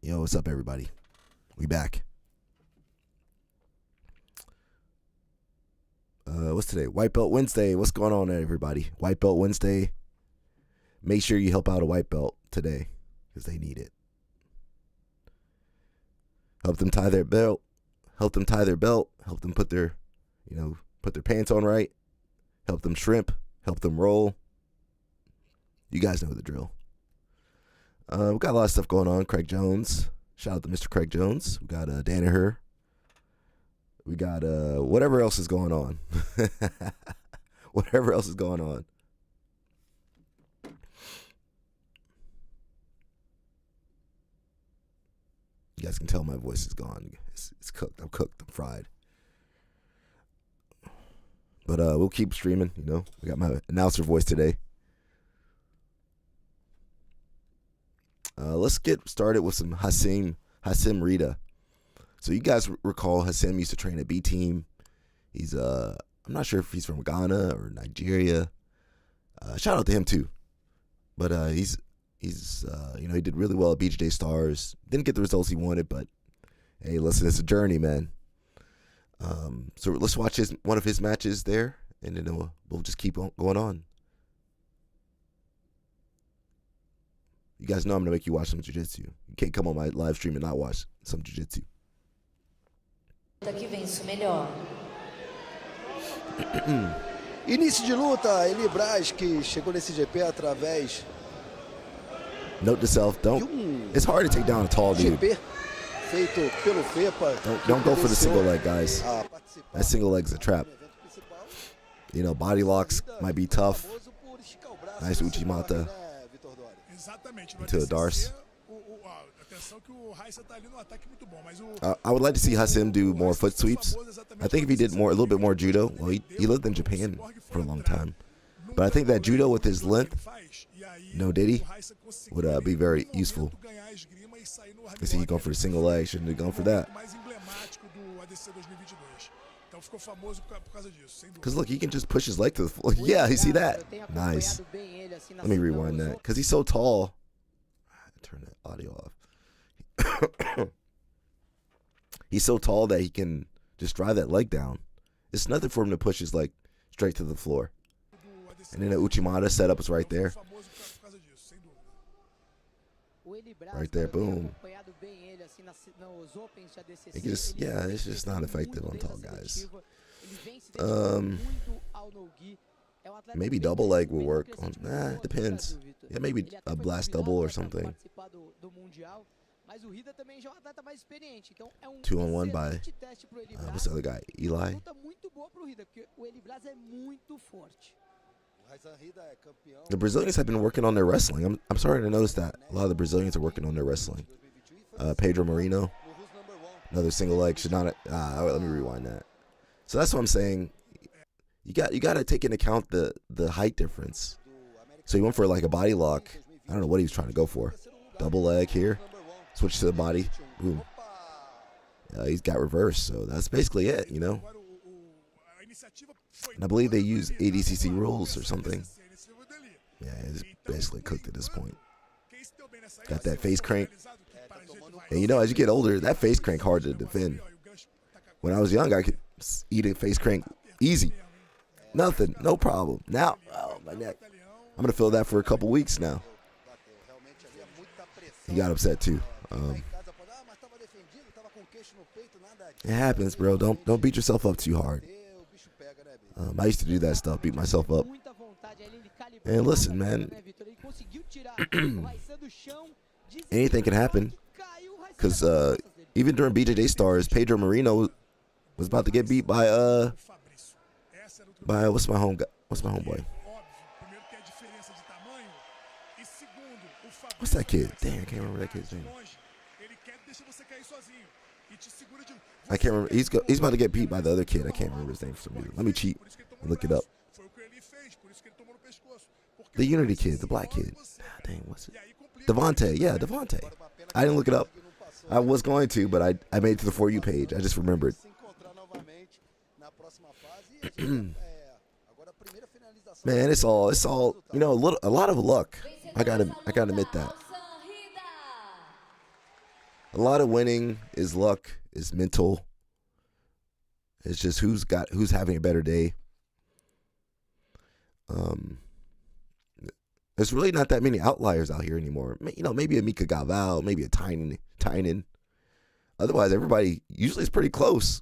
Yo, what's up, everybody? We back. What's today? White Belt Wednesday. What's going on there, everybody? White Belt Wednesday. Make sure you help out a white belt today because they need it. Help them tie their belt. Help them tie their belt. Help them put their pants on right. Help them shrimp. Help them roll. You guys know the drill. We've got a lot of stuff going on. Craig Jones. Shout out to Mr. Craig Jones. We got Danaher. We got whatever else is going on. Whatever else is going on. You guys can tell my voice is gone. It's cooked. I'm cooked. I'm fried. But we'll keep streaming, you know. We got my announcer voice today. Let's get started with some Hassim Rita. So you guys recall Hassim used to train at B Team. He's I'm not sure if he's from Ghana or Nigeria. Shout out to him too. But he's he did really well at BJJ Stars. Didn't get the results he wanted, but hey, listen, it's a journey, man. So let's watch one of his matches there, and then we'll just keep on going on. You guys know I'm going to make you watch some jiu-jitsu. You can't come on my live stream and not watch some jiu-jitsu. Início de luta, Eli Braz, que chegou nesse GP através. Note to self, it's hard to take down a tall dude. GP feito pelo FEPA. Don't go for the single leg, guys. That single leg's a trap. You know, body locks might be tough. Nice Uchimata into the Darce. I would like to see Hassim do more foot sweeps. I think if he did a little bit more judo, well, he lived in Japan for a long time. But I think that judo with his length, no diddy, would be very useful. I see he's going for the single leg. Shouldn't have gone for that. Because look, he can just push his leg to the floor. Yeah, you see that? Nice. Let me rewind that. Because he's so tall. Turn that audio off. He's so tall that he can just drive that leg down. It's nothing for him to push his leg straight to the floor. And then the Uchimata setup is right there. Right there, boom. It's just not effective on tall guys. Maybe double leg will work. Depends. Yeah, maybe a blast double or something. 2-on-1 by what's the other guy? Eli. The Brazilians have been working on their wrestling. I'm starting to notice that a lot of the Brazilians are working on their wrestling. Pedro Marino, another single leg. Should not. Let me rewind that. So that's what I'm saying. You got to take into account the height difference. So he went for like a body lock. I don't know what he was trying to go for. Double leg here. Switch to the body. Boom. He's got reverse. So that's basically it, you know. And I believe they use ADCC rules or something. Yeah, it's basically cooked at this point. Got that face crank. And you know, as you get older, that face crank hard to defend. When I was young, I could eat a face crank easy. Nothing, no problem. Now, oh, my neck. I'm going to feel that for a couple weeks now. He got upset too. It happens, bro. Don't beat yourself up too hard. I used to do that stuff, beat myself up. And listen, man, anything can happen. Because even during BJJ Stars, Pedro Marino was about to get beat by what's my homeboy? What's that kid? Damn, I can't remember that kid's name. I can't remember. He's about to get beat by the other kid. I can't remember his name for some reason. Let me cheat and look it up. The Unity kid, the black kid. Dang, what's it? Devontae. Yeah, Devontae. I didn't look it up. I was going to, but I made it to the For You page. I just remembered. Man, it's all you know, a lot of luck. I gotta admit that. A lot of winning is luck, is mental. It's just who's having a better day. There's really not that many outliers out here anymore. Maybe a Mika Galval, maybe a Tynan. Otherwise, everybody usually is pretty close.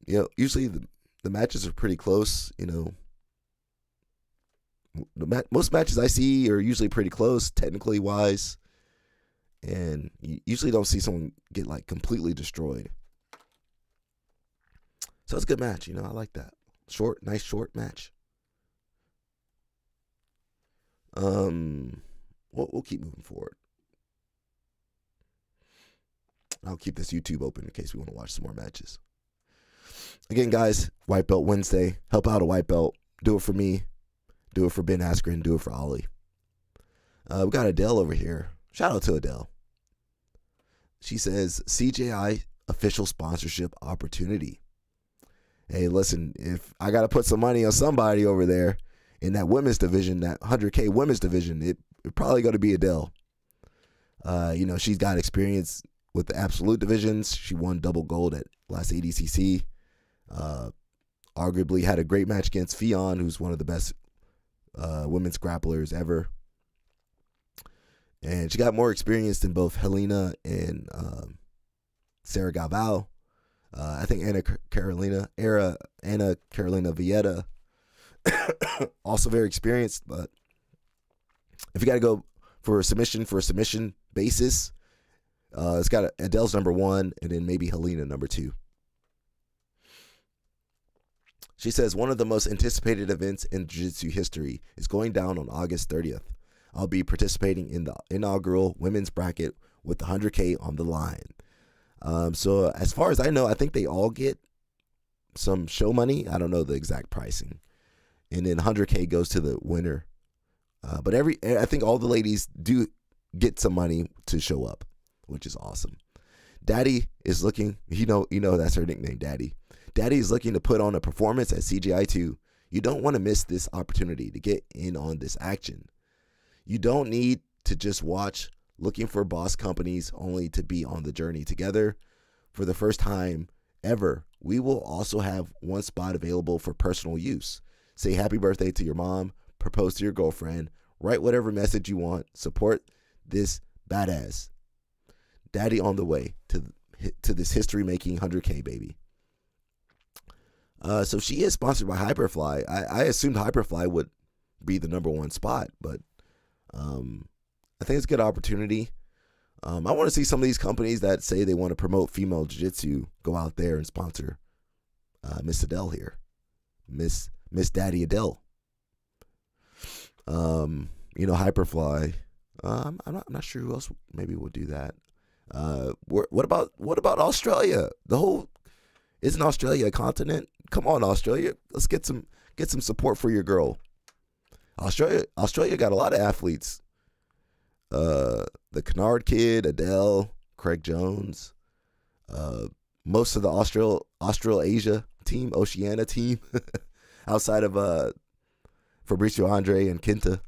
Usually the matches are pretty close. Most matches I see are usually pretty close, technically wise. And you usually don't see someone get like completely destroyed. So it's a good match, I like that. Nice short match. We'll keep moving forward. I'll keep this YouTube open in case we want to watch some more matches. Again, guys, White Belt Wednesday. Help out a white belt. Do it for me. Do it for Ben Askren. Do it for Ollie. We got Adele over here. Shout out to Adele. She says, CJI official sponsorship opportunity. Hey, listen, if I got to put some money on somebody over there in that women's division, that 100K women's division, it probably going to be Adele. She's got experience with the absolute divisions. She won double gold at last ADCC. Arguably had a great match against Fionn, who's one of the best women's grapplers ever. And she got more experience than both Helena and Sarah Galval. I think Anna Carolina Villeta, also very experienced. But if you got to go for a submission basis, it's got Adele's number 1 and then maybe Helena number 2. She says, one of the most anticipated events in Jiu-Jitsu history is going down on August 30th. I'll be participating in the inaugural women's bracket with the 100K on the line. So as far as I know, I think they all get some show money. I don't know the exact pricing. And then 100K goes to the winner. But I think all the ladies do get some money to show up, which is awesome. Daddy is looking, that's her nickname, Daddy. Daddy is looking to put on a performance at CGI2. You don't want to miss this opportunity to get in on this action. You don't need to just watch looking for boss companies only to be on the journey together. For the first time ever, we will also have one spot available for personal use. Say happy birthday to your mom, propose to your girlfriend, write whatever message you want, support this badass. Daddy on the way to this history-making 100K baby. So she is sponsored by Hyperfly. I assumed Hyperfly would be the number 1 spot, but I think it's a good opportunity. I want to see some of these companies that say they want to promote female jiu-jitsu go out there and sponsor Miss Adele here. Miss Daddy Adele. Hyperfly. I'm not sure who else maybe will do that. What about Australia? Isn't Australia a continent? Come on, Australia. Let's get some support for your girl. Australia got a lot of athletes. The Kennard kid, Adele, Craig Jones, most of the Australasia team, Oceania team, outside of Fabricio Andre and Kenta.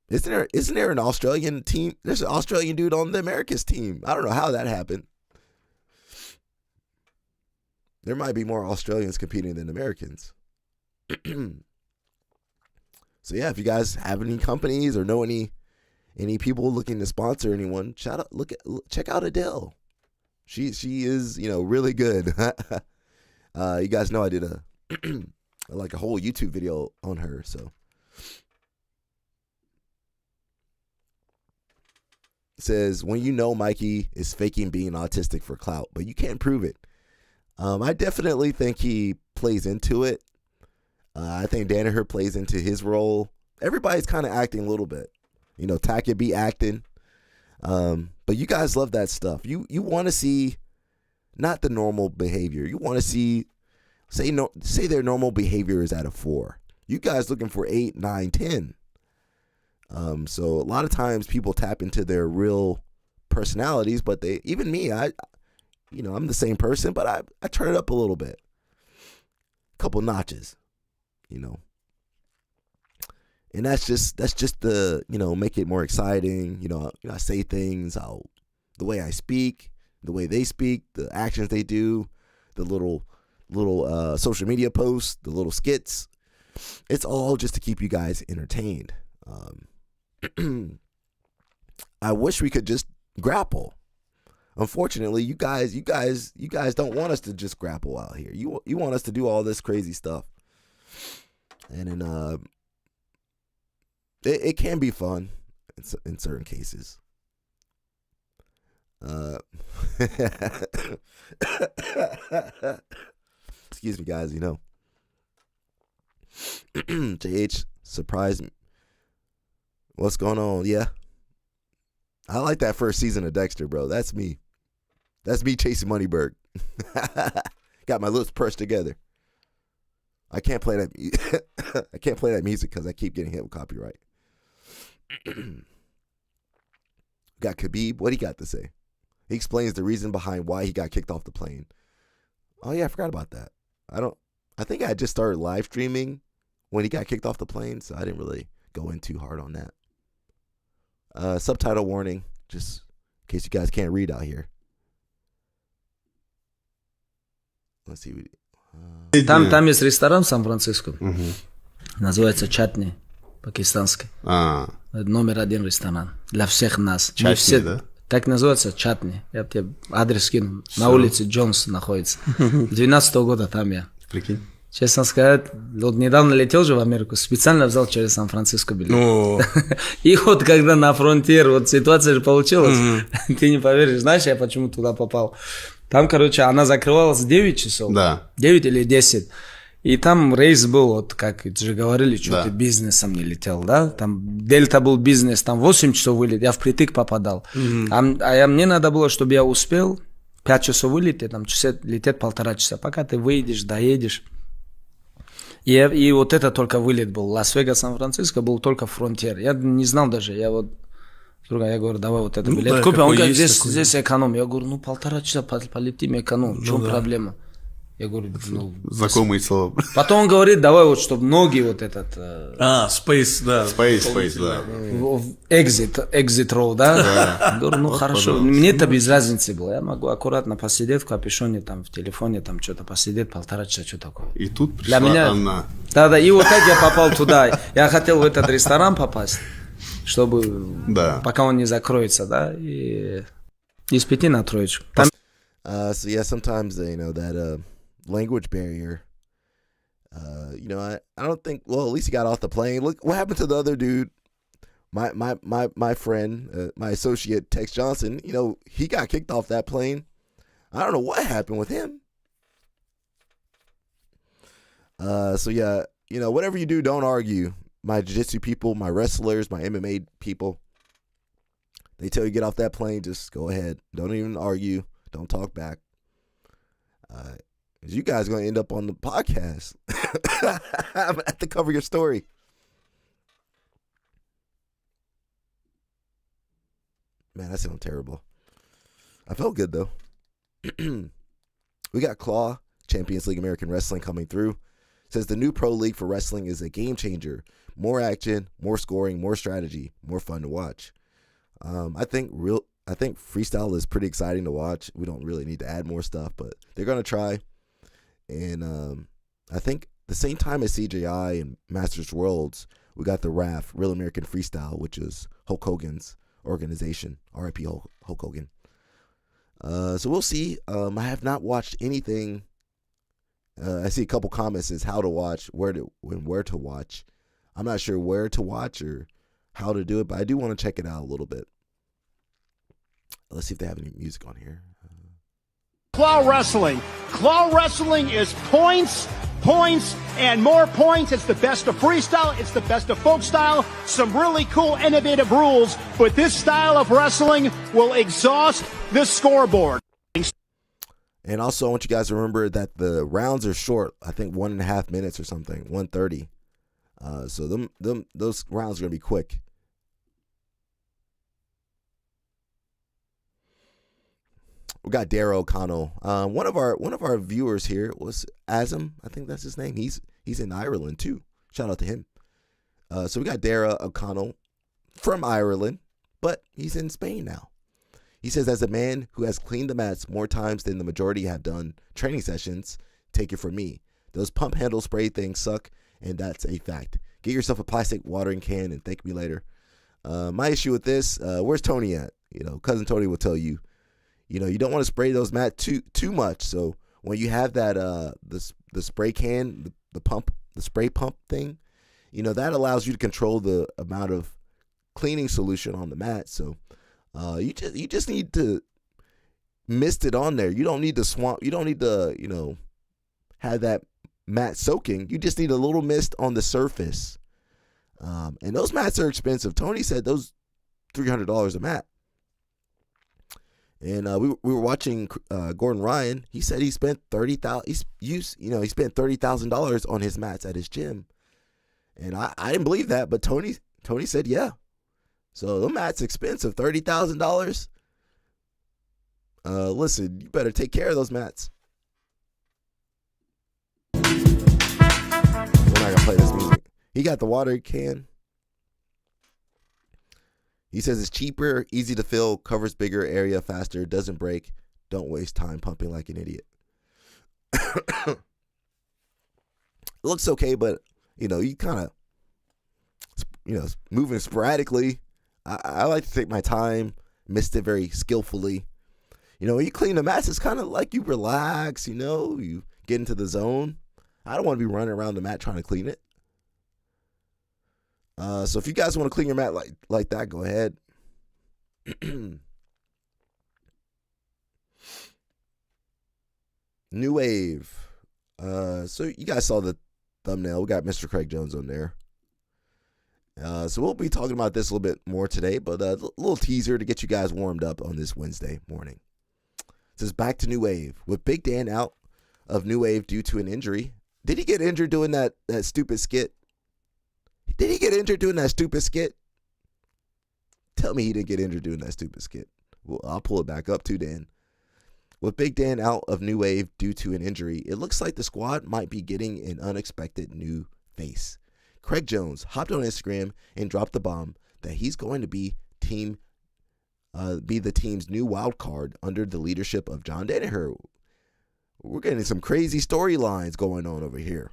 Isn't there an Australian team? There's an Australian dude on the Americas team. I don't know how that happened. There might be more Australians competing than Americans. So yeah, if you guys have any companies or know any people looking to sponsor anyone, check out Adele. She is really good. You guys know I did a whole YouTube video on her. So it says, when Mikey is faking being autistic for clout, but you can't prove it. I definitely think he plays into it. I think Danaher plays into his role. Everybody's kind of acting a little bit. Taka be acting. But you guys love that stuff. You want to see not the normal behavior. You want to say their normal behavior is at a 4. You guys looking for 8, 9, 10. So a lot of times people tap into their real personalities, but even me, I'm the same person, but I turn it up a little bit. A couple notches. And that's just the, make it more exciting. I say things the way I speak, the way they speak, the actions they do, the little social media posts, the little skits. It's all just to keep you guys entertained. I wish we could just grapple. Unfortunately, you guys don't want us to just grapple out here. You want us to do all this crazy stuff. And then it can be fun in certain cases. Excuse me, guys. JH surprised me. What's going on? Yeah, I like that first season of Dexter, bro. That's me. That's me chasing Moneyberg. Got my lips pressed together. I can't play that. I can't play that music because I keep getting hit with copyright. Got Khabib. What he got to say? He explains the reason behind why he got kicked off the plane. Oh yeah, I forgot about that. I think I just started live streaming when he got kicked off the plane, so I didn't really go in too hard on that. Subtitle warning, just in case you guys can't read out here. Let's see. Там есть ресторан в Сан-Франциско. Называется Чатни, пакистанский. Номер 1 ресторан. Для всех нас. Чатни, все... да? Так называется Чатни. Я тебе адрес скину. На улице Джонс находится. 12-го года там я. Прикинь. Честно сказать, вот недавно летел же в Америку, специально взял через Сан-Франциско билет. И вот когда на фронтир, вот ситуация же получилась, ты не поверишь, знаешь, я почему туда попал? Там, короче, она закрывалась в 9 часов, Да. 9 или 10. И там рейс был, вот как же говорили, что Да. ты бизнесом не летел, да? Там Дельта был бизнес, там 8 часов вылет, я впритык попадал. Мне надо было, чтобы я успел 5 часов вылететь, там лететь 1,5 часа, пока ты выйдешь, доедешь. И вот это только вылет был. Лас-Вегас, Сан-Франциско был только фронтир. Я не знал даже, я говорю, давай вот это билет купим. Он говорит, здесь эконом. Я говорю, 1,5 часа полетим эконом, в чем проблема? Я говорю, Знакомые слова. Потом он говорит, давай вот, чтобы ноги вот этот... Space, да. Space, да. Exit row, да? Я говорю, хорошо. пожалуйста. Мне-то без разницы было. Я могу аккуратно посидеть в капюшоне, там, в телефоне, там, что-то посидеть, 1,5 часа, что такое. И тут Для пришла меня... она. Да, и вот так я попал туда. Я хотел в этот ресторан попасть, чтобы... Да. Пока он не закроется, да? И из 5 на 3. Там... So yeah, sometimes that language barrier. I don't think. Well, at least he got off the plane. Look what happened to the other dude. My friend, my associate Tex Johnson. He got kicked off that plane. I don't know what happened with him. So yeah, whatever you do, don't argue. My jiu-jitsu people, my wrestlers, my MMA people. They tell you get off that plane, just go ahead. Don't even argue. Don't talk back. You guys are going to end up on the podcast. I'm going to have to cover your story. Man, that sounds terrible. I felt good, though. We got Claw, Champions League American Wrestling, coming through. Says the new pro league for wrestling is a game changer. More action, more scoring, more strategy, more fun to watch. I think freestyle is pretty exciting to watch. We don't really need to add more stuff, but they're going to try. And I think the same time as CJI and Masters Worlds, we got the RAF, Real American Freestyle, which is Hulk Hogan's organization. R.I.P. Hulk Hogan. So we'll see. I have not watched anything. I see a couple comments as how to watch, where to watch. I'm not sure where to watch or how to do it, but I do want to check it out a little bit. Let's see if they have any music on here. Claw wrestling. Claw wrestling is points, and more points. It's the best of freestyle. It's the best of folk style. Some really cool, innovative rules. But this style of wrestling will exhaust the scoreboard. And also, I want you guys to remember that the rounds are short. I think 1.5 minutes or something, 1:30. So those rounds are gonna be quick. We got Darrow O'Connell. One of our viewers here was Azam. I think that's his name. He's in Ireland too. Shout out to him. So we got Dara O'Connell from Ireland, but he's in Spain now. He says, as a man who has cleaned the mats more times than the majority have done training sessions, take it from me. Those pump handle spray things suck, and that's a fact. Get yourself a plastic watering can and thank me later. My issue with this, where's Tony at? Cousin Tony will tell you, you don't want to spray those mats too much. So when you have that the spray can, the spray pump thing, that allows you to control the amount of cleaning solution on the mat. So you just need to mist it on there. You don't need to swamp. You don't need to have that mat soaking. You just need a little mist on the surface. And those mats are expensive. Tony said those $300 a mat. And we were watching Gordon Ryan. He said he spent $30,000. He spent $30,000 on his mats at his gym. And I didn't believe that, but Tony said yeah. So the mat's expensive, $30,000. Listen, you better take care of those mats. We're not gonna play this music. He got the water can. He says it's cheaper, easy to fill, covers bigger area faster, doesn't break. Don't waste time pumping like an idiot. It looks okay, but you kind of moving sporadically. I like to take my time, mist it very skillfully. When you clean the mats, it's kind of like you relax, you get into the zone. I don't want to be running around the mat trying to clean it. So if you guys want to clean your mat like that, go ahead. New Wave. So you guys saw the thumbnail. We got Mr. Craig Jones on there. So we'll be talking about this a little bit more today, but a little teaser to get you guys warmed up on this Wednesday morning. It says back to New Wave. With Big Dan out of New Wave due to an injury. Did he get injured doing that stupid skit? Did he get injured doing that stupid skit? Tell me he didn't get injured doing that stupid skit. Well, I'll pull it back up too, Dan. With Big Dan out of New Wave due to an injury, it looks like the squad might be getting an unexpected new face. Craig Jones hopped on Instagram and dropped the bomb that he's going to be the team's new wild card under the leadership of John Danaher. We're getting some crazy storylines going on over here.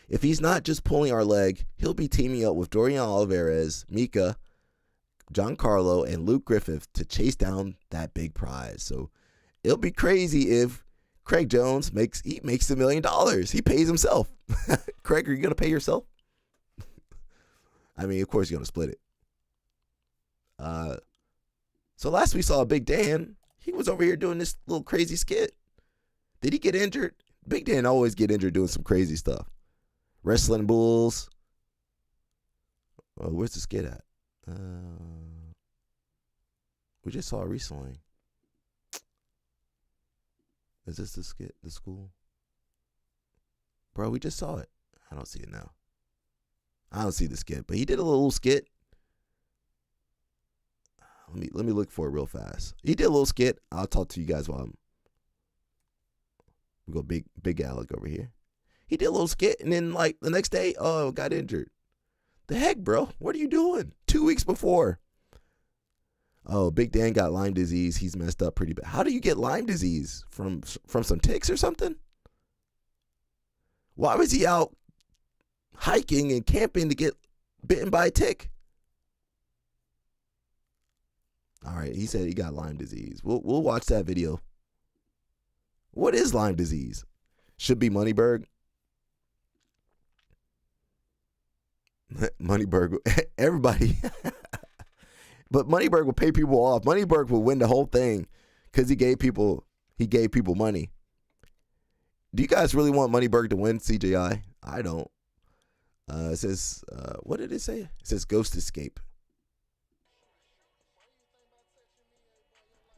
If he's not just pulling our leg, he'll be teaming up with Dorian Alvarez, Mika, Giancarlo, and Luke Griffith to chase down that big prize. So it'll be crazy if Craig Jones makes $1 million. He pays himself. Craig, are you going to pay yourself? I mean, of course you're going to split it. So last we saw Big Dan, he was over here doing this little crazy skit. Did he get injured? Big Dan always get injured doing some crazy stuff. Wrestling bulls. Oh, where's the skit at? We just saw it recently. Is this the skit? The school? Bro, we just saw it. I don't see it now. I don't see the skit, but he did a little skit. Let me look for it real fast. He did a little skit. I'll talk to you guys while we go big Alec over here. He did a little skit, and then like the next day, got injured. The heck, bro? What are you doing? 2 weeks before. Oh, Big Dan got Lyme disease. He's messed up pretty bad. How do you get Lyme disease? From some ticks or something? Why was he out hiking and camping to get bitten by a tick? All right, he said he got Lyme disease. We'll watch that video. What is Lyme disease? Should be Moneyberg. Moneyberg, everybody. But Moneyberg will pay people off. Moneyberg will win the whole thing because he gave people money. Do you guys really want Moneyberg to win CJI? I don't. It says, what did it say? It says Ghost Escape.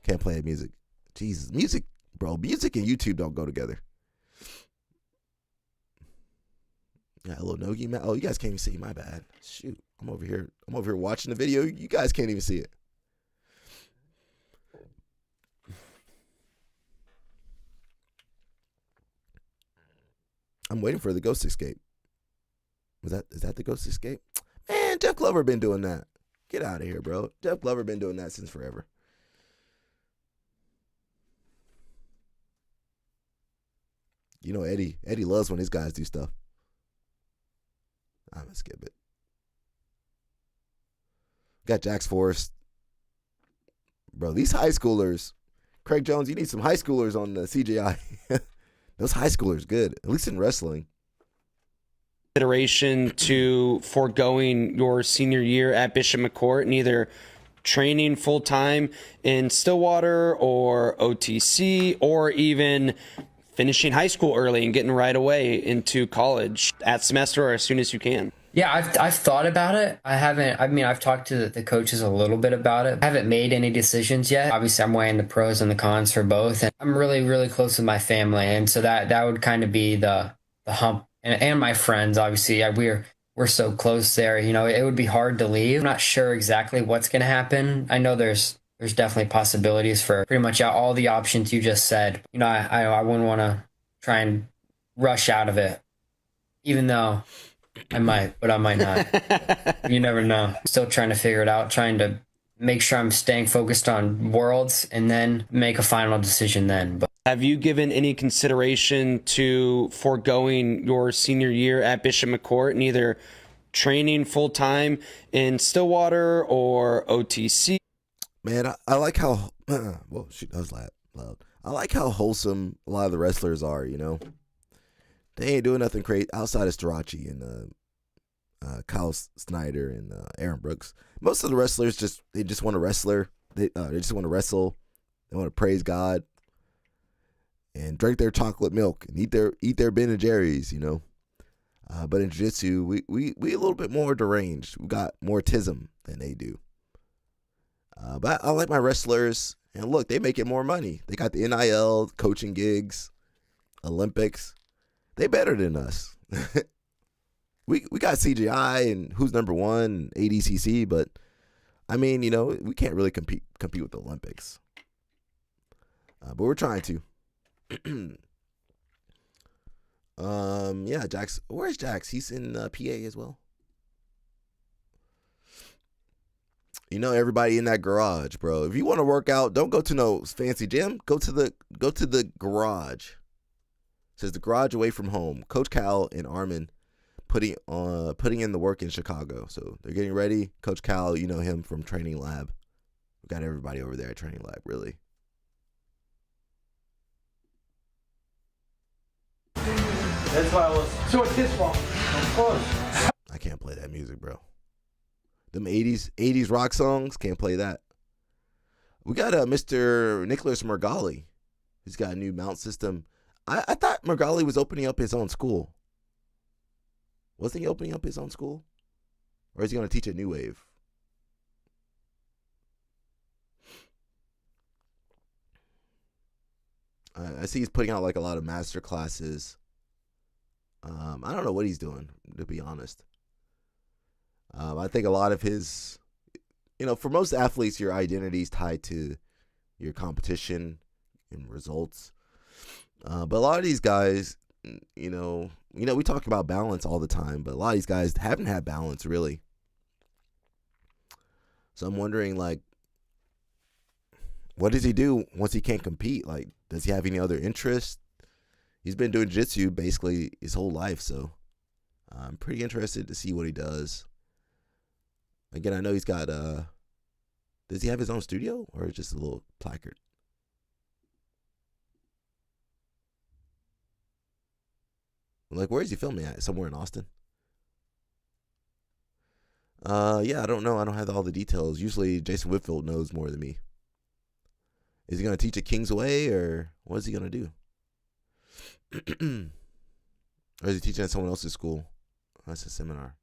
Can't play music. Jesus, music, bro. Music and YouTube don't go together. Yeah, a little Nogi man. Oh, you guys can't even see. My bad. Shoot, I'm over here watching the video. You guys can't even see it. I'm waiting for the Ghost Escape. Is that the Ghost Escape? Man, Jeff Glover been doing that. Get out of here, bro. Jeff Glover been doing that since forever. You know, Eddie loves when his guys do stuff. I'm gonna skip it. Got Jax Forrest. Bro, these high schoolers. Craig Jones, you need some high schoolers on the CGI. Those high schoolers good, at least in wrestling. Consideration to foregoing your senior year at Bishop McCourt and either training full-time in Stillwater or OTC, or even finishing high school early and getting right away into college at semester or as soon as you can? Yeah, I've thought about it. I've talked to the coaches a little bit about it. I haven't made any decisions yet. Obviously, I'm weighing the pros and the cons for both. And I'm really, really close with my family. And so that would kind of be the hump. And my friends, obviously, we're so close there. You know, it would be hard to leave. I'm not sure exactly what's going to happen. I know there's definitely possibilities for pretty much all the options you just said. You know, I wouldn't want to try and rush out of it, even though I might, but I might not. You never know. Still trying to figure it out, trying to make sure I'm staying focused on Worlds and then make a final decision then. But have you given any consideration to foregoing your senior year at Bishop McCourt and either training full-time in Stillwater or OTC? Man, I like how well, shoot, that was loud. I like how wholesome a lot of the wrestlers are, you know. They ain't doing nothing crazy outside of Strachey and Kyle Snyder and Aaron Brooks. Most of the wrestlers just want to wrestler. They just want to wrestle. They want to praise God and drink their chocolate milk and eat their Ben and Jerry's, you know. But in jiu-jitsu, we a little bit more deranged. We got more tism than they do. But I like my wrestlers, and look, they making more money. They got the NIL, coaching gigs, Olympics. They better than us. we got CGI and who's number one, ADCC, but I mean, you know, we can't really compete with the Olympics. But we're trying to. Yeah, Jax. Where's Jax? He's in PA as well. You know, everybody in that garage, bro. If you want to work out, don't go to no fancy gym. Go to the garage. It says the garage away from home. Coach Cal and Armin putting in the work in Chicago. So they're getting ready. Coach Cal, you know him from Training Lab. We got everybody over there at Training Lab, really. That's why I was. So it's his fault, of course. I can't play that music, bro. Them 80s rock songs, can't play that. We got Mr. Nicholas Mgali. He's got a new mount system. I thought Mgali was opening up his own school. Wasn't he opening up his own school? Or is he going to teach at New Wave? I see he's putting out like a lot of master classes. I don't know what he's doing, to be honest. I think a lot of his, you know, for most athletes, your identity is tied to your competition and results. But a lot of these guys, you know, we talk about balance all the time, but a lot of these guys haven't had balance really. So I'm wondering, like, what does he do once he can't compete? Like, does he have any other interests? He's been doing jiu-jitsu basically his whole life, so I'm pretty interested to see what he does. Again, I know he's got, does he have his own studio or just a little placard? Like, where is he filming at? Somewhere in Austin? Yeah, I don't know. I don't have all the details. Usually Jason Whitfield knows more than me. Is he going to teach at King's Way or what is he going to do? Or is he teaching at someone else's school? That's a seminar.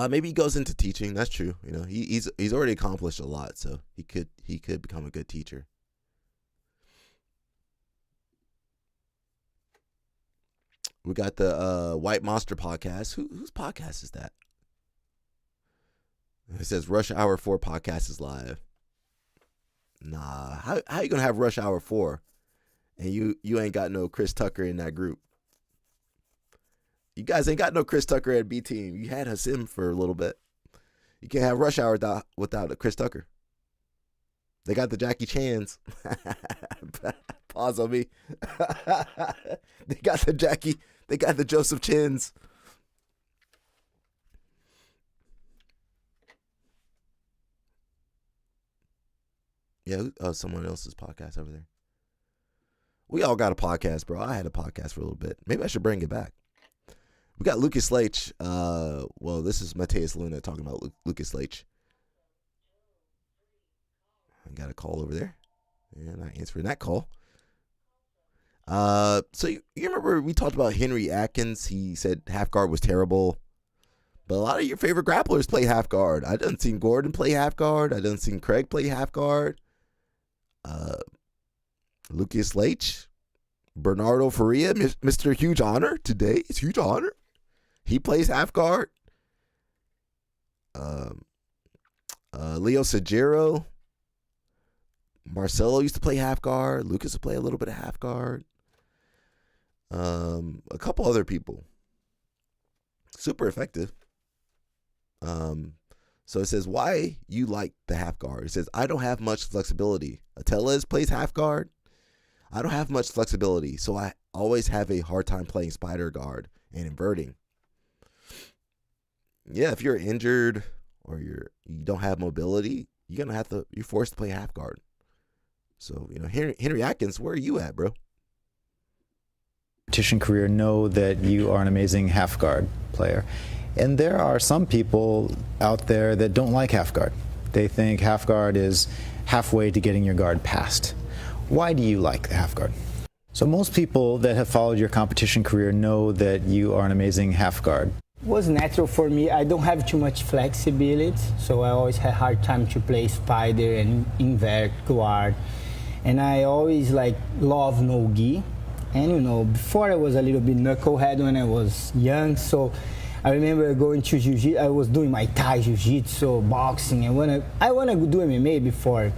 Maybe he goes into teaching. That's true. You know, he's already accomplished a lot, so he could become a good teacher. We got the White Monster podcast. Whose podcast is that? It says Rush Hour 4 podcast is live. Nah, how you gonna have Rush Hour 4 and you ain't got no Chris Tucker in that group? You guys ain't got no Chris Tucker at B team. You had Hassim for a little bit. You can't have Rush Hour without a Chris Tucker. They got the Jackie Chans. Pause on me. They got the Joseph Chins. Yeah, someone else's podcast over there. We all got a podcast, bro. I had a podcast for a little bit. Maybe I should bring it back. We got Lucas Lech. Well, this is Mateus Luna talking about Lucas Lech. I got a call over there. And I answered that call. So you remember we talked about Henry Atkins. He said half guard was terrible. But a lot of your favorite grapplers play half guard. I done seen Gordon play half guard. I done seen Craig play half guard. Lucas Lech. Bernardo Faria, Mr. Huge Honor. Today is Huge Honor. He plays half guard. Leo Sagiro. Marcelo used to play half guard. Lucas would play a little bit of half guard. A couple other people. Super effective. So it says, why you like the half guard? It says, I don't have much flexibility. Ateles plays half guard. I don't have much flexibility, so I always have a hard time playing spider guard and inverting. Yeah, if you're injured or you don't have mobility, you're forced to play half guard. So, Henry Atkins, where are you at, bro? Competition career know that you are an amazing half guard player. And there are some people out there that don't like half guard. They think half guard is halfway to getting your guard passed. Why do you like the half guard? So most people that have followed your competition career know that you are an amazing half guard. It was natural for me. I don't have too much flexibility, so I always had a hard time to play spider and invert guard. And I always love no-gi. And before I was a little bit knucklehead when I was young, so I remember going to jiu-jitsu. I was doing my Thai jiu-jitsu, boxing, and I want to do MMA before.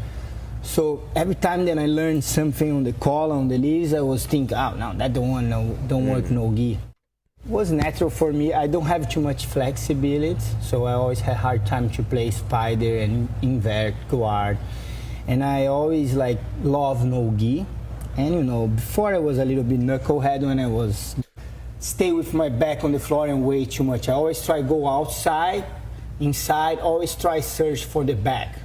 So every time that I learned something on the collar, on the leaves, I was thinking, oh, no, that don't work no-gi. It was natural for me. I don't have too much flexibility, so I always had a hard time to play spider and invert guard. And I always love no-gi. And before I was a little bit knucklehead when I was stay with my back on the floor and way too much. I always try go outside, inside, always try search for the back.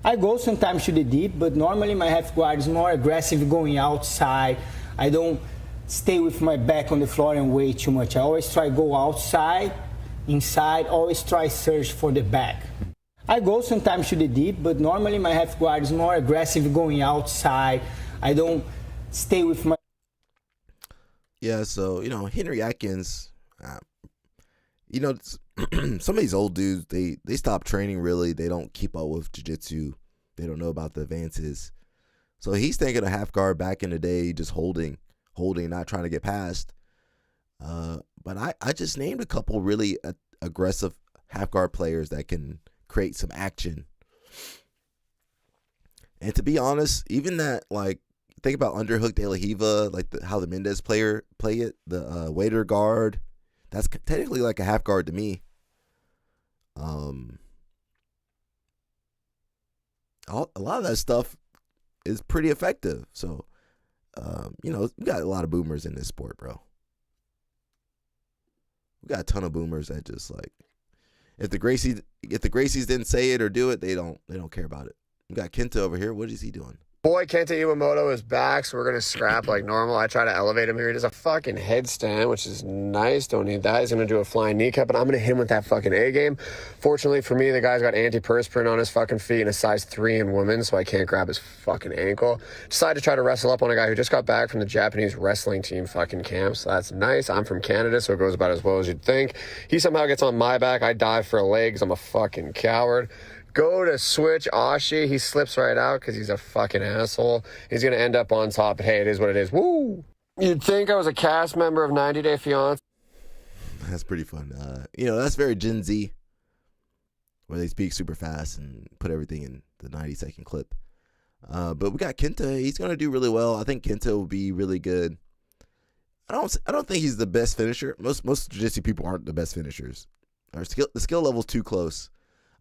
I go sometimes to the deep, but normally my half guard is more aggressive going outside. I don't stay with my back on the floor and way too much. I always try go outside, inside, always try search for the back. I go sometimes to the deep, but normally my half guard is more aggressive going outside. I don't stay with my... Yeah, so, Henry Atkins, some of these old dudes, they stop training really. They don't keep up with jiu-jitsu. They don't know about the advances. So he's thinking of half guard back in the day, just holding, not trying to get past. But I just named a couple really aggressive half guard players that can create some action. And to be honest, even that, think about underhook De La Hiva, how the Mendes player play it, the waiter guard. That's technically like a half guard to me. A lot of that stuff is pretty effective. So, we got a lot of boomers in this sport, bro. We got a ton of boomers that just if the Gracies didn't say it or do it, they don't care about it. We got Kenta over here. What is he doing? Boy, Kenta Ewamoto is back, so we're going to scrap like normal. I try to elevate him here. He does a fucking headstand, which is nice. Don't need that. He's going to do a flying kneecap, but I'm going to hit him with that fucking A-game. Fortunately for me, the guy's got anti-perspirant on his fucking feet and a size 3 in women, so I can't grab his fucking ankle. Decided to try to wrestle up on a guy who just got back from the Japanese wrestling team fucking camp, so that's nice. I'm from Canada, so it goes about as well as you'd think. He somehow gets on my back. I dive for a leg because I'm a fucking coward. Go to switch Ashi. He slips right out because he's a fucking asshole. He's going to end up on top. Hey, it is what it is. Woo! You'd think I was a cast member of 90 Day Fiancé. That's pretty fun. That's very Gen Z, where they speak super fast and put everything in the 90-second clip. But we got Kenta. He's going to do really well. I think Kenta will be really good. I don't think he's the best finisher. Most jiu-jitsu people aren't the best finishers. The skill level's too close.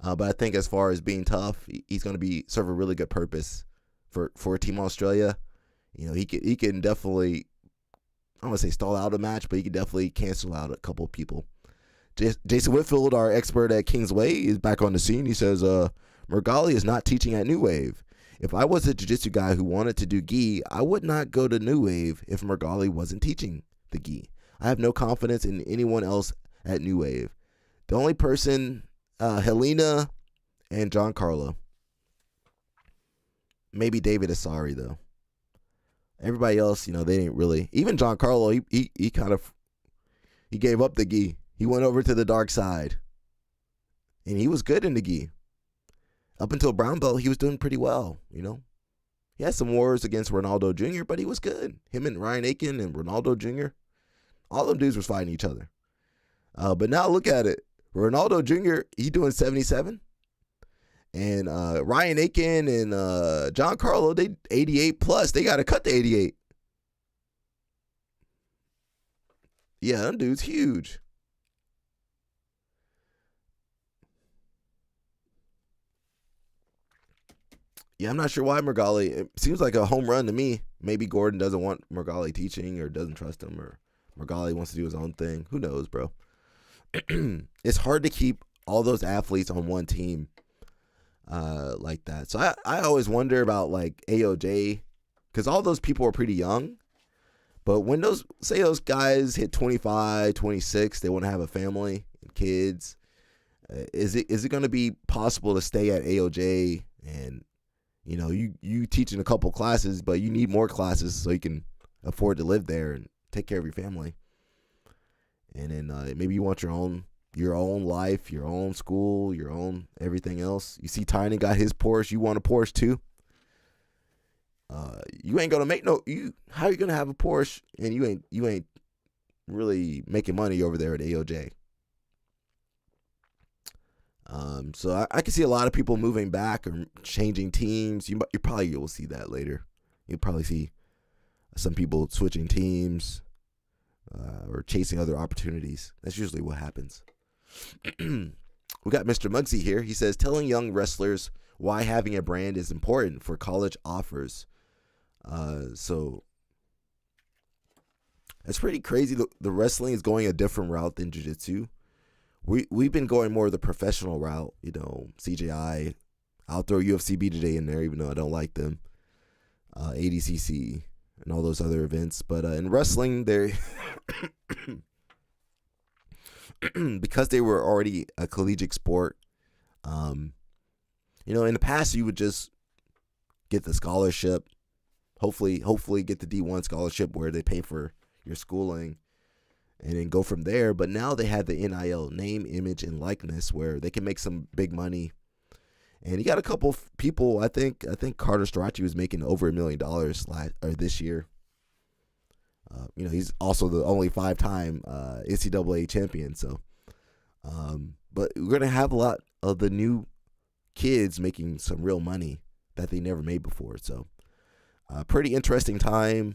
But I think as far as being tough, he's going to serve a really good purpose for Team Australia. You know, he can definitely, I don't want to say stall out a match, but he can definitely cancel out a couple of people. Jason Whitfield, our expert at Kingsway, is back on the scene. He says, Mgali is not teaching at New Wave. If I was a jiu-jitsu guy who wanted to do gi, I would not go to New Wave if Mgali wasn't teaching the gi. I have no confidence in anyone else at New Wave. The only person, Helena and Giancarlo. Maybe David Asari, though. Everybody else, you know, they didn't really. Even Giancarlo, he kind of, he gave up the gi. He went over to the dark side. And he was good in the gi. Up until brown belt, he was doing pretty well, you know. He had some wars against Ronaldo Jr., but he was good. Him and Ryan Aiken and Ronaldo Jr., all them dudes was fighting each other. But now look at it. Ronaldo Jr., he doing 77. And Ryan Aiken and Giancarlo, they 88 plus. They got to cut the 88. Yeah, them dude's huge. Yeah, I'm not sure why Mgali. It seems like a home run to me. Maybe Gordon doesn't want Mgali teaching or doesn't trust him, or Mgali wants to do his own thing. Who knows, bro? It's hard to keep all those athletes on one team like that. So I always wonder about like AOJ, because all those people are pretty young. But when those guys hit 25, 26, they want to have a family and kids. Is it going to be possible to stay at AOJ and, you know, you teaching a couple classes, but you need more classes so you can afford to live there and take care of your family. And then maybe you want your own life, your own school, your own everything else. You see Tynan got his Porsche. You want a Porsche too? You ain't gonna make how you gonna have a Porsche and you ain't really making money over there at AOJ? So I can see a lot of people moving back or changing teams. You probably will see that later. You'll probably see some people switching teams or chasing other opportunities. That's usually what happens. We got Mr. Muggsy here. He says, telling young wrestlers why having a brand is important for college offers. So it's pretty crazy. The wrestling is going a different route than jiu-jitsu. We've been going more of the professional route, you know, CJI. I'll throw UFC BJJ in there, even though I don't like them. ADCC and all those other events. But in wrestling, they're because they were already a collegiate sport. You know, in the past, you would just get the scholarship. Hopefully get the D1 scholarship where they pay for your schooling. And then go from there. But now they have the NIL, name, image, and likeness, where they can make some big money. And you got a couple of people. I think Carter Strachey was making over $1 million this year. You know, he's also the only 5-time NCAA champion. So, but we're gonna have a lot of the new kids making some real money that they never made before. So, pretty interesting time.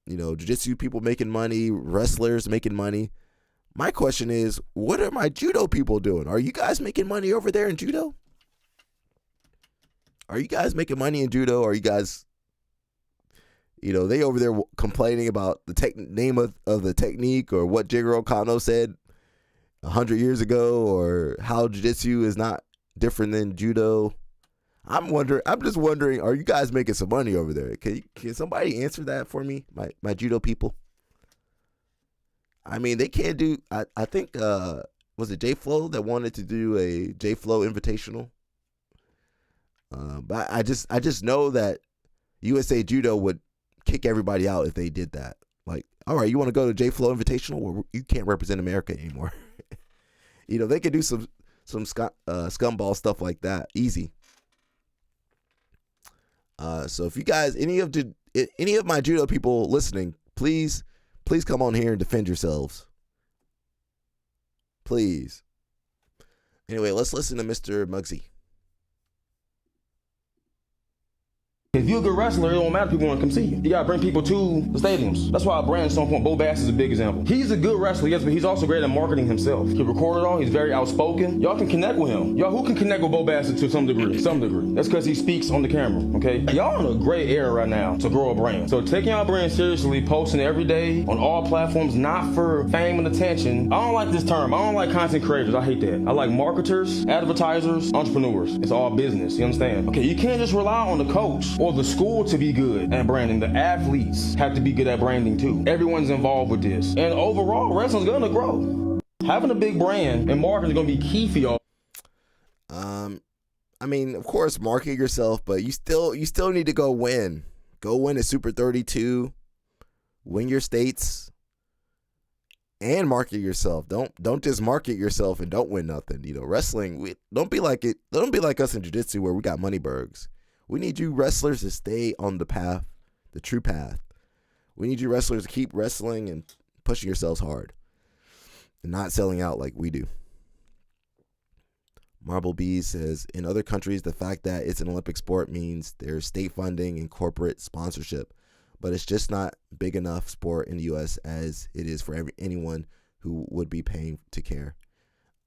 You know, jiu-jitsu people making money, wrestlers making money. My question is, what are my judo people doing? Are you guys making money over there in judo? Are you guys making money in judo? Are you guys, you know, they over there complaining about the name of the technique, or what Jigoro Kano said 100 years ago, or how jiu-jitsu is not different than judo? I'm just wondering, are you guys making some money over there? Can somebody answer that for me, my judo people? I mean, they can't do. I think was it J Flow that wanted to do a J Flow Invitational? But I just know that USA Judo would kick everybody out if they did that. Like, all right, you want to go to J Flow Invitational? Well, you can't represent America anymore. You know, they could do some scumball stuff like that, easy. So if you guys, any of my judo people listening, please come on here and defend yourselves. Please. Anyway, let's listen to Mr. Muggsy. If you're a good wrestler, it don't matter if people want to come see you. You gotta bring people to the stadiums. That's why our brand is so important. Bo Bass is a big example. He's a good wrestler, yes, but he's also great at marketing himself. He record it all. He's very outspoken. Y'all can connect with him. Y'all, who can connect with Bo Bass to some degree? Some degree. That's because he speaks on the camera, okay? Y'all in a great era right now to grow a brand. So taking our brand seriously, posting every day on all platforms, not for fame and attention. I don't like this term. I don't like content creators. I hate that. I like marketers, advertisers, entrepreneurs. It's all business. You understand? Okay, you can't just rely on the coach or the school to be good at branding. The athletes have to be good at branding too. Everyone's involved with this. And overall, wrestling's gonna grow. Having a big brand and marketing is gonna be key for y'all. I mean, of course, market yourself, but you still need to go win. Go win at Super 32. Win your states. And market yourself. Don't just market yourself and don't win nothing. You know, wrestling, don't be like it. Don't be like us in jiu-jitsu where we got money bergs. We need you wrestlers to stay on the path, the true path. We need you wrestlers to keep wrestling and pushing yourselves hard and not selling out like we do. Marble B says, in other countries, the fact that it's an Olympic sport means there's state funding and corporate sponsorship, but it's just not big enough sport in the U.S. as it is for anyone who would be paying to care.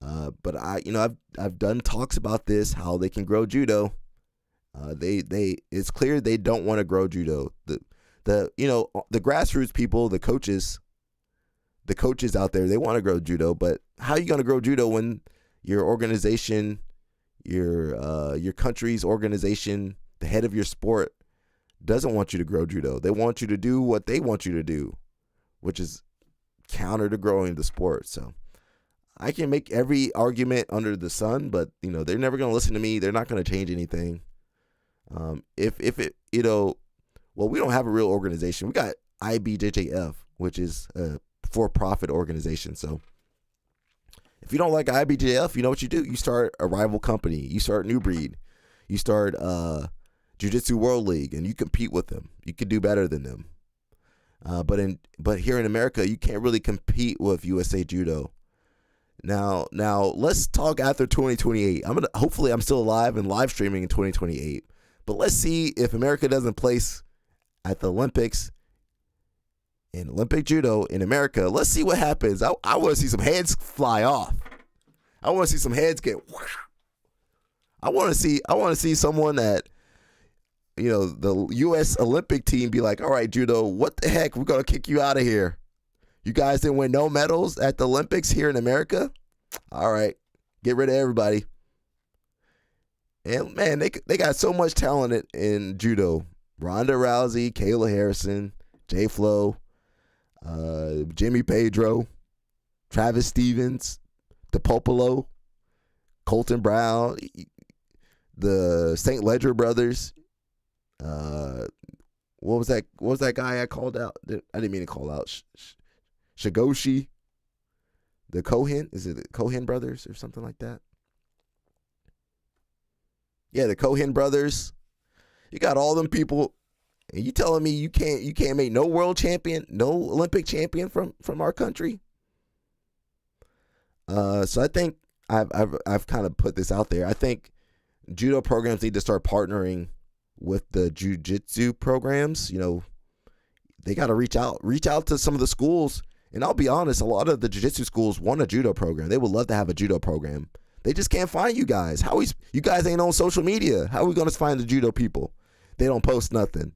But I've done talks about this, how they can grow judo. It's clear they don't want to grow judo. The grassroots people, the coaches out there, they want to grow judo, but how are you going to grow judo when your organization, your country's organization, the head of your sport doesn't want you to grow judo? They want you to do what they want you to do, which is counter to growing the sport. So I can make every argument under the sun, but they're never going to listen to me. They're not going to change anything. We don't have a real organization. We got IBJJF, which is a for-profit organization. So if you don't like IBJF, you know what you do? You start a rival company. You start New Breed. You start Jiu-Jitsu World League, and you compete with them. You can do better than them. But here in America, you can't really compete with USA Judo. Now let's talk after 2028. Hopefully I'm still alive and live streaming in 2028. But let's see if America doesn't place at the Olympics in Olympic Judo in America. Let's see what happens. I want to see some heads fly off. I want to see some heads get. I want to see someone that, the U.S. Olympic team be like, all right, Judo, what the heck? We're going to kick you out of here. You guys didn't win no medals at the Olympics here in America? All right, get rid of everybody. And, man, they got so much talent in judo. Ronda Rousey, Kayla Harrison, Jay Flo, Jimmy Pedro, Travis Stevens, DePopolo, Colton Brown, the St. Ledger brothers. What was that guy I called out? I didn't mean to call out. Shigoshi. The Cohen. Is it the Cohen brothers or something like that? Yeah, the Cohen brothers. You got all them people, and you telling me you can't make no world champion, no Olympic champion from our country? So I think I've kind of put this out there. I think judo programs need to start partnering with the jiu-jitsu programs. They got to reach out to some of the schools. And I'll be honest, a lot of the jiu-jitsu schools want a judo program. They would love to have a judo program. They just can't find you guys. You guys ain't on social media. How are we going to find the judo people? They don't post nothing.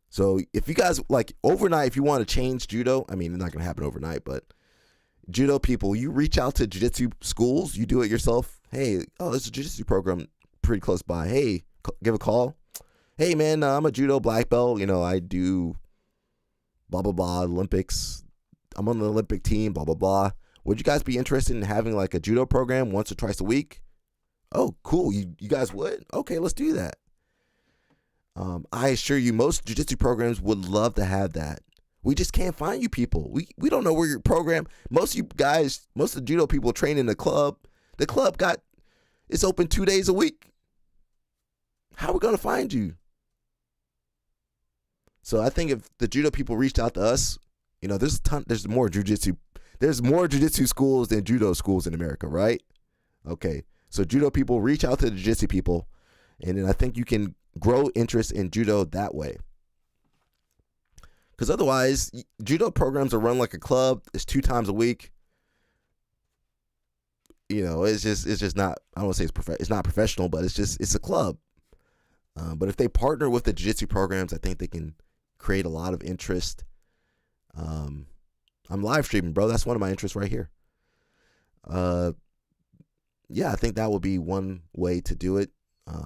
So if you guys, overnight, if you want to change judo, I mean, it's not going to happen overnight, but judo people, you reach out to jiu-jitsu schools. You do it yourself. Hey, there's a jiu-jitsu program pretty close by. Hey, give a call. Hey, man, I'm a judo black belt. I do blah, blah, blah, Olympics. I'm on the Olympic team, blah, blah, blah. Would you guys be interested in having a judo program once or twice a week? Oh, cool. You guys would? Okay, let's do that. I assure you, most jiu-jitsu programs would love to have that. We just can't find you people. We don't know where your program. Most of you guys, most of the judo people train in the club. The club it's open 2 days a week. How are we going to find you? So I think if the judo people reached out to us, there's more jiu-jitsu. There's more jiu-jitsu schools than judo schools in America, right? Okay. So judo people, reach out to the jiu-jitsu people, and then I think you can grow interest in judo that way. Because otherwise, judo programs are run like a club. It's 2 times a week. You know, it's just not. I don't want to say it's not professional, but it's a club. But if they partner with the jiu-jitsu programs, I think they can create a lot of interest. I'm live streaming, bro. That's one of my interests right here. Yeah, I think that would be one way to do it.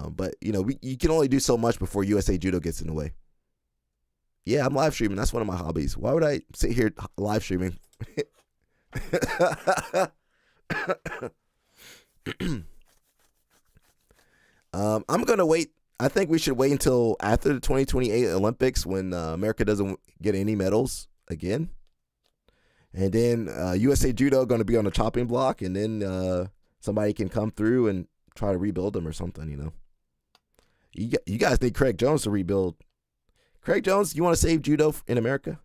But you know, you can only do so much before USA Judo gets in the way. Yeah, I'm live streaming. That's one of my hobbies. Why would I sit here live streaming? I'm going to wait. I think we should wait until after the 2028 Olympics when America doesn't get any medals again. And then USA Judo going to be on the chopping block, and then somebody can come through and try to rebuild them or something, you know. You guys need Craig Jones to rebuild. Craig Jones, you want to save judo in America?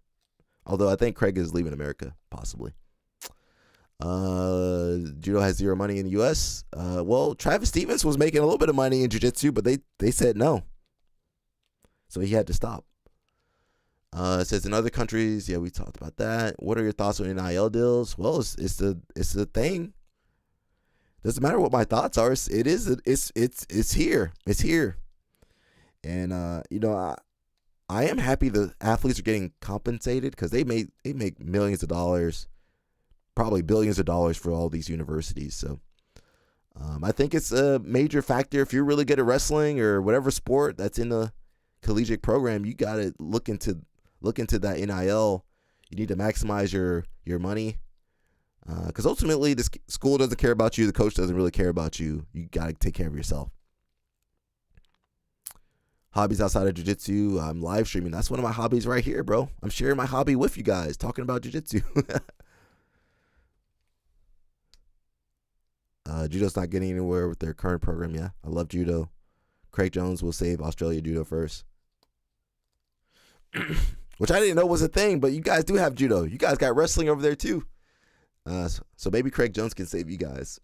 Although I think Craig is leaving America, possibly. Judo has zero money in the U.S. Well, Travis Stevens was making a little bit of money in jiu-jitsu, but they said no. So he had to stop. It says in other countries, yeah, we talked about that. What are your thoughts on NIL deals? Well, it's the thing. Doesn't matter what my thoughts are. It's here. It's here. And you know, I am happy the athletes are getting compensated because they make millions of dollars, probably billions of dollars for all these universities. So I think it's a major factor. If you're really good at wrestling or whatever sport that's in the collegiate program, you got to look into that NIL. You need to maximize your money because ultimately the school doesn't care about you. The coach doesn't really care about you. You got to take care of yourself. Hobbies outside of jiu-jitsu. I'm live streaming. That's one of my hobbies right here, bro. I'm sharing my hobby with you guys, talking about jiu-jitsu. Judo's not getting anywhere with their current program. Yeah, I love judo. Craig Jones will save Australia judo first. Which I didn't know was a thing, but you guys do have judo. You guys got wrestling over there too. So maybe Craig Jones can save you guys.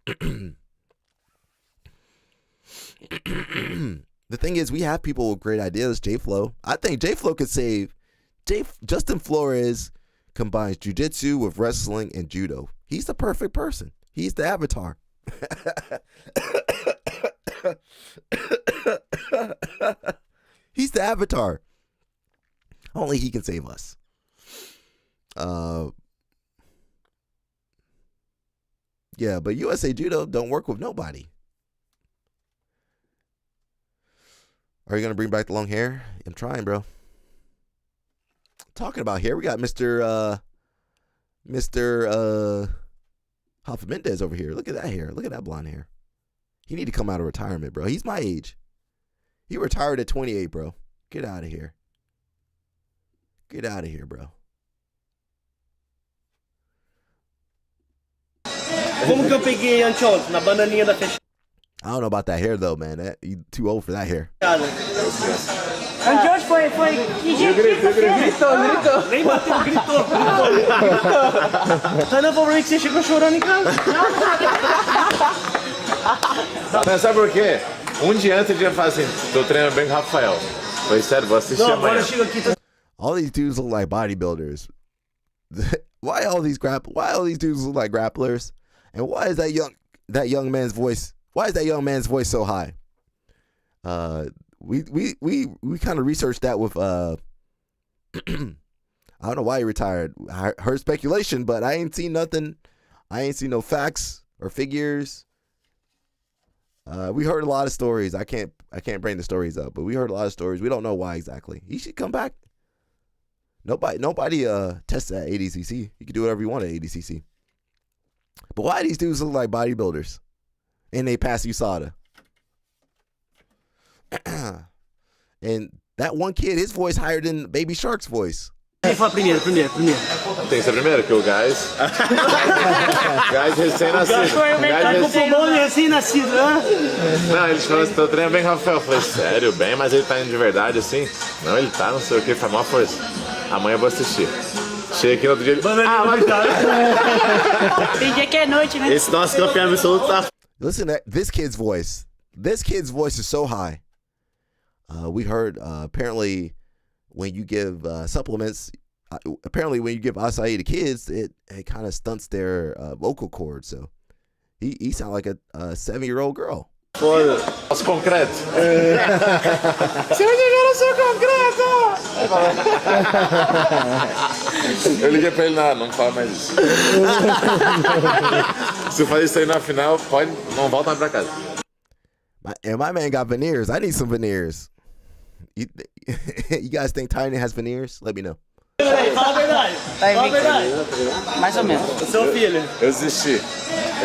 The thing is, we have people with great ideas. J-Flow. I think J-Flow could save. Justin Flores combines jiu-jitsu with wrestling and judo. He's the perfect person. He's the avatar. He's the avatar. Only he can save us. Yeah, but USA Judo don't work with nobody. Are you going to bring back the long hair? I'm trying, bro. Talking about hair, we got Mr. Huff Mendes over here. Look at that hair. Look at that blonde hair. He need to come out of retirement, bro. He's my age. He retired at 28, bro. Get out of here. Get out of here, bro. Como que eu peguei anteontem na bananinha da fechada? I don't know about that hair though, man. You too old for that hair. Anteontem foi que gritou. Nem bateu, gritou. Tá não pra mim que você chegou chorando em casa. Não, sabe por quê? Dia antes ele ia falar assim, tô treinando bem com o Rafael. Falei, sério, vou assistir amanhã. All these dudes look like bodybuilders. Why all these dudes look like grapplers? And why is that young man's voice? Why is that young man's voice so high? We kind of researched that with I don't know why he retired. I heard speculation, but I ain't seen nothing. I ain't seen no facts or figures. We heard a lot of stories. I can't bring the stories up, but we heard a lot of stories. We don't know why exactly. He should come back. Nobody tests at ADCC. You can do whatever you want at ADCC. But why do these dudes look like bodybuilders? And they pass USADA. And that one kid, his voice higher than Baby Shark's voice. Quem foi primeiro? Tem que ser primeiro, que o gás. Gás recém-nascido. Tá com pulmão recém-nascido, né? Não, eles falam assim, tô treinando bem, Rafael. Eu falei, sério, bem, mas ele tá indo de verdade assim? Não, ele tá, não sei o que, faz maior força. Amanhã eu vou assistir. Chega aqui no outro dia. Tem dia que é noite, né? Esse nosso campeão absoluto tá. Listen to this kid's voice. This kid's voice is so high. We heard apparently when you give supplements, apparently when you give acai to kids, it kind of stunts their vocal cords. So he sounds like a 7-year-old girl. Os concreto. Se eu ligar o seu concreto! Eu liguei pra ele, não fala mais isso. Se eu fazer isso aí na final, não volta mais pra casa. My man got veneers. I need some veneers. You guys think Tiny has veneers? Let me know. Fala a verdade. Fala a verdade. Mais ou menos. O seu filho. Eu desisti.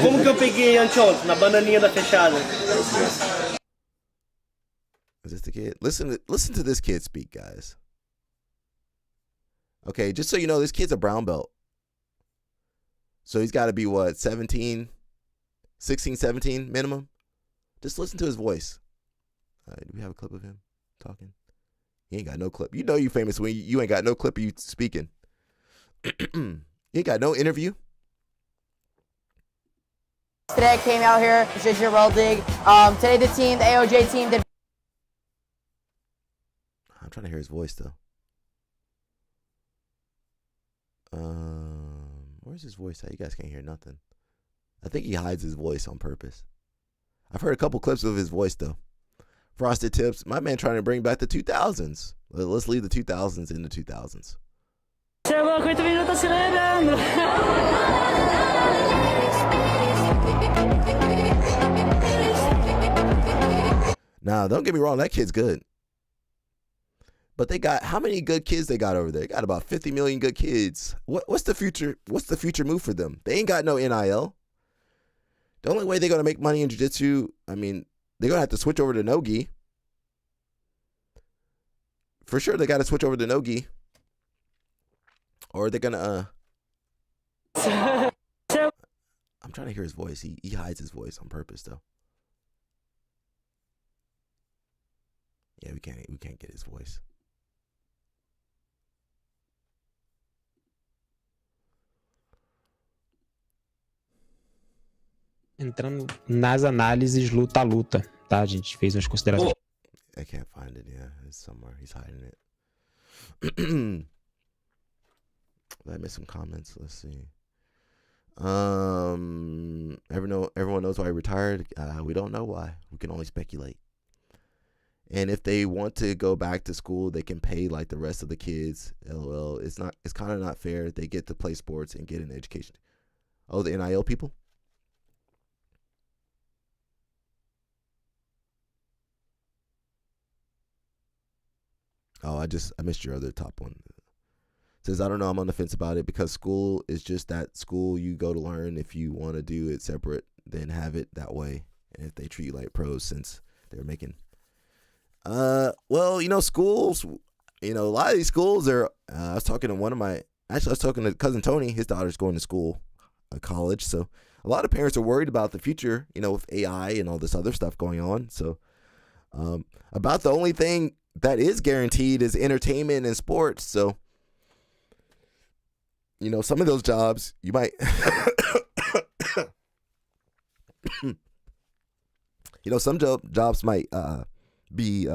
Como que eu peguei anteontem? Na bananinha da fechada. Is this the kid? Listen to this kid speak, guys. Okay, just so you know, this kid's a brown belt. So he's got to be, what, 16, 17 minimum? Just listen to his voice. All right, do we have a clip of him talking? He ain't got no clip. You know you famous when you ain't got no clip of you speaking. You ain't got no interview. Today I came out here, BJJ World League. Today the AOJ team did. I'm trying to hear his voice though. Where's his voice at? You guys can't hear nothing. I think he hides his voice on purpose. I've heard a couple clips of his voice though. Frosted Tips, my man trying to bring back the 2000s. Let's leave the 2000s in the 2000s. Now, don't get me wrong, that kid's good. But they got, how many good kids they got over there? They got about 50 million good kids. What's the future? What's the future move for them? They ain't got no NIL. The only way they're going to make money in jiu-jitsu, I mean, they're going to have to switch over to no-gi. For sure, they got to switch over to no-gi. Or they're going to, I'm trying to hear his voice. He hides his voice on purpose, though. Yeah, we can't get his voice. Entrando nas análises luta a luta, tá? A gente fez umas considerações. I can't find it. Yeah, it's somewhere. He's hiding it. Did I miss some comments? Let's see. Everyone knows why he retired. We don't know why. We can only speculate. And if they want to go back to school, they can pay like the rest of the kids. LOL. It's kind of not fair. They get to play sports and get an education. Oh, the NIL people? Oh, I missed your other top one. It says, I don't know, I'm on the fence about it because school is just that school you go to learn. If you want to do it separate, then have it that way. And if they treat you like pros since they're making... well, schools, a lot of these schools are, I was talking to cousin Tony, his daughter's going to school, college. So a lot of parents are worried about the future, with AI and all this other stuff going on. So, about the only thing that is guaranteed is entertainment and sports. So, some of those jobs you might, some jobs might, be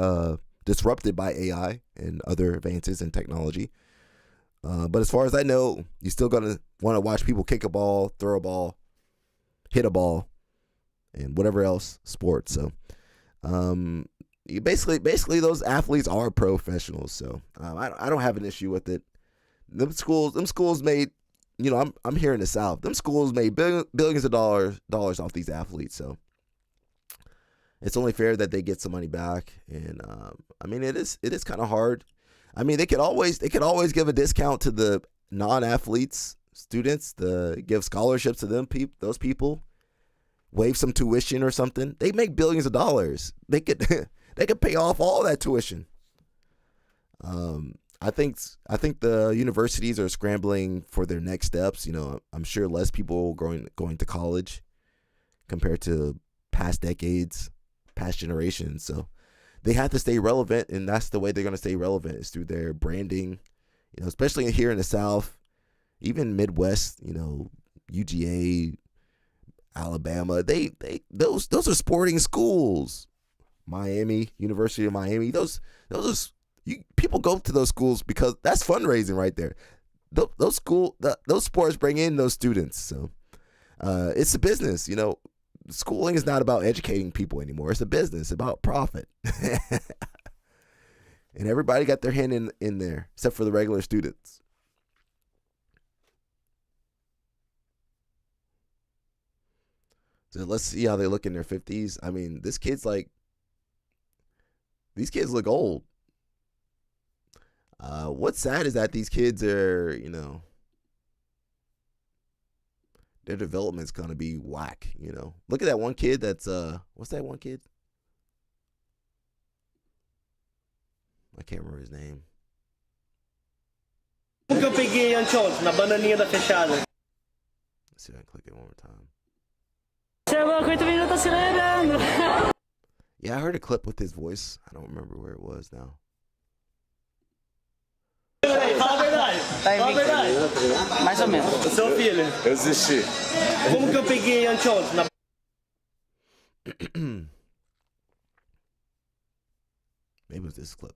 disrupted by AI and other advances in technology. But as far as I know, you're still going to want to watch people kick a ball, throw a ball, hit a ball, and whatever else sports. So you basically those athletes are professionals. So I don't have an issue with it. Them schools made, I'm here in the South. Them schools made billions of dollars off these athletes. So it's only fair that they get some money back. And it is kind of hard. I mean, they could always give a discount to the non-athletes, students, to give scholarships to them, those people, waive some tuition or something. They make billions of dollars. They could pay off all that tuition. I think the universities are scrambling for their next steps. I'm sure less people going to college compared to past decades, past generations. So they have to stay relevant, and that's the way they're going to stay relevant, is through their branding, especially here in the South, even Midwest, UGA, Alabama. Those are sporting schools. Miami, University of Miami. Those are people go to those schools because that's fundraising right there. Those sports bring in those students. So it's a business, you know. Schooling is not about educating people anymore. It's a business about profit. And everybody got their hand in there, except for the regular students. So let's see how they look in their 50s. I mean, these kids look old. What's sad is that these kids are, you know, their development's gonna be whack, you know. Look at that one kid that's what's that one kid? I can't remember his name. Como que eu peguei anteontem, na bananinha da fechada? Let's see if I can click it one more time. Yeah, I heard a clip with his voice. I don't remember where it was now. Fala a verdade. Fala a verdade. Mais ou menos. O seu filho. Eu desisti. Como que eu peguei anteontem? Na... Maybe it was this clip.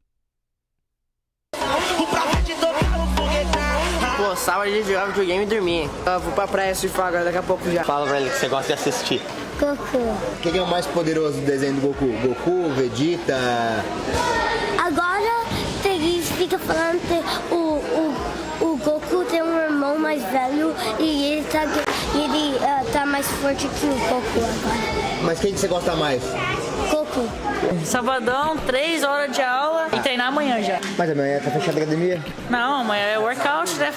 Pô, sábado a gente jogava videogame e dormia. Eu vou pra praia surfar agora, daqui a pouco já. Fala pra ele que você gosta de assistir. Goku. O que é o mais poderoso desenho do Goku? Goku, Vegeta? Agora eles ficam falando que o Goku tem um irmão mais velho e ele tá mais forte que o Goku agora. Mas quem que você gosta mais? Goku. Sabadão, 3 horas de aula e treinar amanhã já. Mas amanhã tá fechada a academia? Não, amanhã é workout, né?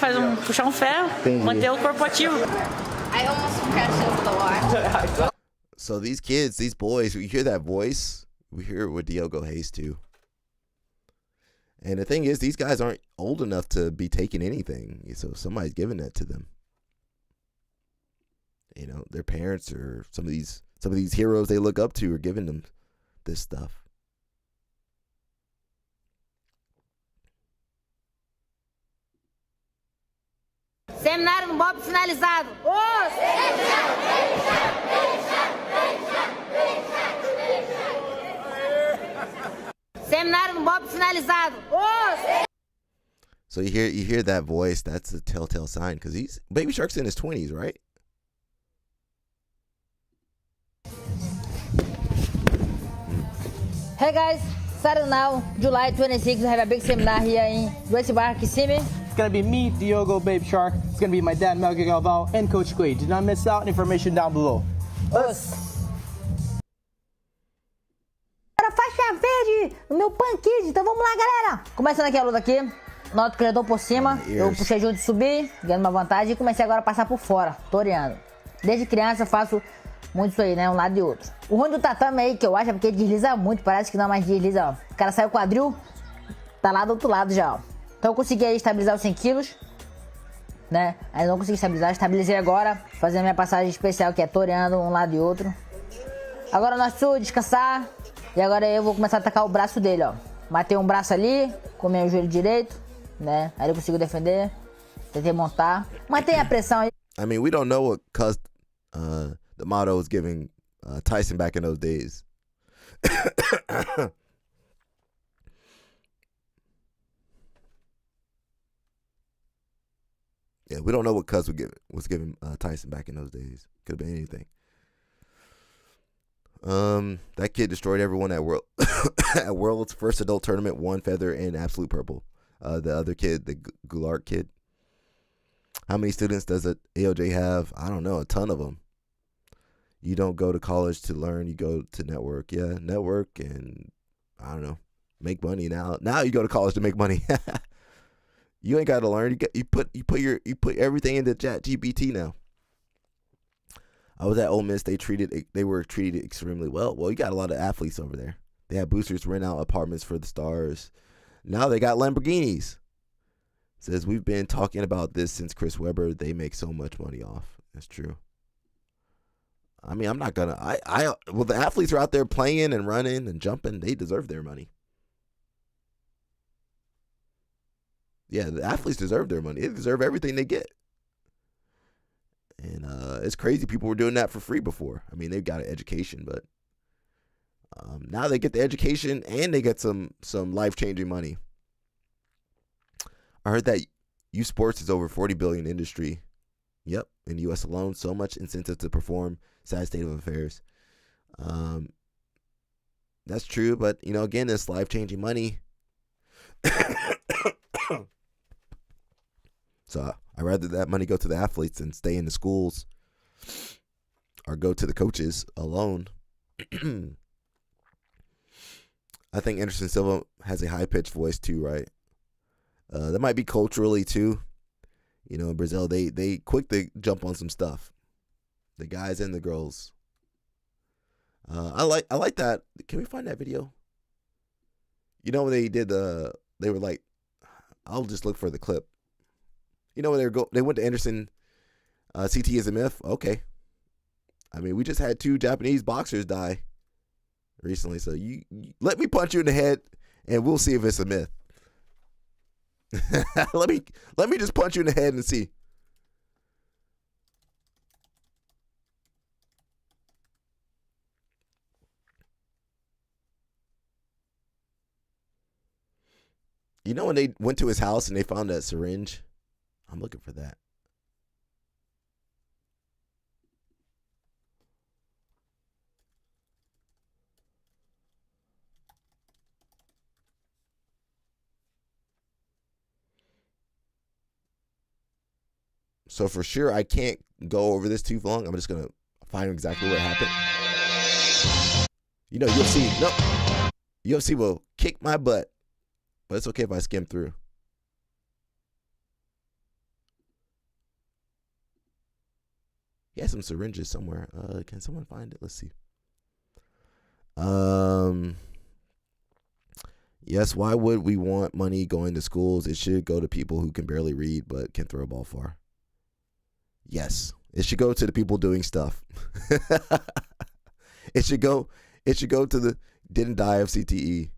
Puxar um ferro, manter o corpo ativo. I almost crashed into the wall. So these kids, these boys, we hear that voice, we hear it with Diogo Hayes too. And the thing is, these guys aren't old enough to be taking anything, so somebody's giving that to them. You know, their parents or some of these heroes they look up to are giving them this stuff. Seminário no Bob finalizado. Seminário no Bob finalizado. So you hear that voice, that's a telltale sign, because Baby Shark's in his 20s, right? Hey guys, starting now, July 26th, we have a big seminar here in Westbark, Kissimmee. It's gonna be me, Diogo, Baby Shark. It's gonna be my dad, Mgali, and Coach Quaid. Do not miss out. Information down below. Agora faixa verde no meu pankid. Então vamos lá, galera. Começando aqui a luta aqui. Nota o criador por cima. Eu puxei junto de subir, ganhando uma vantagem. E comecei agora a passar por fora, toreando. Desde criança eu faço muito isso aí, né? Um lado e outro. O ruim do tatame aí, que eu acho, é porque desliza muito. Parece que não, mas desliza, ó. O cara sai o quadril, tá lá do outro lado já, ó. Então eu consegui aí estabilizar os 100 quilos, né? Aí não consegui estabilizar, estabilizei agora, fazendo a minha passagem especial, que é toreando um lado e outro. Agora nós precisamos descansar. E agora eu vou começar a atacar o braço dele, ó. Matei um braço ali, com o meu joelho direito, né? Aí eu consigo defender. Tentei montar. Mantém a pressão aí. I mean, we don't know what Cus the motto was giving Tyson back in those days. Yeah, we don't know what Cus was giving Tyson back in those days. Could have been anything. That kid destroyed everyone at at World's first adult tournament, one feather and absolute purple. The other kid, the Goulart kid. How many students does AOJ have? I don't know, a ton of them. You don't go to college to learn, you go to network. Yeah, network and I don't know, make money now. Now you go to college to make money. You ain't got to learn. You put everything into ChatGPT now. I was at Ole Miss. They were treated extremely well. Well, you got a lot of athletes over there. They had boosters rent out apartments for the stars. Now they got Lamborghinis. Says we've been talking about this since Chris Webber. They make so much money off. That's true. I mean, I'm not gonna. Well, the athletes are out there playing and running and jumping. They deserve their money. Yeah, the athletes deserve their money. They deserve everything they get. And it's crazy. People were doing that for free before. I mean, they've got an education, but now they get the education and they get some life-changing money. I heard that youth sports is over $40 billion industry. Yep, in the U.S. alone, so much incentive to perform. Sad state of affairs. That's true, but again, this life-changing money. So I'd rather that money go to the athletes than stay in the schools or go to the coaches alone. I think Anderson Silva has a high-pitched voice too, right? That might be culturally too. In Brazil, they quick to jump on some stuff. The guys and the girls. I like that. Can we find that video? When they did they were like, I'll just look for the clip. When they went to Anderson, CT is a myth. Okay. I mean, we just had 2 Japanese boxers die recently, so you let me punch you in the head, and we'll see if it's a myth. let me just punch you in the head and see. When they went to his house and they found that syringe? I'm looking for that. So for sure, I can't go over this too long. I'm just going to find exactly what happened. UFC will kick my butt. But it's okay if I skim through. He has some syringes somewhere. Can someone find it? Let's see. Yes, why would we want money going to schools? It should go to people who can barely read but can throw a ball far. Yes, it should go to the people doing stuff. It should go to the didn't die of CTE.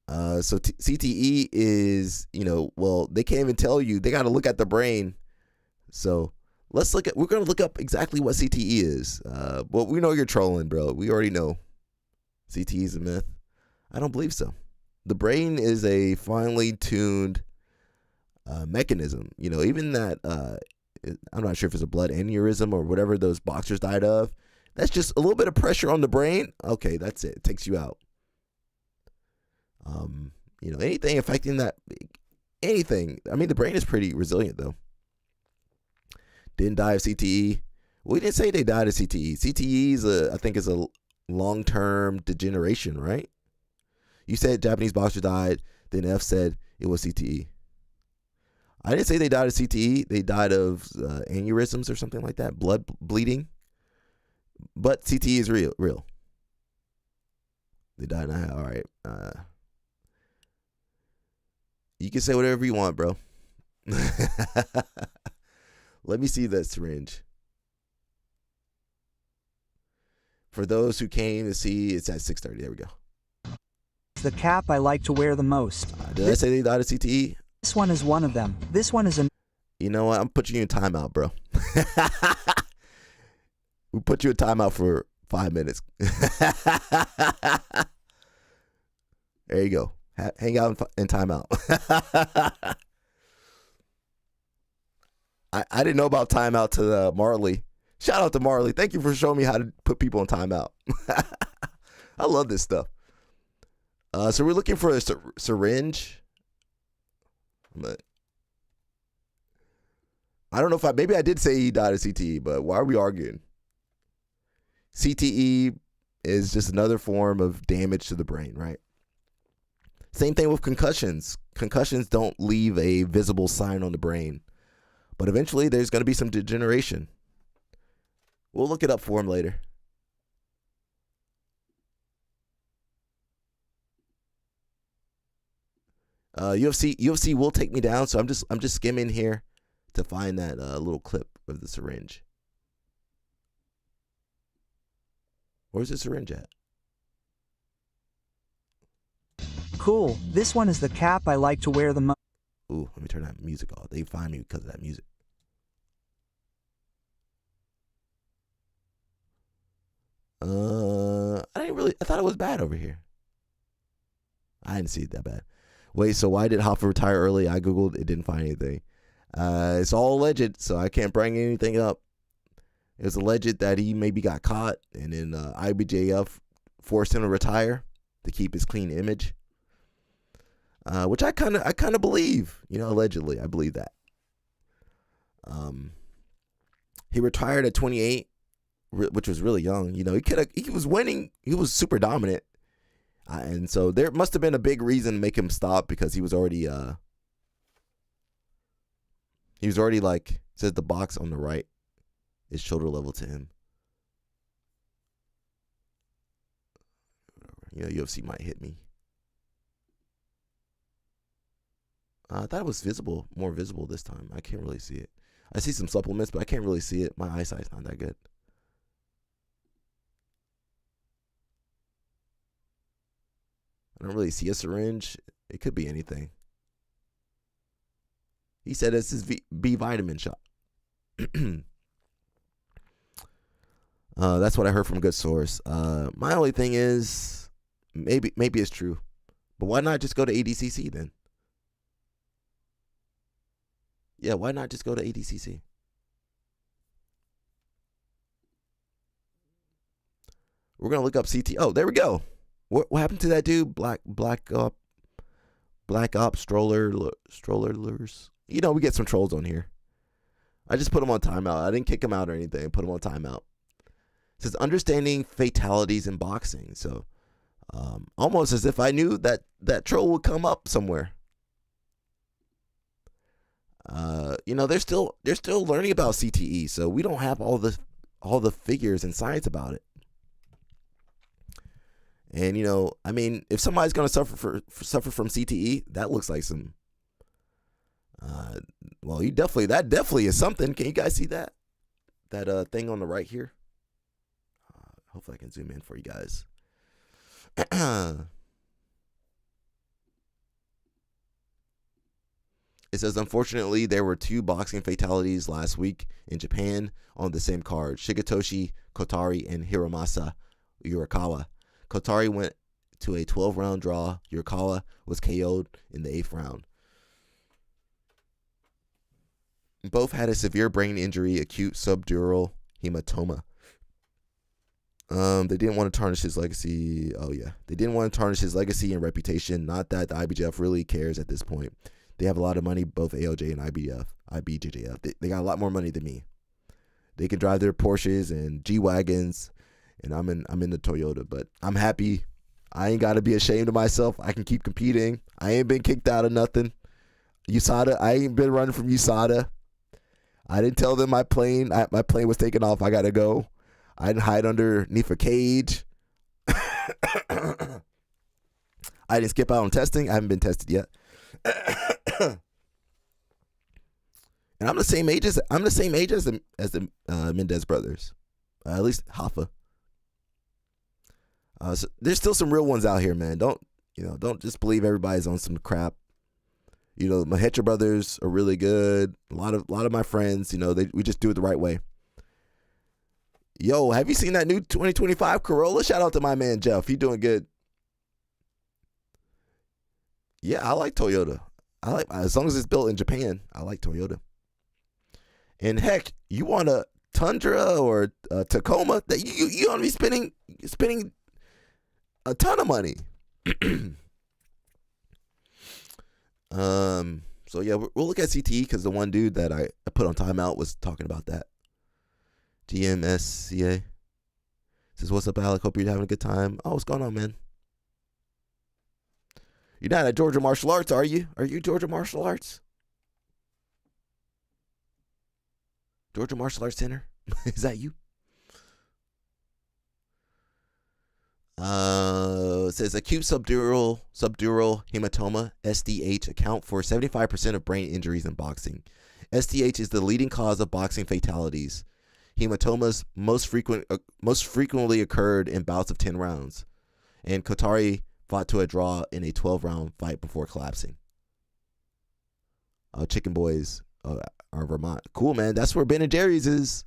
So CTE is, they can't even tell you. They got to look at the brain. So we're going to look up exactly what CTE is. Well, we know you're trolling, bro. We already know CTE is a myth. I don't believe so. The brain is a finely tuned mechanism. Even that, I'm not sure if it's a blood aneurysm or whatever those boxers died of. That's just a little bit of pressure on the brain. Okay, that's it. It takes you out. Anything affecting that, anything. I mean, the brain is pretty resilient, though. Didn't die of CTE. We didn't say they died of CTE. CTE I think is a long-term degeneration, right? You said Japanese boxer died, then F said it was CTE. I didn't say they died of CTE. They died of aneurysms or something like that, blood bleeding. But CTE is real. They died. All right. You can say whatever you want, bro. Let me see that syringe. For those who came to see, it's at 6:30. There we go. The cap I like to wear the most. Did I say they died of CTE? This one is one of them. This one is You know what? I'm putting you in timeout, bro. We put you in timeout for 5 minutes. There you go. Hang out in timeout. I didn't know about timeout to Marley. Shout out to Marley. Thank you for showing me how to put people in timeout. I love this stuff. So we're looking for a syringe. But I don't know if maybe I did say he died of CTE, but why are we arguing? CTE is just another form of damage to the brain, right? Same thing with concussions. Concussions don't leave a visible sign on the brain, but eventually there's going to be some degeneration. We'll look it up for him later. UFC will take me down, so I'm just skimming here to find that little clip of the syringe. Where's the syringe at? cool. This one is the cap I like to wear the most. Ooh, let me turn that music off. They find me because of that music. I thought it was bad over here. I didn't see it that bad. Wait, so why did Hoffa retire early? I Googled, it didn't find anything. It's all alleged, so I can't bring anything up. It was alleged that he maybe got caught, and then IBJF forced him to retire to keep his clean image. Which I kind of believe, allegedly, I believe that. He retired at 28, which was really young. He was winning. He was super dominant. And so there must have been a big reason to make him stop, because he was already like, says the box on the right is shoulder level to him. UFC might hit me. I thought it was more visible this time. I can't really see it. I see some supplements, but I can't really see it. My eyesight's not that good. I don't really see a syringe. It could be anything. He said it's his B vitamin shot. That's what I heard from a good source. My only thing is, maybe it's true, but why not just go to ADCC then? Yeah, why not just go to ADCC? We're gonna look up CT. Oh, there we go. What happened to that dude? Black Op Strollers. We get some trolls on here. I just put him on timeout. I didn't kick him out or anything. I put him on timeout. It says understanding fatalities in boxing. So almost as if I knew that troll would come up somewhere. They're still learning about CTE, so we don't have all the figures and science about it. And if somebody's gonna suffer from CTE, that looks like some. That definitely is something. Can you guys see that thing on the right here? Hopefully I can zoom in for you guys. It says, unfortunately, there were 2 boxing fatalities last week in Japan on the same card. Shigetoshi Kotari and Hiromasa Urakawa. Kotari went to a 12-round draw. Urakawa was KO'd in the 8th round. Both had a severe brain injury, acute subdural hematoma. They didn't want to tarnish his legacy. Oh, yeah. They didn't want to tarnish his legacy and reputation. Not that the IBJF really cares at this point. They have a lot of money, both ALJ and IBJJF. They got a lot more money than me. They can drive their Porsches and G-Wagons, and I'm in the Toyota. But I'm happy. I ain't got to be ashamed of myself. I can keep competing. I ain't been kicked out of nothing. USADA, I ain't been running from USADA. I didn't tell them my plane was taking off. I got to go. I didn't hide underneath a cage. I didn't skip out on testing. I haven't been tested yet. And I'm the same age as the Mendes brothers, at least Hoffa. So there's still some real ones out here, man. Don't just believe everybody's on some crap. My Hetra brothers are really good. A lot of my friends, we just do it the right way. Yo, have you seen that new 2025 Corolla? Shout out to my man Jeff. He doing good. Yeah, I like Toyota. As long as it's built in Japan, I like Toyota. And heck, you want a Tundra or a Tacoma? That you want to be spending a ton of money. So yeah, we'll look at CTE because the one dude that I put on timeout was talking about that. GMSCA says, "What's up, Alec? Hope you're having a good time." Oh, what's going on, man? You're not at Georgia Martial Arts, are you? Are you Georgia Martial Arts? Georgia Martial Arts Center? Is that you? It says acute subdural hematoma, SDH, account for 75% of brain injuries in boxing. SDH is the leading cause of boxing fatalities. Hematomas most frequently occurred in bouts of 10 rounds. And Kotari fought to a draw in a 12-round fight before collapsing. Chicken Boys are Vermont. Cool, man. That's where Ben & Jerry's is.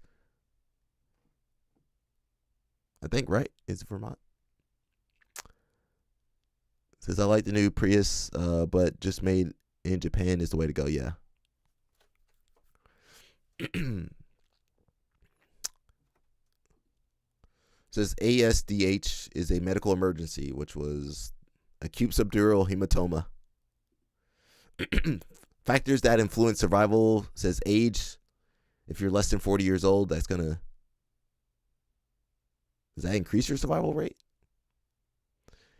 I think, right? Is it Vermont? Says, I like the new Prius, but just made in Japan is the way to go. Yeah. Says ASDH is a medical emergency, which was acute subdural hematoma. Factors that influence survival, says age. If you're less than 40 years old, does that increase your survival rate?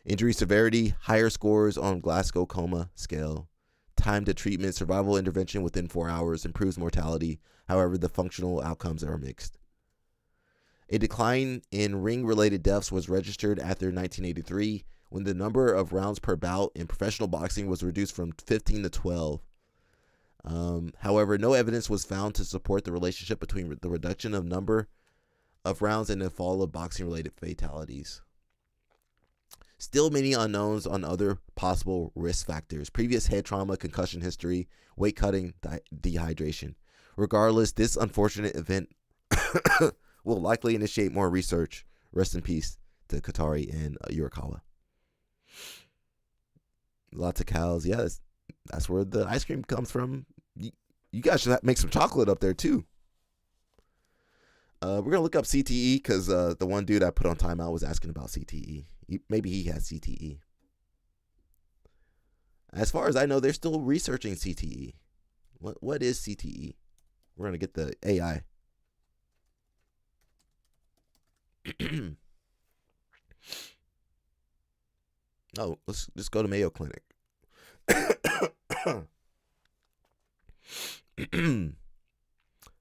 Injury severity, higher scores on Glasgow Coma scale. Time to treatment, survival intervention within 4 hours, improves mortality. However, the functional outcomes are mixed. A decline in ring-related deaths was registered after 1983, when the number of rounds per bout in professional boxing was reduced from 15 to 12. However, no evidence was found to support the relationship between the reduction of number of rounds and the fall of boxing-related fatalities. Still many unknowns on other possible risk factors: previous head trauma, concussion history, weight cutting, dehydration. Regardless, this unfortunate event will likely initiate more research. Rest in peace to Katari and Urakawa. Lots of cows. Yeah, that's where the ice cream comes from. You guys should make some chocolate up there too. We're going to look up CTE because the one dude I put on timeout was asking about CTE. Maybe he has CTE. As far as I know, they're still researching CTE. What is CTE? We're going to get the AI. Oh, let's just go to Mayo Clinic.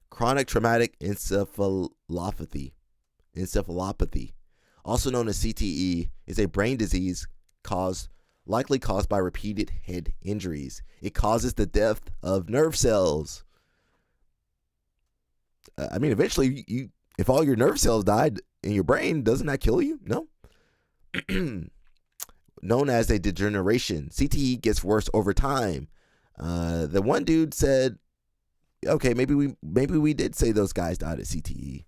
Chronic traumatic encephalopathy, also known as CTE, is a brain disease likely caused by repeated head injuries. It causes the death of nerve cells. I mean, eventually, if all your nerve cells died in your brain, doesn't that kill you? No. Known as a degeneration, CTE gets worse over time. The one dude said, okay, maybe we did say those guys died of CTE.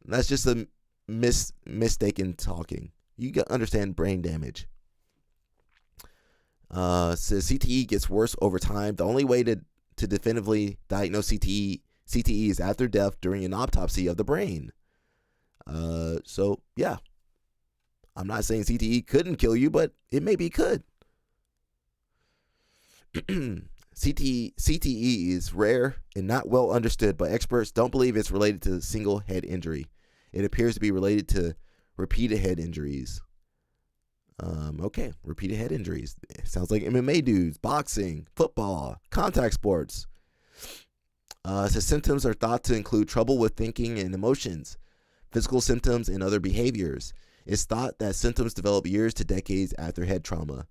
That's just a mistaken talking. You got to understand brain damage. Says CTE gets worse over time. The only way to definitively diagnose CTE is after death during an autopsy of the brain. So yeah, I'm not saying CTE couldn't kill you, but it maybe could. CTE is rare and not well understood, but experts don't believe it's related to single head injury. It appears to be related to repeated head injuries. Okay, repeated head injuries. It sounds like MMA dudes, boxing, football, contact sports. So symptoms are thought to include trouble with thinking and emotions, physical symptoms, and other behaviors. It's thought that symptoms develop years to decades after head trauma.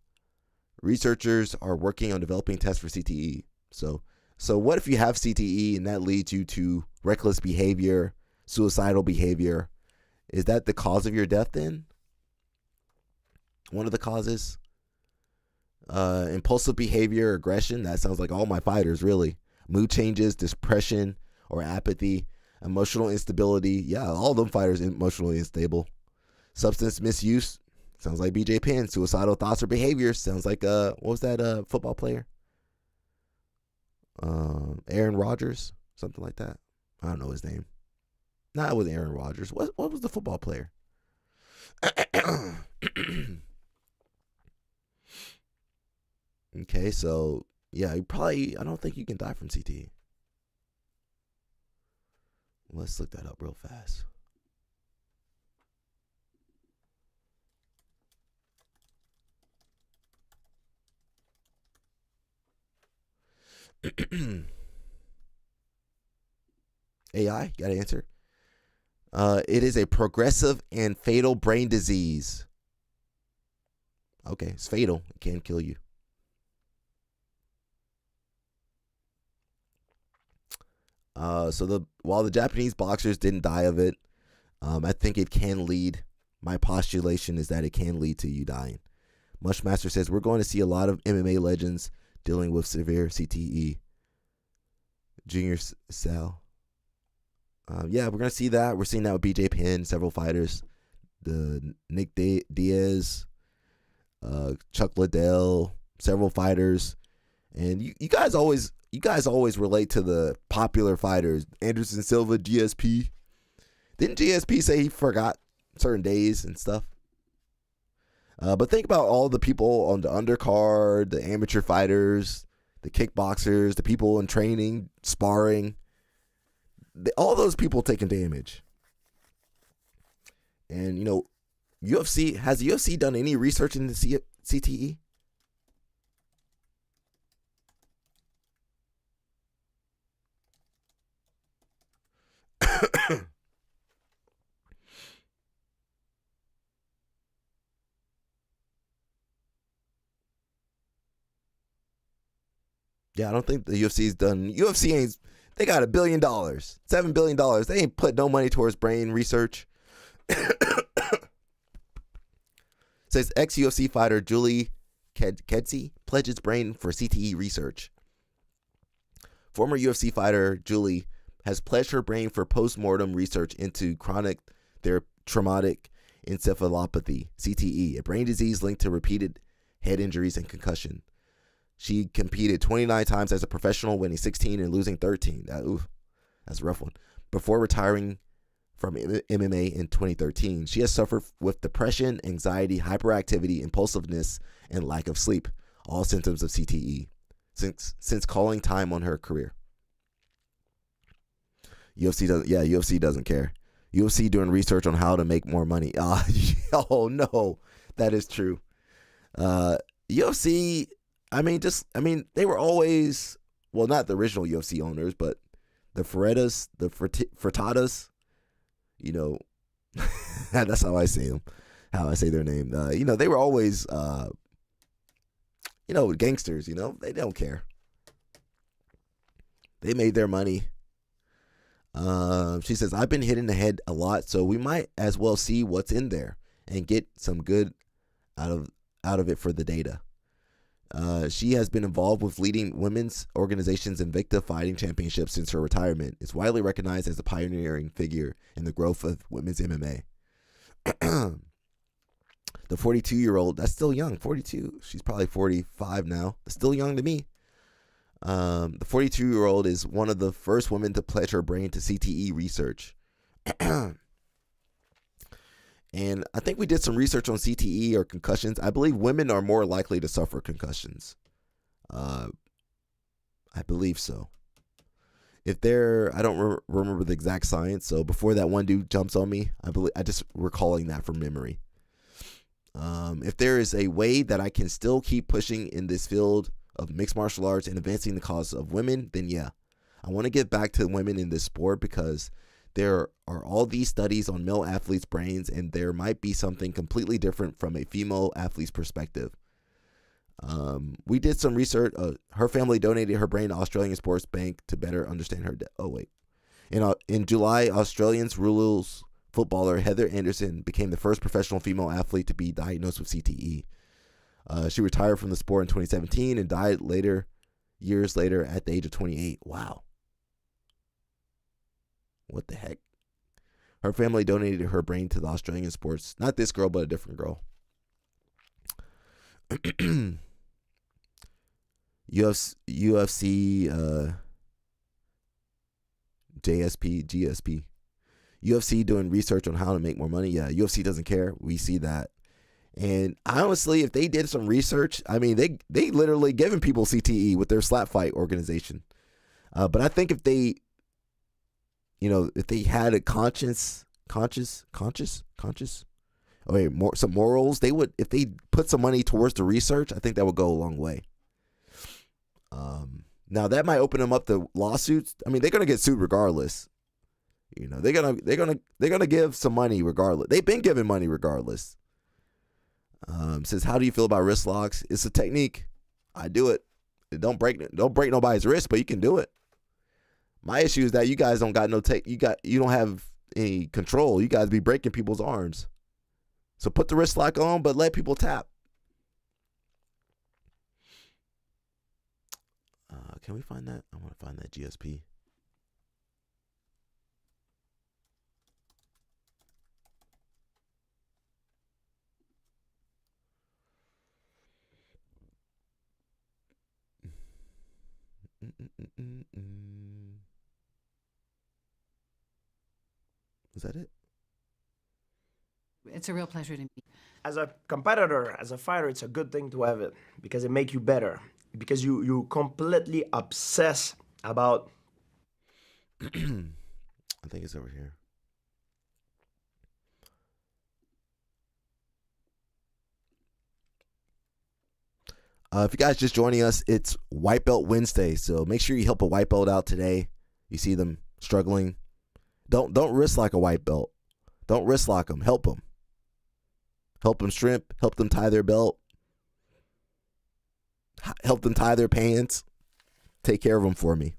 Researchers are working on developing tests for CTE. So what if you have CTE and that leads you to reckless behavior, suicidal behavior? Is that the cause of your death then? One of the causes? Impulsive behavior, aggression. That sounds like all my fighters, really. Mood changes, depression or apathy, emotional instability. Yeah, all them fighters emotionally unstable. Substance misuse. Sounds like BJ Penn. Suicidal thoughts or behaviors. Sounds like what was that football player? Aaron Rodgers, something like that. I don't know his name. Nah, it was Aaron Rodgers. What was the football player? Okay, so yeah, I don't think you can die from CTE. Let's look that up real fast. AI, got an answer. It is a progressive and fatal brain disease. Okay, it's fatal. It can kill you. While the Japanese boxers didn't die of it, I think it can lead. My postulation is that it can lead to you dying. Mushmaster says we're going to see a lot of MMA legends dealing with severe CTE. Junior Sal. Yeah, we're going to see that. We're seeing that with BJ Penn, several fighters the Nick Diaz, Chuck Liddell, several fighters, and you guys always relate to the popular fighters. Anderson Silva, GSP. Didn't GSP say he forgot certain days and stuff? But think about all the people on the undercard, the amateur fighters, the kickboxers, the people in training, sparring. All those people taking damage. And, you know, has the UFC done any research into CTE? Yeah, I don't think the UFC's done. They got $1 billion, $7 billion. They ain't put no money towards brain research. Says ex-UFC fighter Julie Kedzie pledges brain for CTE research. Former UFC fighter Julie has pledged her brain for post-mortem research into chronic traumatic encephalopathy, CTE, a brain disease linked to repeated head injuries and concussion. She competed 29 times as a professional, winning 16 and losing 13. That's a rough one. Before retiring from MMA in 2013, she has suffered with depression, anxiety, hyperactivity, impulsiveness, and lack of sleep, all symptoms of CTE, since calling time on her career. UFC doesn't care. UFC doing research on how to make more money. Oh no, that is true. UFC. They were always, well, not the original UFC owners, but the Ferrettas, the Furtadas, you know, that's how I say them, how I say their name. They were always, gangsters, they don't care. They made their money. She says, I've been hit in the head a lot, so we might as well see what's in there and get some good out of it for the data. She has been involved with leading women's organizations Invicta Fighting Championships since her retirement. Is widely recognized as a pioneering figure in the growth of women's MMA. The 42-year-old, that's still young, 42. She's probably 45 now. That's still young to me. The 42-year-old is one of the first women to pledge her brain to CTE research. And I think we did some research on CTE or concussions. I believe women are more likely to suffer concussions. I believe so. I don't remember the exact science. So before that one dude jumps on me, I just recalling that from memory. If there is a way that I can still keep pushing in this field of mixed martial arts and advancing the cause of women, then yeah. I want to get back to women in this sport because there are all these studies on male athletes' brains, and there might be something completely different from a female athlete's perspective. We did some research. Her family donated her brain to Australian Sports Bank to better understand her. In July, Australians rules footballer Heather Anderson became the first professional female athlete to be diagnosed with CTE. She retired from the sport in 2017 and died years later at the age of 28. Wow. What the heck? Her family donated her brain to the Australian sports. Not this girl, but a different girl. UFC, GSP. UFC doing research on how to make more money. Yeah, UFC doesn't care. We see that. And honestly, if they did some research, they literally giving people CTE with their slap fight organization. But I think if they had a conscience, some morals, they would, if they put some money towards the research, I think that would go a long way. Now that might open them up to lawsuits. They're going to get sued regardless. They're going to give some money regardless. They've been giving money regardless. Says, how do you feel about wrist locks? It's a technique. I do it. Don't break nobody's wrist, but you can do it. My issue is that you guys don't got you don't have any control. You guys be breaking people's arms. So put the wrist lock on, but let people tap. Can we find that? I want to find that GSP. Was that it? It's a real pleasure to meet. As a competitor, as a fighter, it's a good thing to have it because it makes you better. Because you completely obsess about. I think it's over here. If you guys just joining us, it's White Belt Wednesday, so make sure you help a white belt out today. You see them struggling. Don't wrist lock a white belt. Don't wrist lock them. Help them. Help them shrimp. Help them tie their belt. Help them tie their pants. Take care of them for me.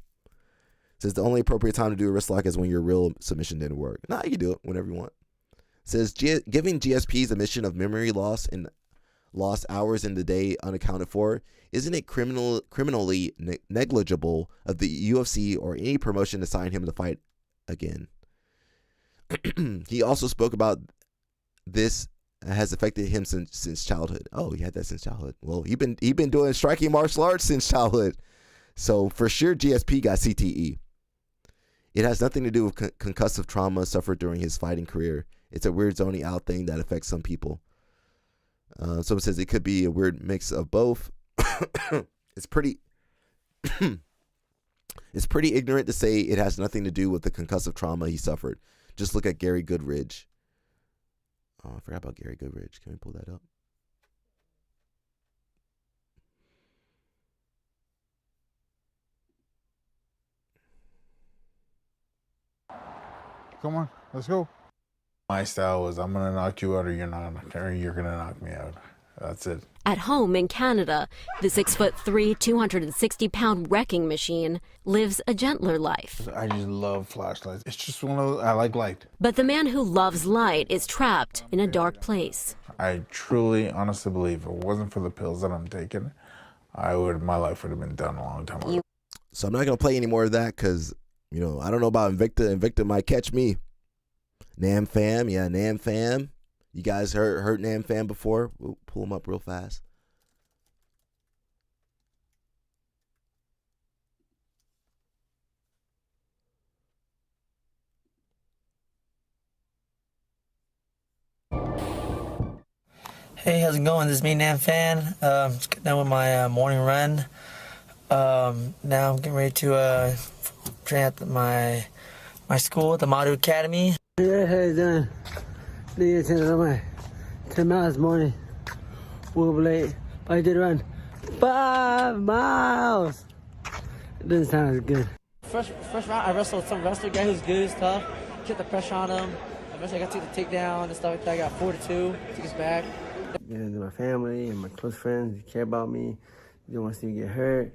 Says the only appropriate time to do a wrist lock is when your real submission didn't work. Nah, you can do it whenever you want. Says giving GSPs a mission of memory loss and lost hours in the day unaccounted for, isn't it criminally negligible of the UFC or any promotion to sign him to fight again? He also spoke about this has affected him since childhood. Oh, he had that since childhood. Well, he been doing striking martial arts since childhood, so for sure GSP got CTE. It has nothing to do with concussive trauma suffered during his fighting career. It's a weird zoning out thing that affects some people. Someone says it could be a weird mix of both. It's pretty ignorant to say it has nothing to do with the concussive trauma he suffered. Just look at Gary Goodridge. Oh, I forgot about Gary Goodridge. Can we pull that up? Come on, let's go. My style was I'm gonna knock you out, or you're gonna knock me out. That's it. At home in Canada, the 6'3", 260-pound wrecking machine lives a gentler life. I just love flashlights. It's just one of those, I like light. But the man who loves light is trapped in a dark place. I truly, honestly believe if it wasn't for the pills that I'm taking, my life would have been done a long time ago. So I'm not gonna play any more of that because I don't know about Invicta. Invicta might catch me. Nam Fam, yeah, Nam Fam. You guys heard Nam Fam before? We'll pull him up real fast. Hey, how's it going? This is me, Nam Fan. Just getting done with my morning run. Now I'm getting ready to train at my school, the Madu Academy. Yeah, how you doing? Leading to my 10 miles this morning. Woke up late, but I did run 5 miles. It doesn't sound as good. First round, I wrestled some wrestler guy who's good, who's tough. Kept the pressure on him. Eventually, I got to take the takedown and stuff like that. I got 4-2. Took his back. And my family and my close friends who care about me. They don't want to see me get hurt.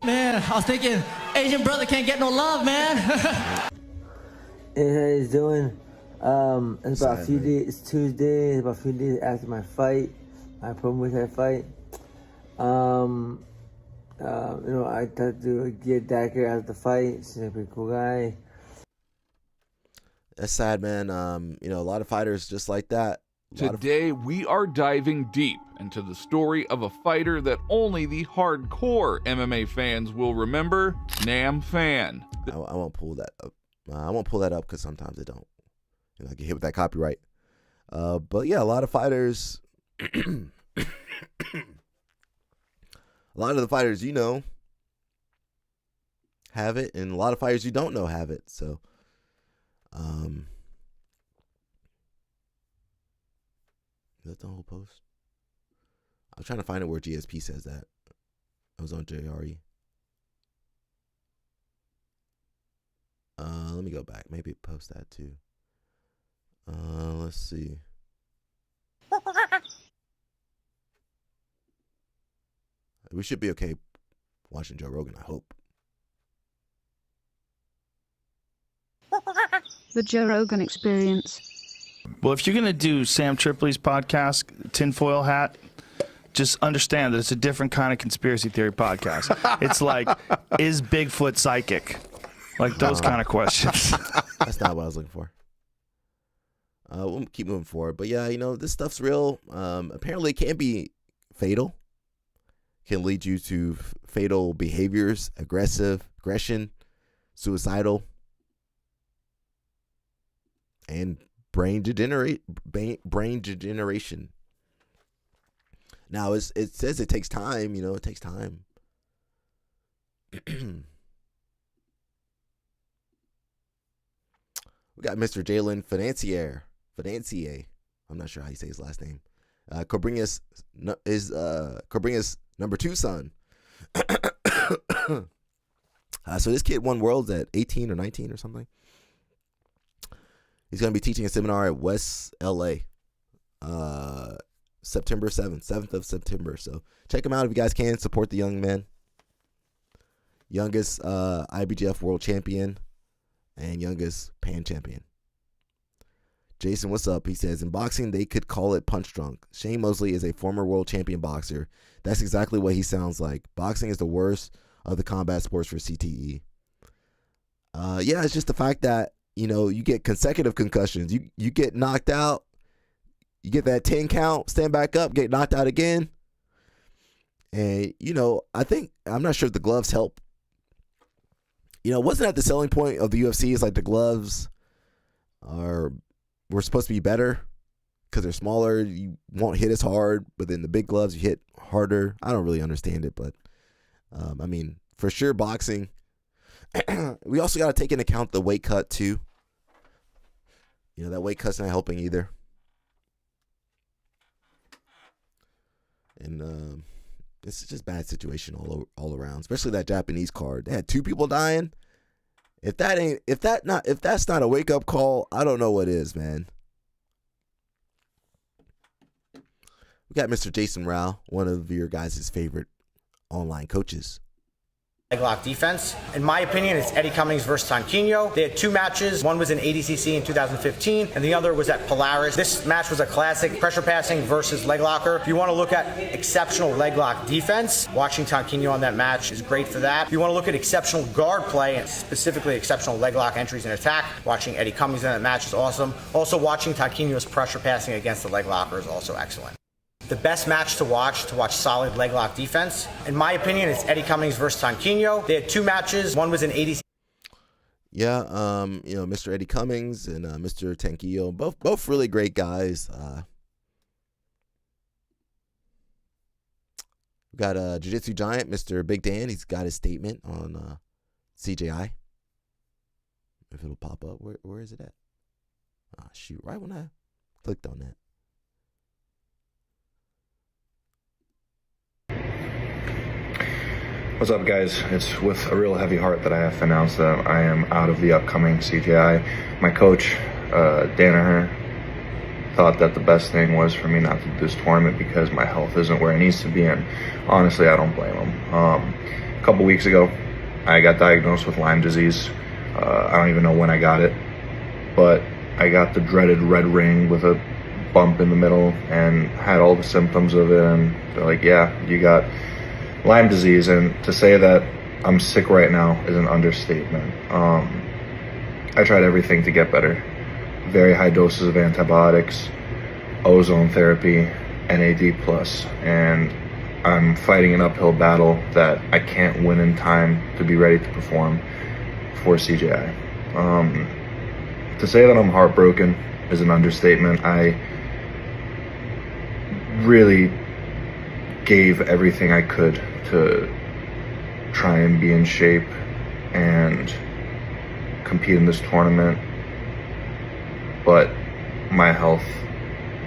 Man, I was thinking, Asian brother can't get no love, man. And how he's doing? It's about a few days. It's Tuesday. It's about a few days after my fight, my pro Muay Thai fight. I talked to get Dacker after the fight. He's a pretty cool guy. That's sad, man. A lot of fighters just like that. Today, we are diving deep into the story of a fighter that only the hardcore MMA fans will remember, Nam Fan. I won't pull that up. I won't pull that up because sometimes it don't. I get hit with that copyright. But yeah, a lot of fighters. A lot of the fighters have it, and a lot of fighters you don't know have it. So, is that the whole post? I was trying to find it where GSP says that. I was on JRE. Let me go back. Maybe post that too. Let's see. We should be okay watching Joe Rogan, I hope. The Joe Rogan Experience. Well, if you're going to do Sam Tripoli's podcast, Tinfoil Hat, just understand that it's a different kind of conspiracy theory podcast. It's like, is Bigfoot psychic? Like those kind of questions. That's not what I was looking for. We'll keep moving forward. But yeah, this stuff's real. Apparently it can be fatal. can lead you to fatal behaviors, aggression, suicidal, and brain degeneration. Now, it says it takes time. It takes time. We got Mr. Jalen Financier. I'm not sure how you say his last name. Cobringas number 2 son. So this kid won worlds at 18 or 19 or something. He's going to be teaching a seminar at West LA. September 7th of September. So check him out if you guys can. Support the young man. Youngest IBJF world champion and youngest pan champion. Jason, what's up? He says, in boxing, they could call it punch drunk. Shane Mosley is a former world champion boxer. That's exactly what he sounds like. Boxing is the worst of the combat sports for CTE. Yeah, it's just the fact that, you get consecutive concussions. You get knocked out. You get that 10 count, stand back up, get knocked out again. And, I'm not sure if the gloves help. Wasn't that the selling point of the UFC? It's like the gloves were supposed to be better because they're smaller. You won't hit as hard, but then the big gloves, you hit harder. I don't really understand it, but for sure, boxing. We also got to take into account the weight cut too. That weight cut's not helping either. And it's just bad situation all around, especially that Japanese card. They had 2 people dying. If that's not a wake up call, I don't know what is, man. We got Mr. Jason Rao, one of your guys' favorite online coaches. Leg lock defense. In my opinion, it's Eddie Cummings versus Tonquinho. They had 2 matches. One was in ADCC in 2015, and the other was at Polaris. This match was a classic pressure passing versus leg locker. If you want to look at exceptional leg lock defense, watching Tonquinho on that match is great for that. If you want to look at exceptional guard play, and specifically exceptional leg lock entries and attack, watching Eddie Cummings in that match is awesome. Also, watching Tonquinho's pressure passing against the leg locker is also excellent. The best match to watch solid leg lock defense, in my opinion, it's Eddie Cummings versus Tonquinho. They had 2 matches. One was in ADC. Yeah, Mr. Eddie Cummings and Mr. Tonquinho, both really great guys. We got a jiu-jitsu giant, Mr. Big Dan. He's got his statement on CJI. If it'll pop up, where is it at? Oh, shoot! Right when I clicked on that. What's up, guys? It's with a real heavy heart that I have to announce that I am out of the upcoming CTI. My coach, Danaher, thought that the best thing was for me not to do this tournament because my health isn't where it needs to be, and honestly, I don't blame him. A couple weeks ago, I got diagnosed with Lyme disease. I don't even know when I got it, but I got the dreaded red ring with a bump in the middle and had all the symptoms of it, and they're like, yeah, you got Lyme disease. And to say that I'm sick right now is an understatement. I tried everything to get better. Very high doses of antibiotics, ozone therapy, NAD+, and I'm fighting an uphill battle that I can't win in time to be ready to perform for CJI. To say that I'm heartbroken is an understatement. I really gave everything I could to try and be in shape and compete in this tournament, but my health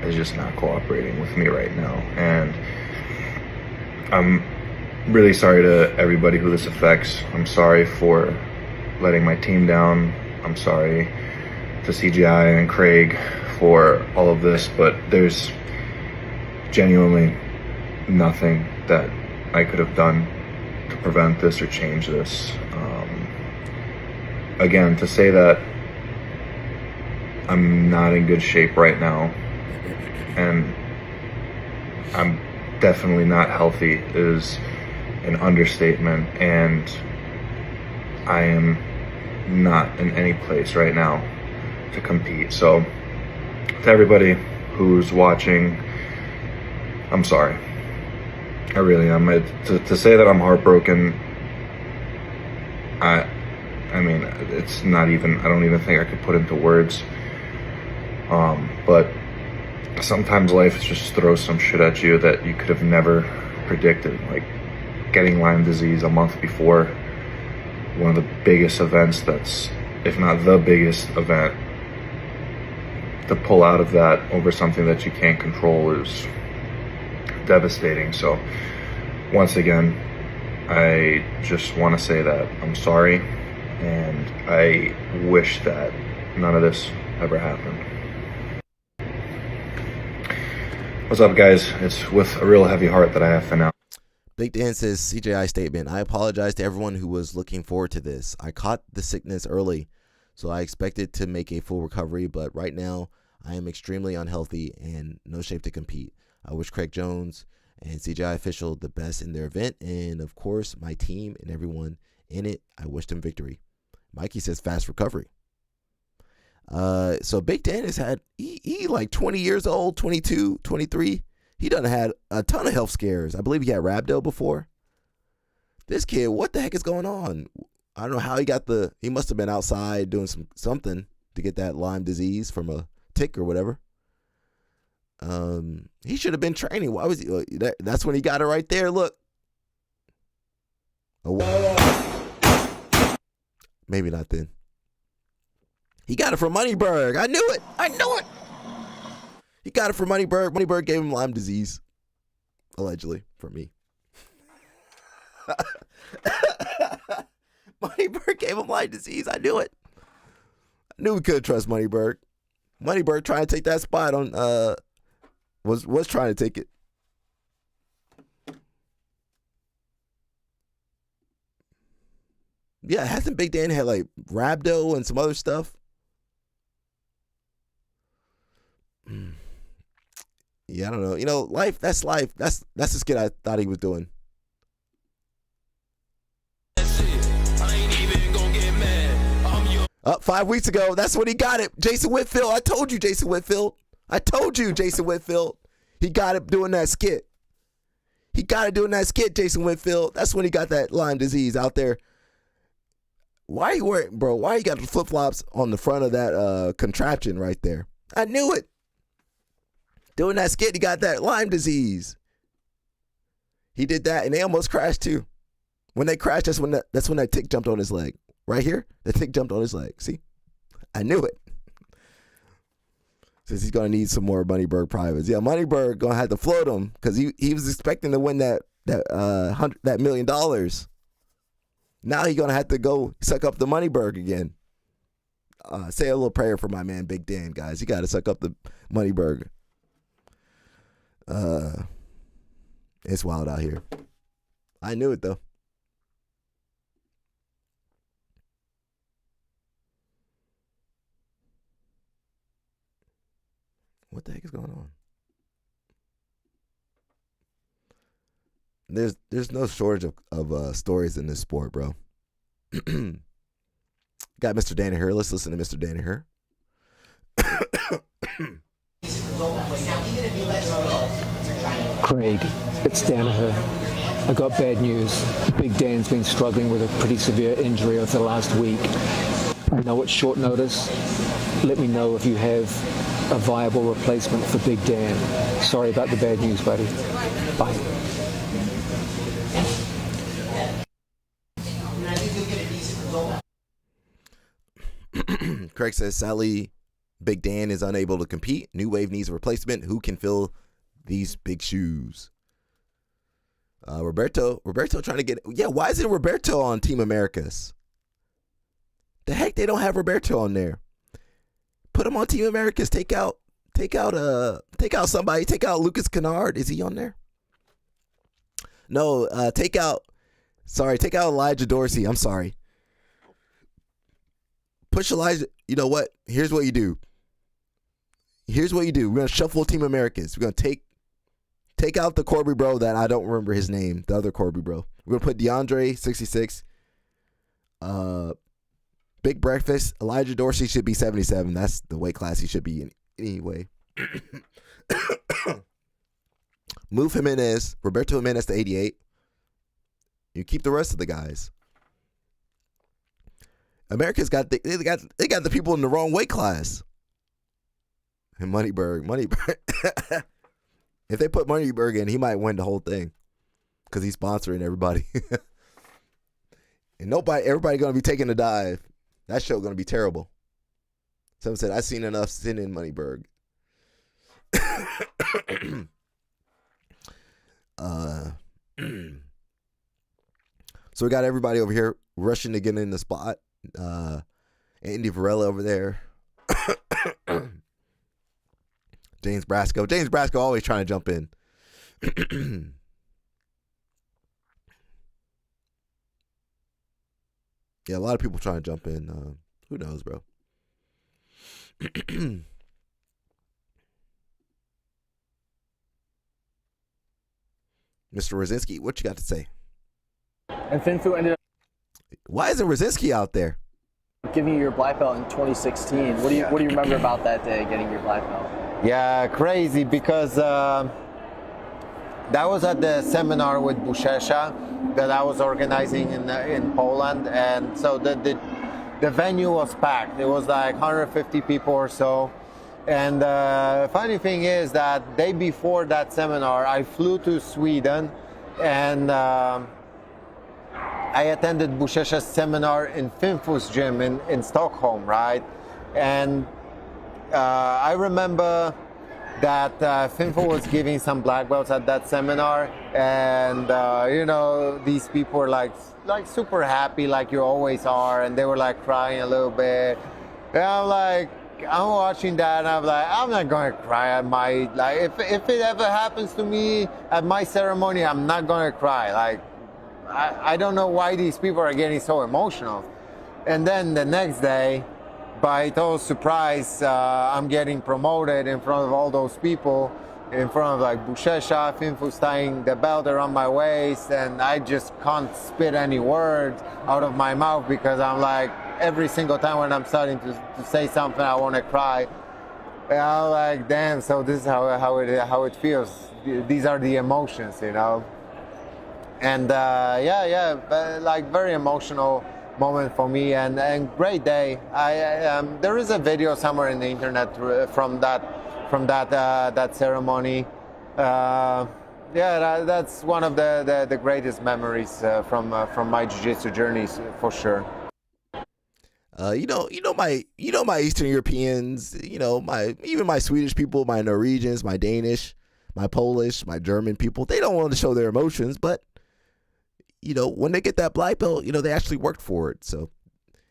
is just not cooperating with me right now, and I'm really sorry to everybody who this affects. I'm sorry for letting my team down. I'm sorry to CGI and Craig for all of this, but there's genuinely nothing that I could have done to prevent this or change this. Again, to say that I'm not in good shape right now and I'm definitely not healthy is an understatement, and I am not in any place right now to compete. So to everybody who's watching, I'm sorry. I really am. To say that I'm heartbroken, I mean, it's not even, I don't even think I could put into words. But sometimes life just throws some shit at you that you could have never predicted, like getting Lyme disease a month before one of the biggest events that's, if not the biggest event. To pull out of that over something that you can't control is devastating. So once again, I just want to say that I'm sorry, and I wish that none of this ever happened. What's up, guys? It's with a real heavy heart that I have to announce. Big Dan says, CJI statement, I apologize to everyone who was looking forward to this. I caught the sickness early, so I expected to make a full recovery, but right now I am extremely unhealthy and no shape to compete. I wish Craig Jones and CJI official the best in their event, and of course my team and everyone in it, I wish them victory. Mikey says fast recovery. So Big Dan has had, he like 20 years old, 22, 23. He done had a ton of health scares. I believe he had rhabdo before. This kid, what the heck is going on? I don't know how he got he must have been outside doing something to get that Lyme disease from a tick or whatever. He should have been training. Why was he? That's when he got it right there. Look. Oh, maybe not then. He got it from Moneyberg. I knew it. He got it from Moneyberg. Moneyberg gave him Lyme disease. Allegedly, from me. Moneyberg gave him Lyme disease. I knew it. I knew we couldn't trust Moneyberg. Moneyberg trying to take that spot on, was trying to take it. Yeah, hasn't Big Dan had like rhabdo and some other stuff? Yeah, I don't know. You know, life, that's life. That's the skit I thought he was doing. Up 5 weeks ago, that's when he got it. Jason Whitfield. I told you, Jason Whitfield. He got it doing that skit. Jason Whitfield. That's when he got that Lyme disease out there. Why you got the flip-flops on the front of that contraption right there? I knew it. Doing that skit, he got that Lyme disease. He did that, and they almost crashed too. When they crashed, that's when that tick jumped on his leg. Right here, the tick jumped on his leg. See? I knew it. Says he's going to need some more Moneyberg privates. Yeah, Moneyberg going to have to float him because he was expecting to win that $1 million. Now he's going to have to go suck up the Moneyberg again. Say a little prayer for my man Big Dan, guys. He got to suck up the Moneyberg. It's wild out here. I knew it though. What the heck is going on? There's no shortage of stories in this sport, bro. Got Mr. Danaher. Let's listen to Mr. Danaher. Craig, it's Danaher. I got bad news. Big Dan's been struggling with a pretty severe injury over the last week. I know it's short notice. Let me know if you have a viable replacement for Big Dan. Sorry about the bad news, buddy. Bye. Craig says, sadly, Big Dan is unable to compete. New Wave needs a replacement. Who can fill these big shoes? Roberto trying to get... Yeah, why isn't Roberto on Team Americas? The heck, they don't have Roberto on there. Put him on Team Americas. Take out somebody. Take out Lucas Kennard. Is he on there? No, take out Elijah Dorsey. I'm sorry. Push Elijah. You know what? Here's what you do. We're going to shuffle Team Americas. We're going to take out the Corby bro that I don't remember his name. The other Corby bro. We're going to put DeAndre, 66. Big Breakfast. Elijah Dorsey should be 77. That's the weight class he should be in anyway. Move Jimenez, Roberto Jimenez to 88. You keep the rest of the guys. America's got the people in the wrong weight class. And Moneyberg. If they put Moneyberg in, he might win the whole thing because he's sponsoring everybody. And everybody gonna be taking a dive. That show gonna be terrible. Someone said, "I've seen enough sin in Moneyberg." So we got everybody over here rushing to get in the spot. Andy Varela over there. James Brasco always trying to jump in. Yeah, a lot of people trying to jump in. Who knows, bro? Mr. Rosinski, what you got to say? And Finfu ended up. Why isn't Rosinski out there? Giving you your black belt in 2016. What do you remember about that day, getting your black belt? Yeah, crazy, because that was at the seminar with Bushesha that I was organizing in Poland, and so the venue was packed. It was like 150 people or so. And funny thing is that day before that seminar, I flew to Sweden, and I attended Bushesha's seminar in Finfu's gym in Stockholm, right? And I remember that Finfu was giving some black belts at that seminar, and these people were like super happy, like you always are, and they were like crying a little bit. And I'm watching that, and I'm like, I'm not going to cry at my, if it ever happens to me at my ceremony, I'm not going to cry. I don't know why these people are getting so emotional. And then the next day, by total surprise, I'm getting promoted in front of all those people, in front of Bushesha, Finfu's tying the belt around my waist, and I just can't spit any words out of my mouth because I'm like, every single time when I'm starting to say something, I want to cry. And I'm like, damn, so this is how it feels. These are the emotions, And very emotional moment for me, and great day. There is a video somewhere in the internet from that ceremony. That's one of the greatest memories from my jiu-jitsu journeys, for sure. My Eastern Europeans, even my Swedish people, my Norwegians, my Danish, my Polish, my German people, they don't want to show their emotions, but when they get that black belt, they actually worked for it. So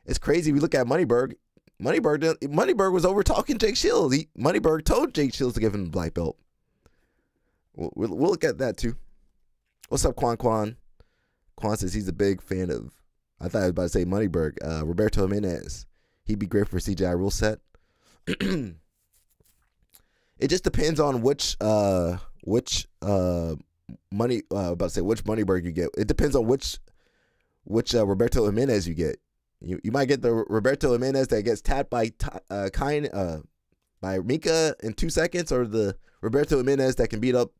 it's crazy. We look at Moneyberg. Moneyberg was over talking Jake Shields. Moneyberg told Jake Shields to give him the black belt. We'll look at that too. What's up, Quan? Quan says he's a big fan of, I thought I was about to say Moneyberg, Roberto Jimenez. He'd be great for CGI rule set. It just depends on which Moneyberg you get. It depends on which Roberto Jimenez you get. You might get the Roberto Jimenez that gets tapped by Mika in 2 seconds, or the Roberto Jimenez that can beat up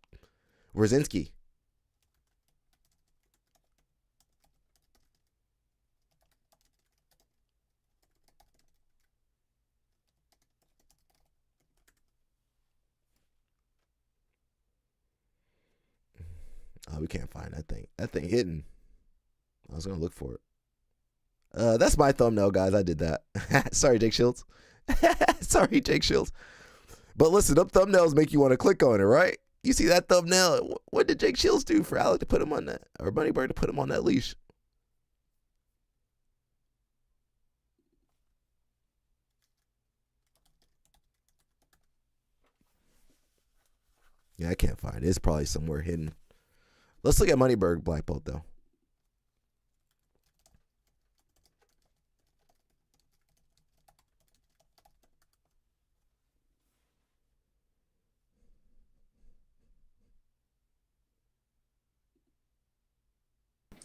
Rosinski. Oh, we can't find that thing. That thing hidden. I was gonna look for it. That's my thumbnail, guys. I did that. Sorry, Jake Shields. Sorry, Jake Shields. But listen, them thumbnails make you want to click on it, right? You see that thumbnail? What did Jake Shields do for Alec to put him on that, or Moneyberg to put him on that leash? Yeah, I can't find it. It's probably somewhere hidden. Let's look at Moneyberg black belt, though.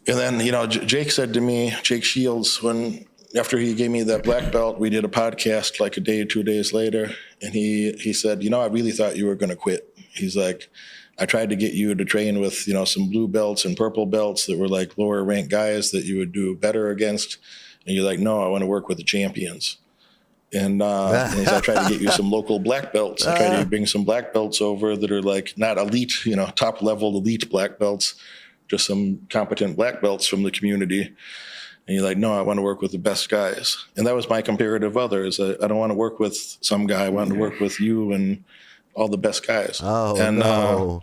And then, Jake said to me, Jake Shields, after he gave me that black belt, we did a podcast like a day or 2 days later. And he said, I really thought you were going to quit. He's like, I tried to get you to train with, some blue belts and purple belts that were like lower ranked guys that you would do better against. And you're like, no, I want to work with the champions. And I tried to get you some local black belts. I tried to bring some black belts over that are like not elite, top level elite black belts, just some competent black belts from the community. And you're like, no, I want to work with the best guys. And that was my comparative others. I don't want to work with some guy. I want to work with you and all the best guys. Oh, and, no.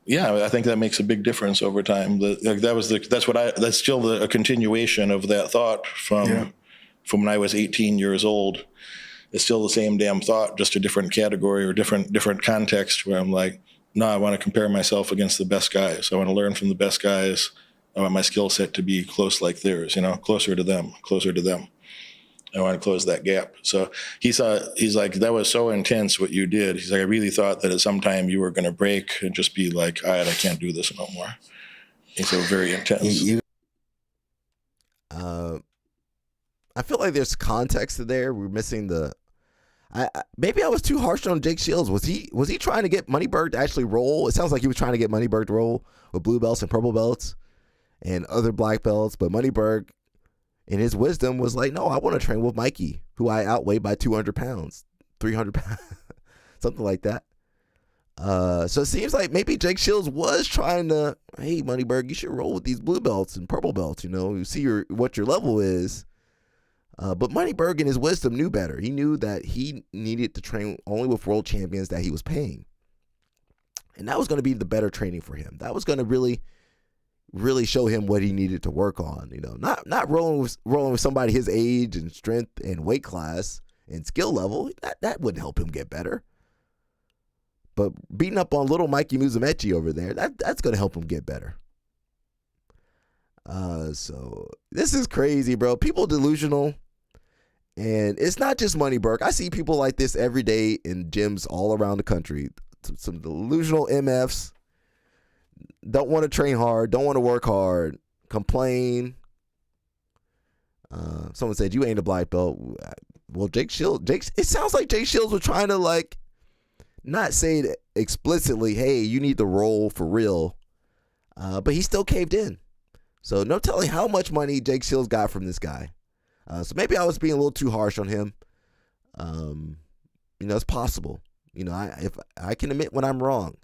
I think that makes a big difference over time. That's still a continuation of that thought from when I was 18 years old. It's still the same damn thought, just a different category or different context where I'm like, no, I want to compare myself against the best guys. I want to learn from the best guys. I want my skill set to be close like theirs, closer to them. I want to close that gap. So he's like, that was so intense what you did. He's like, I really thought that at some time you were going to break and just be like, all right, I can't do this no more. He's so very intense. I feel like there's context there. We're missing maybe I was too harsh on Jake Shields. Was he trying to get Moneyberg to actually roll? It sounds like he was trying to get Moneyberg to roll with blue belts and purple belts and other black belts. But Moneyberg, in his wisdom, was like, no, I want to train with Mikey, who I outweighed by 200 pounds, 300 pounds, something like that. So it seems like maybe Jake Shields was trying to, hey, Moneyberg, you should roll with these blue belts and purple belts. You see what your level is. But Moneyberg, in his wisdom, knew better. He knew that he needed to train only with world champions that he was paying. And that was going to be the better training for him. That was going to really, really show him what he needed to work on. Not rolling with somebody his age and strength and weight class and skill level. That wouldn't help him get better. But beating up on little Mikey Musumeci over there, that's going to help him get better. So this is crazy, bro. People delusional. And it's not just Moneyberg. I see people like this every day in gyms all around the country. Some delusional MFs. Don't want to train hard. Don't want to work hard. Complain. Someone said, you ain't a black belt. Well, it sounds like Jake Shields was trying to not say it explicitly, hey, you need to roll for real. But he still caved in. So no telling how much money Jake Shields got from this guy. So maybe I was being a little too harsh on him. It's possible. If I can admit when I'm wrong.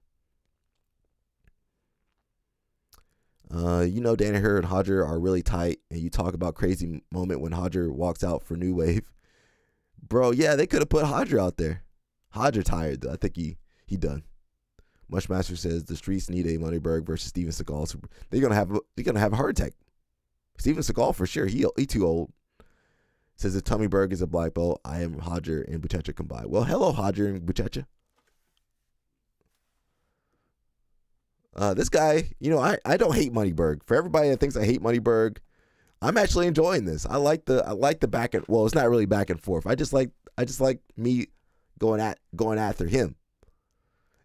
Danaher and Hodger are really tight, and you talk about crazy moment when Hodger walks out for New Wave. Bro, yeah, they could have put Hodger out there. Hodger tired, though. I think he done. Mushmaster says the streets need a Moneyberg versus Steven Seagal. So they're gonna have a heart attack. Steven Seagal for sure. He too old. Says that Tummyberg is a black belt. I am Hodger and Buchecha combined. Well, hello Hodger and Buchecha. This guy, I don't hate Moneyberg. For everybody that thinks I hate Moneyberg, I'm actually enjoying this. I like the back and it's not really back and forth. I just like me going after him.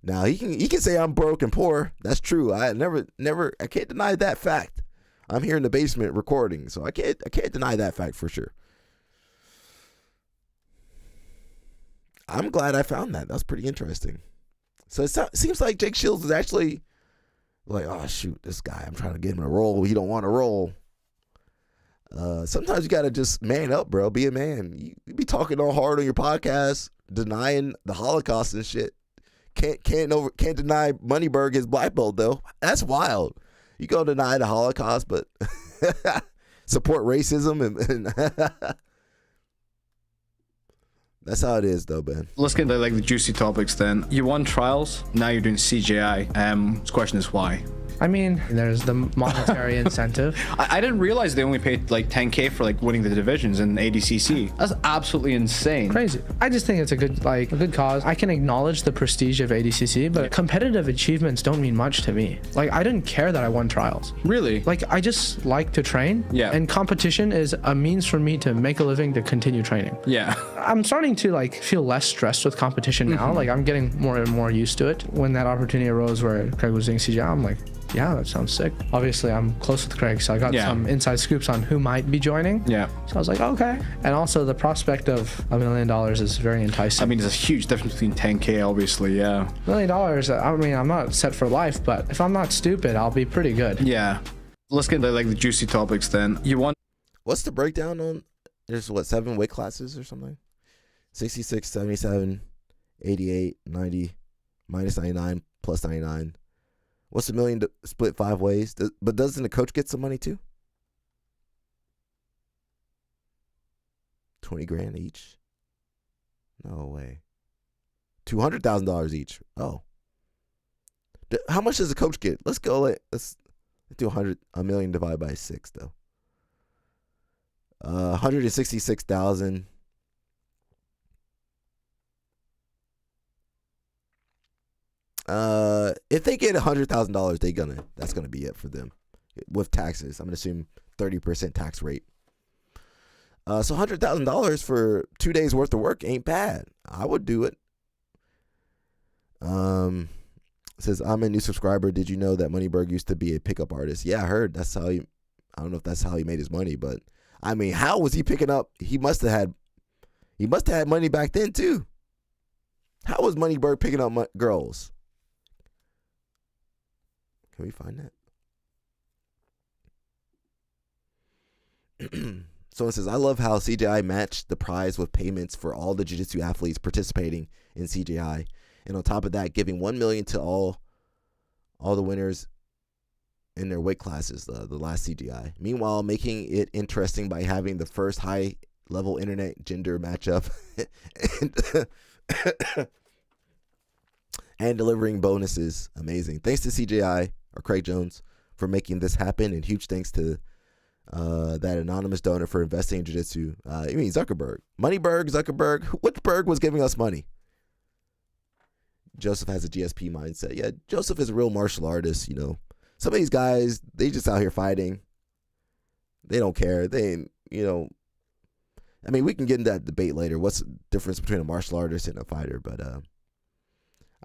Now he can say I'm broke and poor. That's true. I can't deny that fact. I'm here in the basement recording, so I can't deny that fact for sure. I'm glad I found that. That's pretty interesting. So it seems like Jake Shields is actually like, oh shoot, this guy, I'm trying to get him to roll. He don't want to roll. Sometimes you gotta just man up, bro. Be a man. You be talking all hard on your podcast, denying the Holocaust and shit. Can't deny Moneyberg his black belt though. That's wild. You go deny the Holocaust, but support racism and that's how it is though, Ben. Let's get to the juicy topics then. You won trials, now you're doing CJI. The question is why? I mean, there's the monetary incentive. I didn't realize they only paid $10K for winning the divisions in ADCC. That's absolutely insane. Crazy. I just think it's a good cause. I can acknowledge the prestige of ADCC, but competitive achievements don't mean much to me. I didn't care that I won trials. Really? I just like to train. Yeah. And competition is a means for me to make a living to continue training. Yeah. I'm starting to feel less stressed with competition now. I'm getting more and more used to it. When that opportunity arose where Craig was doing CGI, I'm like, Yeah, that sounds sick. Obviously, I'm close with Craig, so I got some inside scoops on who might be joining. Yeah. So I was like, okay. And also, the prospect of $1 million is very enticing. I mean, there's a huge difference between 10K, obviously, yeah. $1 million, I mean, I'm not set for life, but if I'm not stupid, I'll be pretty good. Yeah. Let's get into like the juicy topics then. You want... What's the breakdown on? There's what, 7 weight classes or something? 66, 77, 88, 90, minus 99, plus 99. What's $1 million split 5 ways? But doesn't the coach get some money too? 20 grand each? No way. $200,000 each. Oh. How much does the coach get? Let's go. Let's do $1 million divided by 6 though. 166,000. If they get $100,000, that's gonna be it for them with taxes. I'm gonna assume 30% tax rate. So $100,000 for 2 days worth of work ain't bad. I would do it. Says I'm a new subscriber. Did you know that Moneyberg used to be a pickup artist? Yeah, I heard. That's how he. I don't know if that's how he made his money, but I mean, how was he picking up? He must have had money back then too. How was Moneyberg picking up girls? Can we find that? Someone says, I love how CJI matched the prize with payments for all the jiu-jitsu athletes participating in CJI. And on top of that, giving $1 million to all the winners in their weight classes, the last CGI. Meanwhile, making it interesting by having the first high-level internet gender matchup and delivering bonuses. Amazing. Thanks to CJI, or Craig Jones, for making this happen, and huge thanks to that anonymous donor for investing in jiu-jitsu. You mean Zuckerberg. Moneyberg, Zuckerberg. Which Berg was giving us money? Joseph has a GSP mindset. Yeah, Joseph is a real martial artist, you know. Some of these guys, they just out here fighting. They don't care. They ain't, you know. I mean, we can get into that debate later. What's the difference between a martial artist and a fighter? But I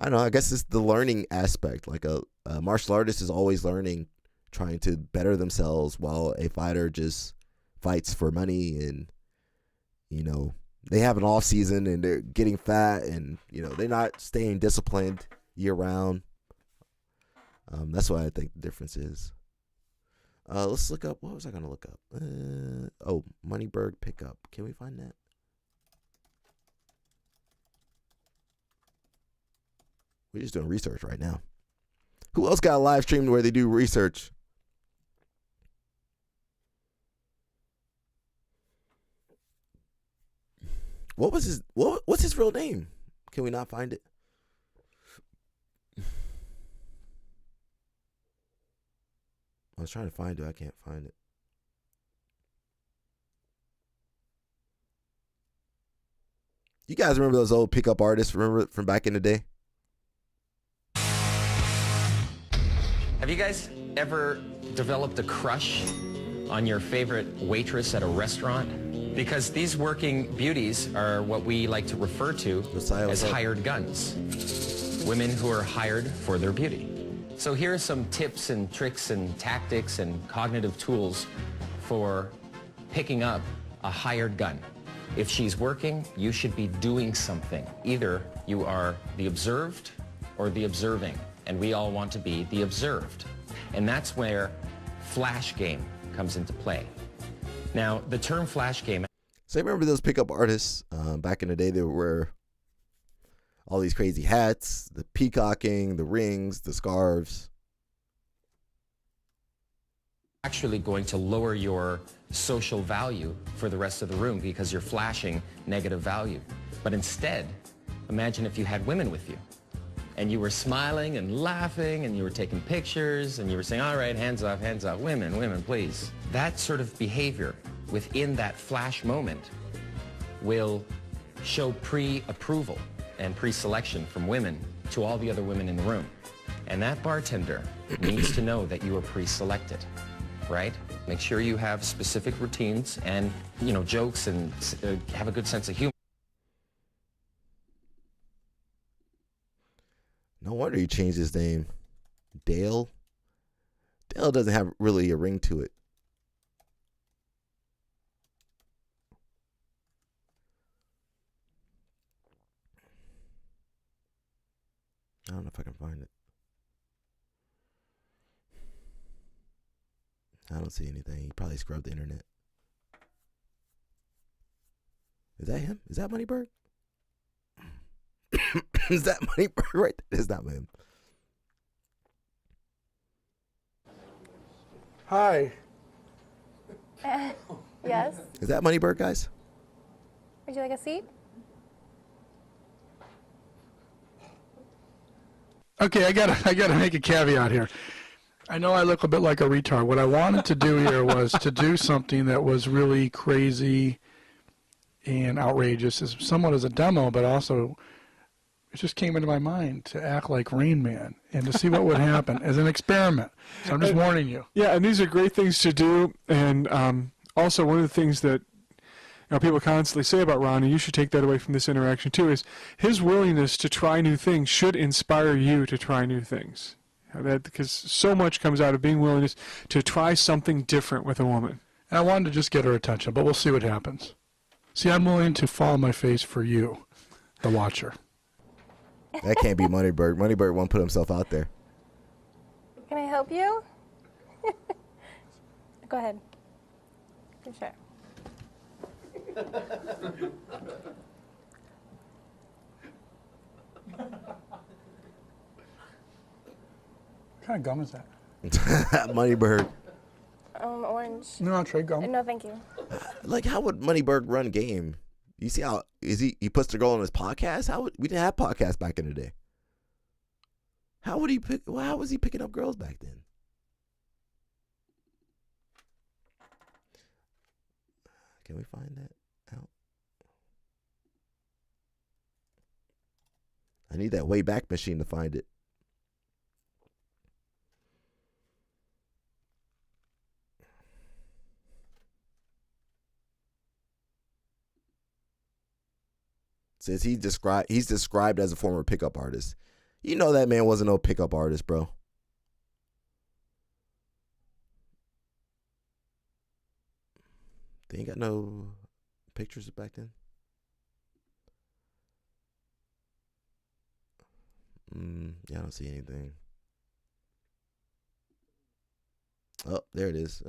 don't know. I guess it's the learning aspect. Like a martial artist is always learning, trying to better themselves, while a fighter just fights for money and, you know, they have an off season and they're getting fat and, you know, they're not staying disciplined year round. That's what I think the difference is. Let's look up. What was I going to look up? Moneyberg pickup. Can we find that? We're just doing research right now. Who else got a live stream where they do research? What's his real name? Can we not find it? I was trying to find it. I can't find it. You guys remember those old pickup artists? Remember from back in the day? Have you guys ever developed a crush on your favorite waitress at a restaurant? Because these working beauties are what we like to refer to as hired guns. Women who are hired for their beauty. So here are some tips and tricks and tactics and cognitive tools for picking up a hired gun. If she's working, you should be doing something. Either you are the observed or the observing, and we all want to be the observed. And that's where flash game comes into play. Now, the term flash game... So I remember those pickup artists back in the day that were all these crazy hats, the peacocking, the rings, the scarves. Actually going to lower your social value for the rest of the room because you're flashing negative value. But instead, imagine if you had women with you and you were smiling and laughing and you were taking pictures and you were saying, all right, hands off, women, please. That sort of behavior within that flash moment will show pre-approval and pre-selection from women to all the other women in the room. And that bartender needs to know that you are pre-selected, right? Make sure you have specific routines and, you know, jokes and have a good sense of humor. No wonder he changed his name. Dale? Adele doesn't have really a ring to it. I don't know if I can find it. I don't see anything. He probably scrubbed the internet. Is that him? Is that Moneybird? Is that Moneybird right there? It's not him. Hi. Yes. Is that Moneybird, guys? Would you like a seat? Okay, I gotta make a caveat here. I know I look a bit like a retard. What I wanted to do here was to do something that was really crazy and outrageous, somewhat as a demo, but also it just came into my mind to act like Rain Man and to see what would happen as an experiment. So I'm just warning you. Yeah, and these are great things to do. And also one of the things that people constantly say about Ron, and you should take that away from this interaction too, is his willingness to try new things should inspire you to try new things. Because so much comes out of being willing to try something different with a woman. And I wanted to just get her attention, but we'll see what happens. See, I'm willing to fall on my face for you, the watcher. That can't be Moneybird. Moneybird won't put himself out there. Can I help you? Go ahead. Sure. What kind of gum is that? Moneybird. Orange. No, I'll trade gum. No, thank you. Like, how would Moneybird run game? You see how he puts the girl on his podcast? We didn't have podcasts back in the day. How would he pick? Well, how was he picking up girls back then? Can we find that out? I need that Wayback Machine to find it. Says he's described as a former pickup artist. You know that man wasn't no pickup artist, bro. They ain't got no pictures back then. Yeah, I don't see anything. Oh, there it is.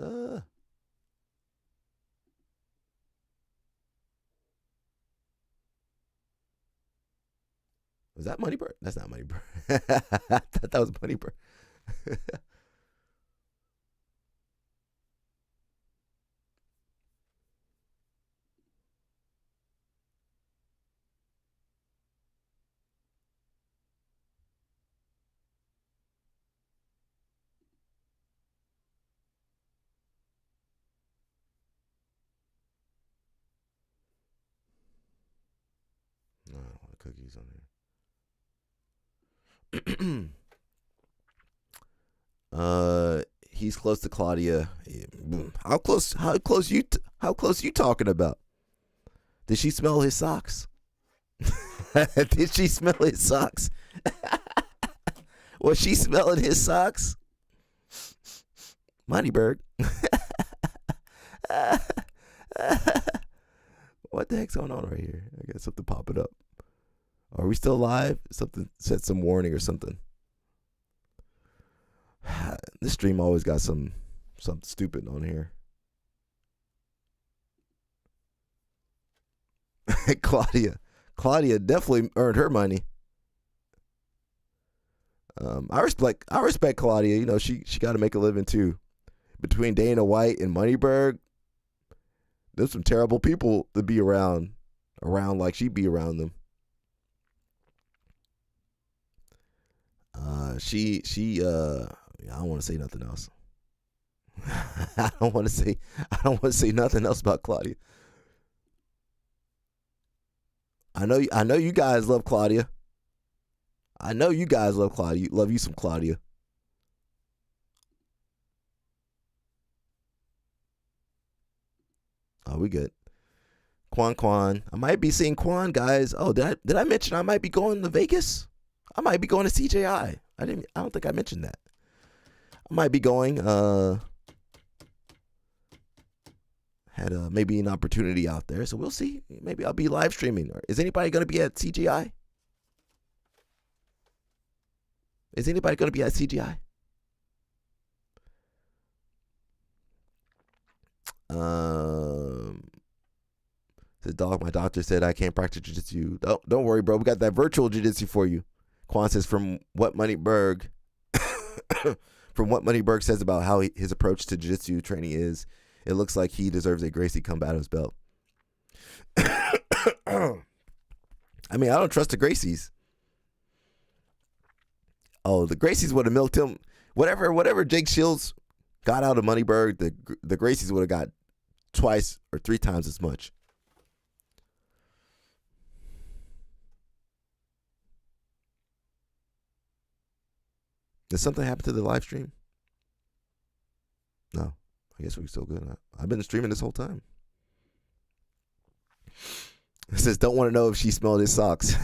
Was that Moneybird? That's not Moneybird. I thought that was Moneybird. No, I don't want cookies on there. He's close to Claudia. How close you talking about? Did she smell his socks? Did she smell his socks? Was she smelling his socks? Moneybird. What the heck's going on right here? I got something popping up. Are we still live? Something said some warning or something. This stream always got something stupid on here. Claudia definitely earned her money. I respect Claudia. You know, she got to make a living too. Between Dana White and Moneybird, there's some terrible people to be around like she be around them. I don't want to say nothing else. I don't want to say nothing else about Claudia. I know you guys love Claudia. Love you some Claudia. Oh, we good. Quan. I might be seeing Quan, guys. Oh, did I mention I might be going to Vegas? I might be going to CJI. I don't think I mentioned that. I might be going. Had maybe an opportunity out there, so we'll see. Maybe I'll be live streaming. Is anybody going to be at CGI? Is anybody going to be at CGI? The dog, my doctor said I can't practice jiu-jitsu. Don't worry, bro. We got that virtual jiu-jitsu for you. Quan says from what Moneyberg says about how his approach to jiu-jitsu training is, it looks like he deserves a Gracie Combatives belt. I mean, I don't trust the Gracies. Oh, the Gracies would have milked him. Whatever Jake Shields got out of Moneyberg, the Gracies would have got twice or three times as much. Did something happen to the live stream? No. I guess we're still good. I've been streaming this whole time. It says, don't want to know if she smelled his socks.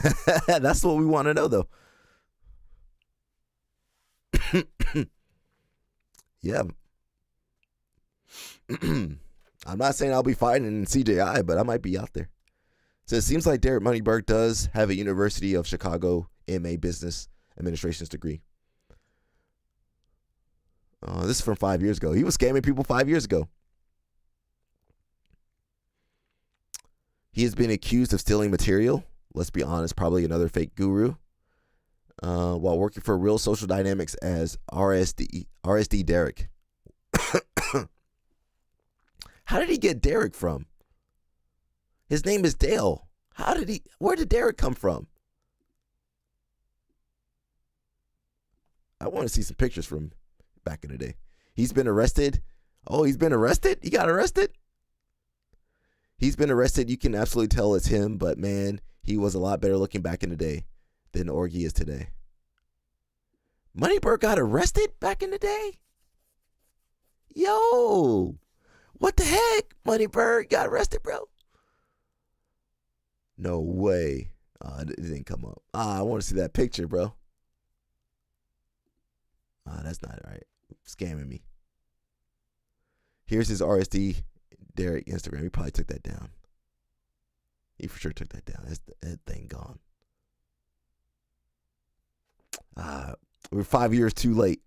That's what we want to know, though. Yeah. I'm not saying I'll be fighting in CJI, but I might be out there. So it seems like Derek Moneyberg does have a University of Chicago MA Business Administration's degree. This is from 5 years ago. He was scamming people 5 years ago. He has been accused of stealing material. Let's be honest, probably another fake guru. While working for Real Social Dynamics as RSD Derek. How did he get Derek from? His name is Dale. Where did Derek come from? I want to see some pictures from back in the day. He's been arrested. Oh, he's been arrested? He got arrested? He's been arrested. You can absolutely tell it's him, but man, he was a lot better looking back in the day than Orgy is today. Moneyberg got arrested back in the day? Yo, what the heck? Moneyberg got arrested, bro? No way. It didn't come up. I want to see that picture, bro. That's not right. Scamming me. Here's his RSD Derek Instagram. He probably took that down. He for sure took that down. That thing gone. We're 5 years too late.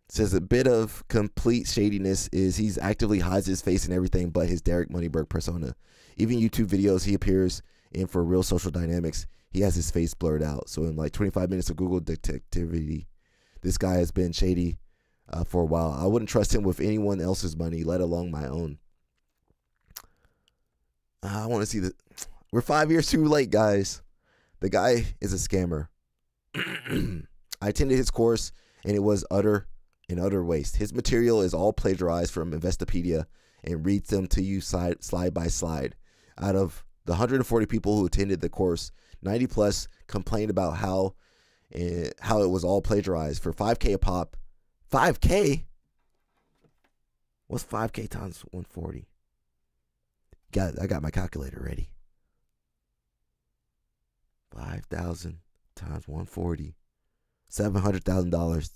Says a bit of complete shadiness is he's actively hides his face and everything but his Derek Moneyberg persona. Even YouTube videos he appears in for Real Social Dynamics, he has his face blurred out. So in like 25 minutes of Google detectivity, this guy has been shady for a while. I wouldn't trust him with anyone else's money, let alone my own. I want to see the... We're 5 years too late, guys. The guy is a scammer. I attended his course, and it was utter waste. His material is all plagiarized from Investopedia and reads them to you slide by slide. Out of the 140 people who attended the course, 90 plus complained about how it was all plagiarized for 5K a pop. 5K? What's 5K times 140? I got my calculator ready. 5,000 times 140. $700,000.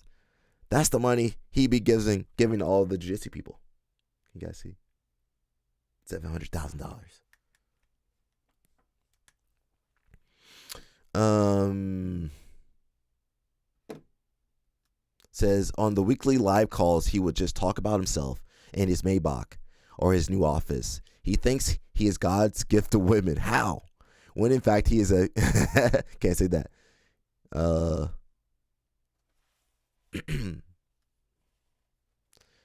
That's the money he be giving to all the jiu-jitsu people. You guys see? $700,000. Says on the weekly live calls, he would just talk about himself and his Maybach or his new office. He thinks he is God's gift to women. How? When in fact he is a can't say that.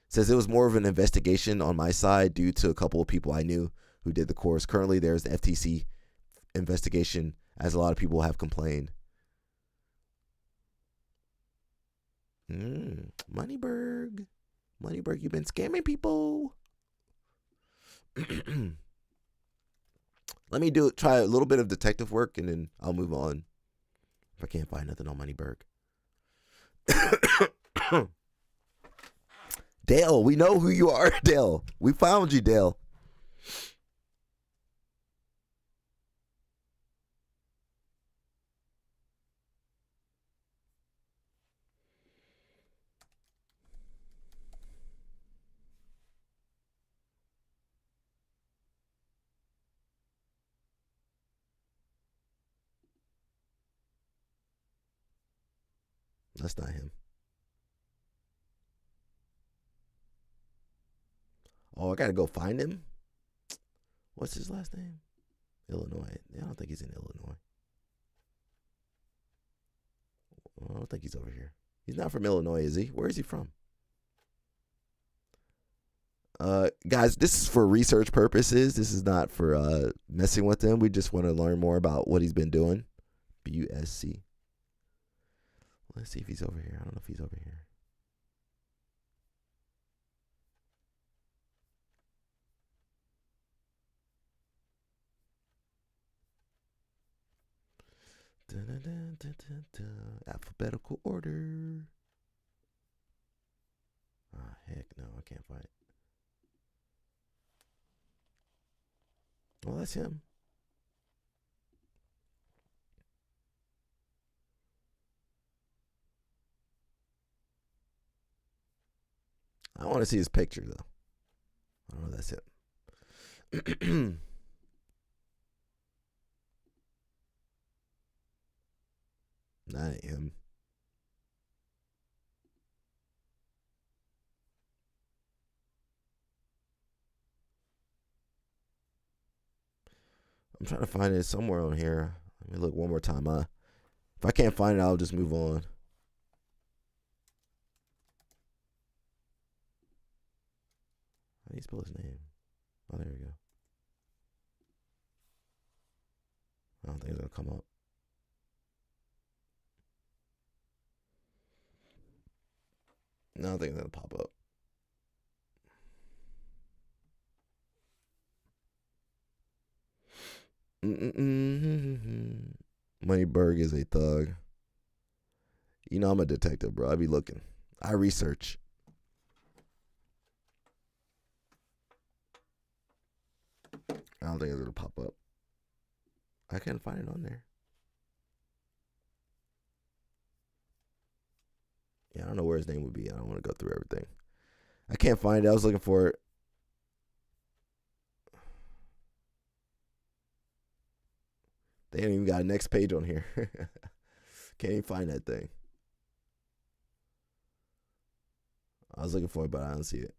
Says it was more of an investigation on my side due to a couple of people I knew who did the course. Currently, there's the FTC investigation, as a lot of people have complained. Moneyberg, you've been scamming people. Let me try a little bit of detective work, and then I'll move on. If I can't find nothing on Moneyberg. Dale, we know who you are, Dale. We found you, Dale. That's not him. Oh, I gotta go find him? What's his last name? Illinois. I don't think he's in Illinois. I don't think he's over here. He's not from Illinois, is he? Where is he from? Guys, this is for research purposes. This is not for messing with him. We just want to learn more about what he's been doing. BUSC. Let's see if he's over here. I don't know if he's over here. Alphabetical order. Ah, heck no, I can't find it. Well, that's him. I want to see his picture, though. I don't know if that's him. That ain't him. I'm trying to find it somewhere on here. Let me look one more time. If I can't find it, I'll just move on. How do you spell his name? Oh, there we go. I don't think it's going to come up. No, I don't think it's going to pop up. Moneyberg is a thug. You know I'm a detective, bro. I be looking. I research. I don't think it's gonna pop up. I can't find it on there. Yeah, I don't know where his name would be. I don't want to go through everything. I can't find it. I was looking for it. They ain't even got a next page on here. Can't even find that thing. I was looking for it, but I don't see it.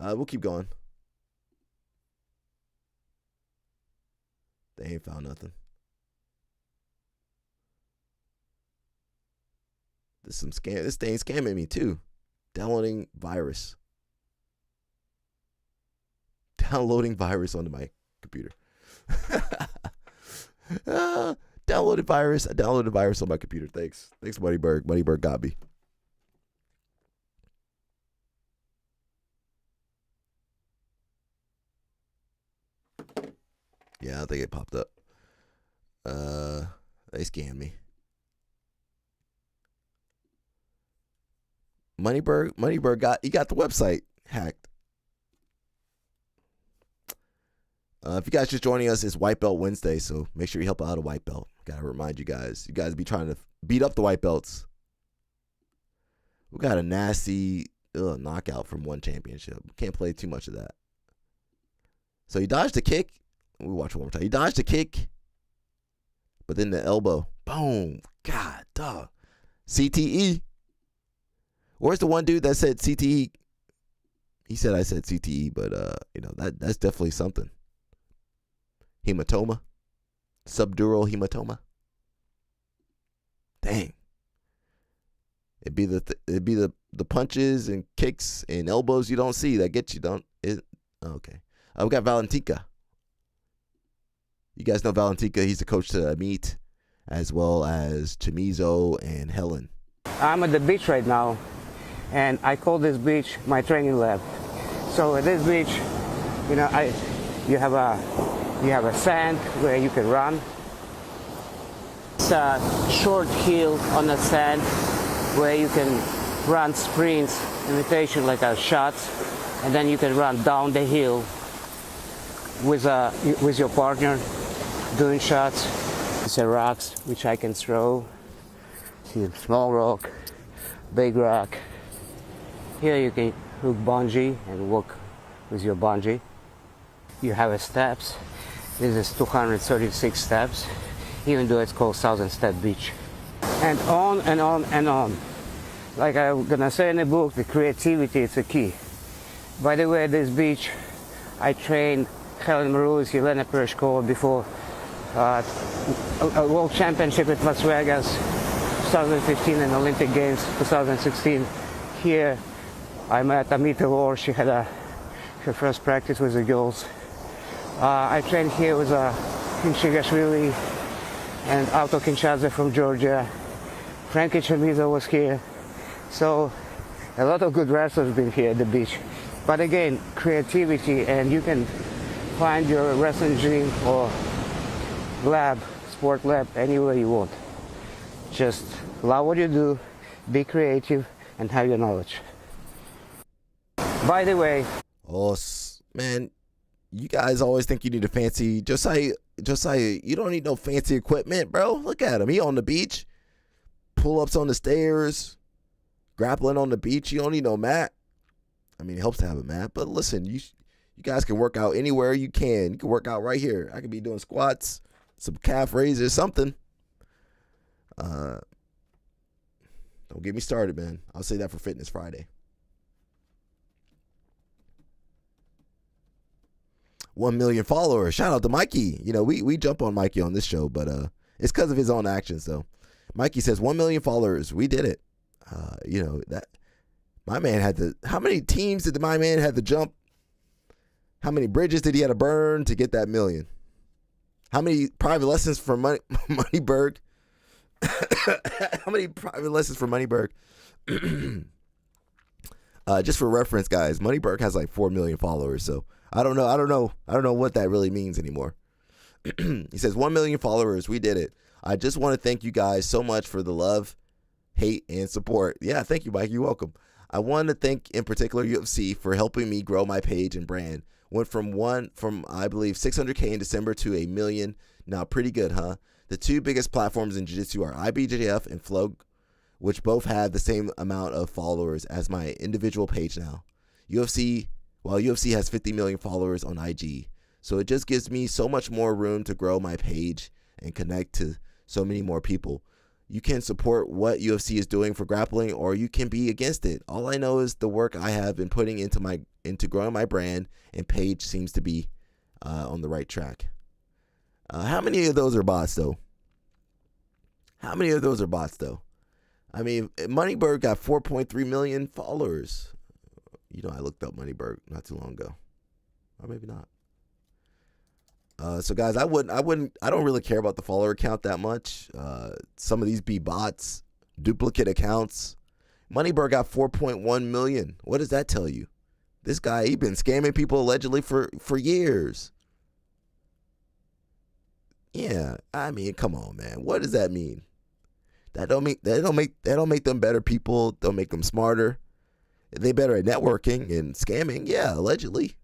We'll keep going. They ain't found nothing. This some scam. This thing's scamming me too. Downloading virus. Downloading virus onto my computer. Downloaded virus. I downloaded virus on my computer. Thanks, Moneyberg. Moneyberg got me. Yeah, I think it popped up. They scammed me. Moneyberg got the website hacked. If you guys just joining us, it's White Belt Wednesday, so make sure you help out a white belt. Gotta remind you guys be trying to beat up the white belts. We got a nasty knockout from one championship. Can't play too much of that. So he dodged the kick. We watch one more time. He dodged the kick, but then the elbow, boom, God, dog, CTE. Where's the one dude that said CTE? He said I said CTE, but that's definitely something. Hematoma, subdural hematoma. Dang. It'd be the punches and kicks and elbows you don't see that get you. Okay. We got Valentika. You guys know Valentika. He's the coach to Amit, as well as Chamizo and Helen. I'm at the beach right now, and I call this beach my training lab. So at this beach, you have a sand where you can run. It's a short hill on the sand where you can run sprints, imitation like a shot, and then you can run down the hill with your partner doing shots. These are rocks which I can throw. See a small rock, big rock. Here you can hook bungee and walk with your bungee. You have steps. This is 236 steps. even though it's called Thousand Step Beach. And on and on and on. Like I'm gonna say in the book, the creativity is the key. By the way, this beach, I trained Helen Maroulis, Yelena Pereshkova before a World Championship at Las Vegas 2015 and Olympic Games 2016. Here, I met Amita Lor. She had her first practice with the girls. I trained here with Hinchigashvili and Auto Kinshasa from Georgia. Frankie Chamizo was here. So a lot of good wrestlers been here at the beach. But again, creativity, and you can find your wrestling gym or lab, sport lab, anywhere you want. Just love what you do, be creative, and have your knowledge. By the way, man, you guys always think you need a fancy, Josiah, you don't need no fancy equipment, bro. Look at him. He on the beach, pull-ups on the stairs, grappling on the beach. You don't need no mat. I mean, it helps to have a mat, but listen, you guys can work out anywhere you can. You can work out right here. I could be doing squats, some calf raises, something. Don't get me started, man. I'll say that for Fitness Friday. 1 million followers. Shout out to Mikey. You know, we jump on Mikey on this show, but it's because of his own actions, though. Mikey says 1 million followers. We did it. You know, that my man had to. How many teams did my man have to jump? How many bridges did he have to burn to get that million? How many private lessons from Moneyberg? How many private lessons from Moneyberg? Just for reference, guys, Moneyberg has like 4 million followers, so I don't know what that really means anymore. He says 1 million followers. We did it. I just want to thank you guys so much for the love, hate, and support. Yeah, thank you, Mike. You're welcome. I want to thank in particular UFC for helping me grow my page and brand. Went from I believe 600K in December to 1 million. Now pretty good, huh? The two biggest platforms in Jiu-Jitsu are IBJJF and Flow, which both have the same amount of followers as my individual page now. UFC has 50 million followers on IG. So it just gives me so much more room to grow my page and connect to so many more people. You can support what UFC is doing for grappling, or you can be against it. All I know is the work I have been putting into growing my brand and page seems to be on the right track. How many of those are bots, though? I mean, Moneyberg got 4.3 million followers. You know, I looked up Moneyberg not too long ago, or maybe not. So guys, I don't really care about the follower count that much. Some of these be bots, duplicate accounts. Moneyberg got 4.1 million. What does that tell you? This guy, he been scamming people allegedly for years. Yeah, I mean, come on, man. What does that mean? That don't make them better people. Don't make them smarter. They better at networking and scamming. Yeah, allegedly.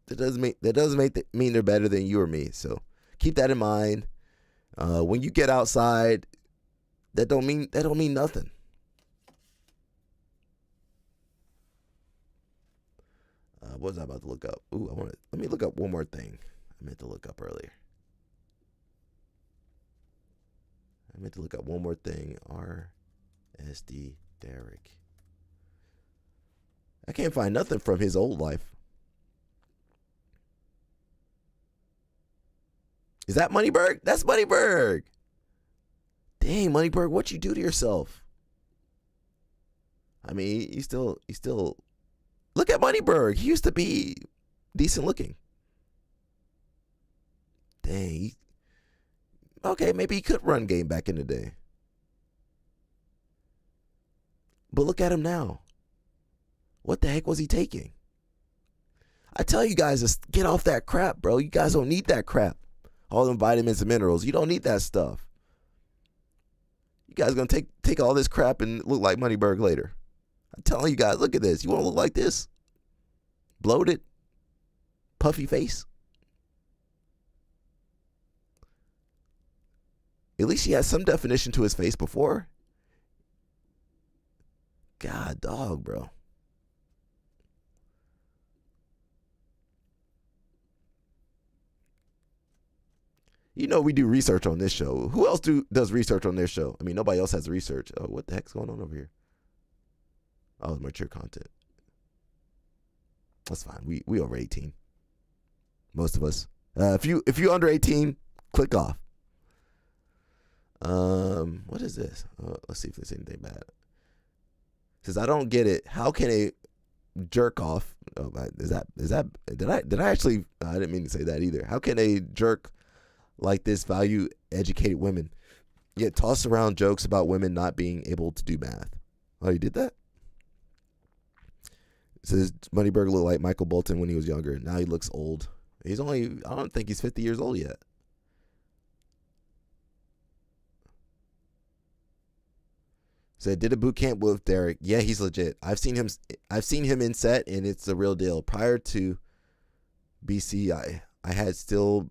That doesn't mean they're better than you or me. So keep that in mind. When you get outside, that don't mean nothing. What was I about to look up? Let me look up one more thing. I meant to look up earlier. One more thing. RSD Derek. I can't find nothing from his old life. Is that Moneyberg? That's Moneyberg. Dang, Moneyberg, what you do to yourself? I mean, he still. Look at Moneyberg. He used to be decent looking. Dang. Okay, maybe he could run game back in the day. But look at him now. What the heck was he taking? I tell you guys to get off that crap, bro. You guys don't need that crap. All them vitamins and minerals. You don't need that stuff. You guys going to take all this crap and look like Moneyberg later. I'm telling you guys, look at this. You want to look like this? Bloated? Puffy face? At least he had some definition to his face before. God, dog, bro. You know we do research on this show. Who else does research on their show? I mean, nobody else has research. Oh, what the heck's going on over here? Oh, mature content. That's fine. We over 18. Most of us. If you under 18, click off. What is this? Let's see if there's anything bad. It says, I don't get it. How can a jerk off? Oh, is that? Did I actually? I didn't mean to say that either. How can a jerk like this value educated women, yet toss around jokes about women not being able to do math? Oh, you did that? It says Moneyberg looked like Michael Bolton when he was younger. Now he looks old. He's only, I don't think he's 50 years old yet. Said, did a boot camp with Derek. Yeah, he's legit. I've seen him in set, and it's the real deal. Prior to BC, I had still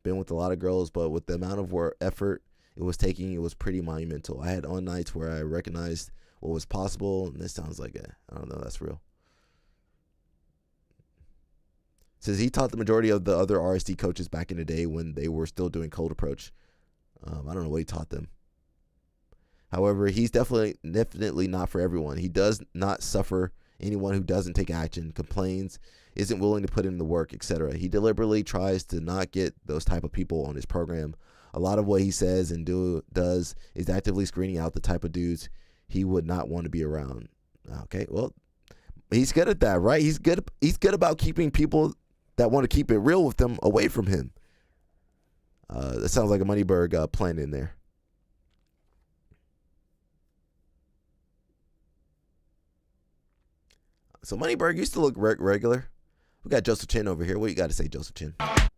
been with a lot of girls, but with the amount of effort it was taking, it was pretty monumental. I had on nights where I recognized what was possible, and this sounds like I don't know, that's real. Says he taught the majority of the other RSD coaches back in the day when they were still doing cold approach. I don't know what he taught them. However, he's definitely not for everyone. He does not suffer anyone who doesn't take action, complains, isn't willing to put in the work, etc. He deliberately tries to not get those type of people on his program. A lot of what he says and does is actively screening out the type of dudes he would not want to be around. Okay, well, he's good at that, right? He's good about keeping people that want to keep it real with them away from him. That sounds like a Moneyberg plan in there. So Moneyberg used to look regular. We got Joseph Chin over here. What you got to say, Joseph Chin? I'm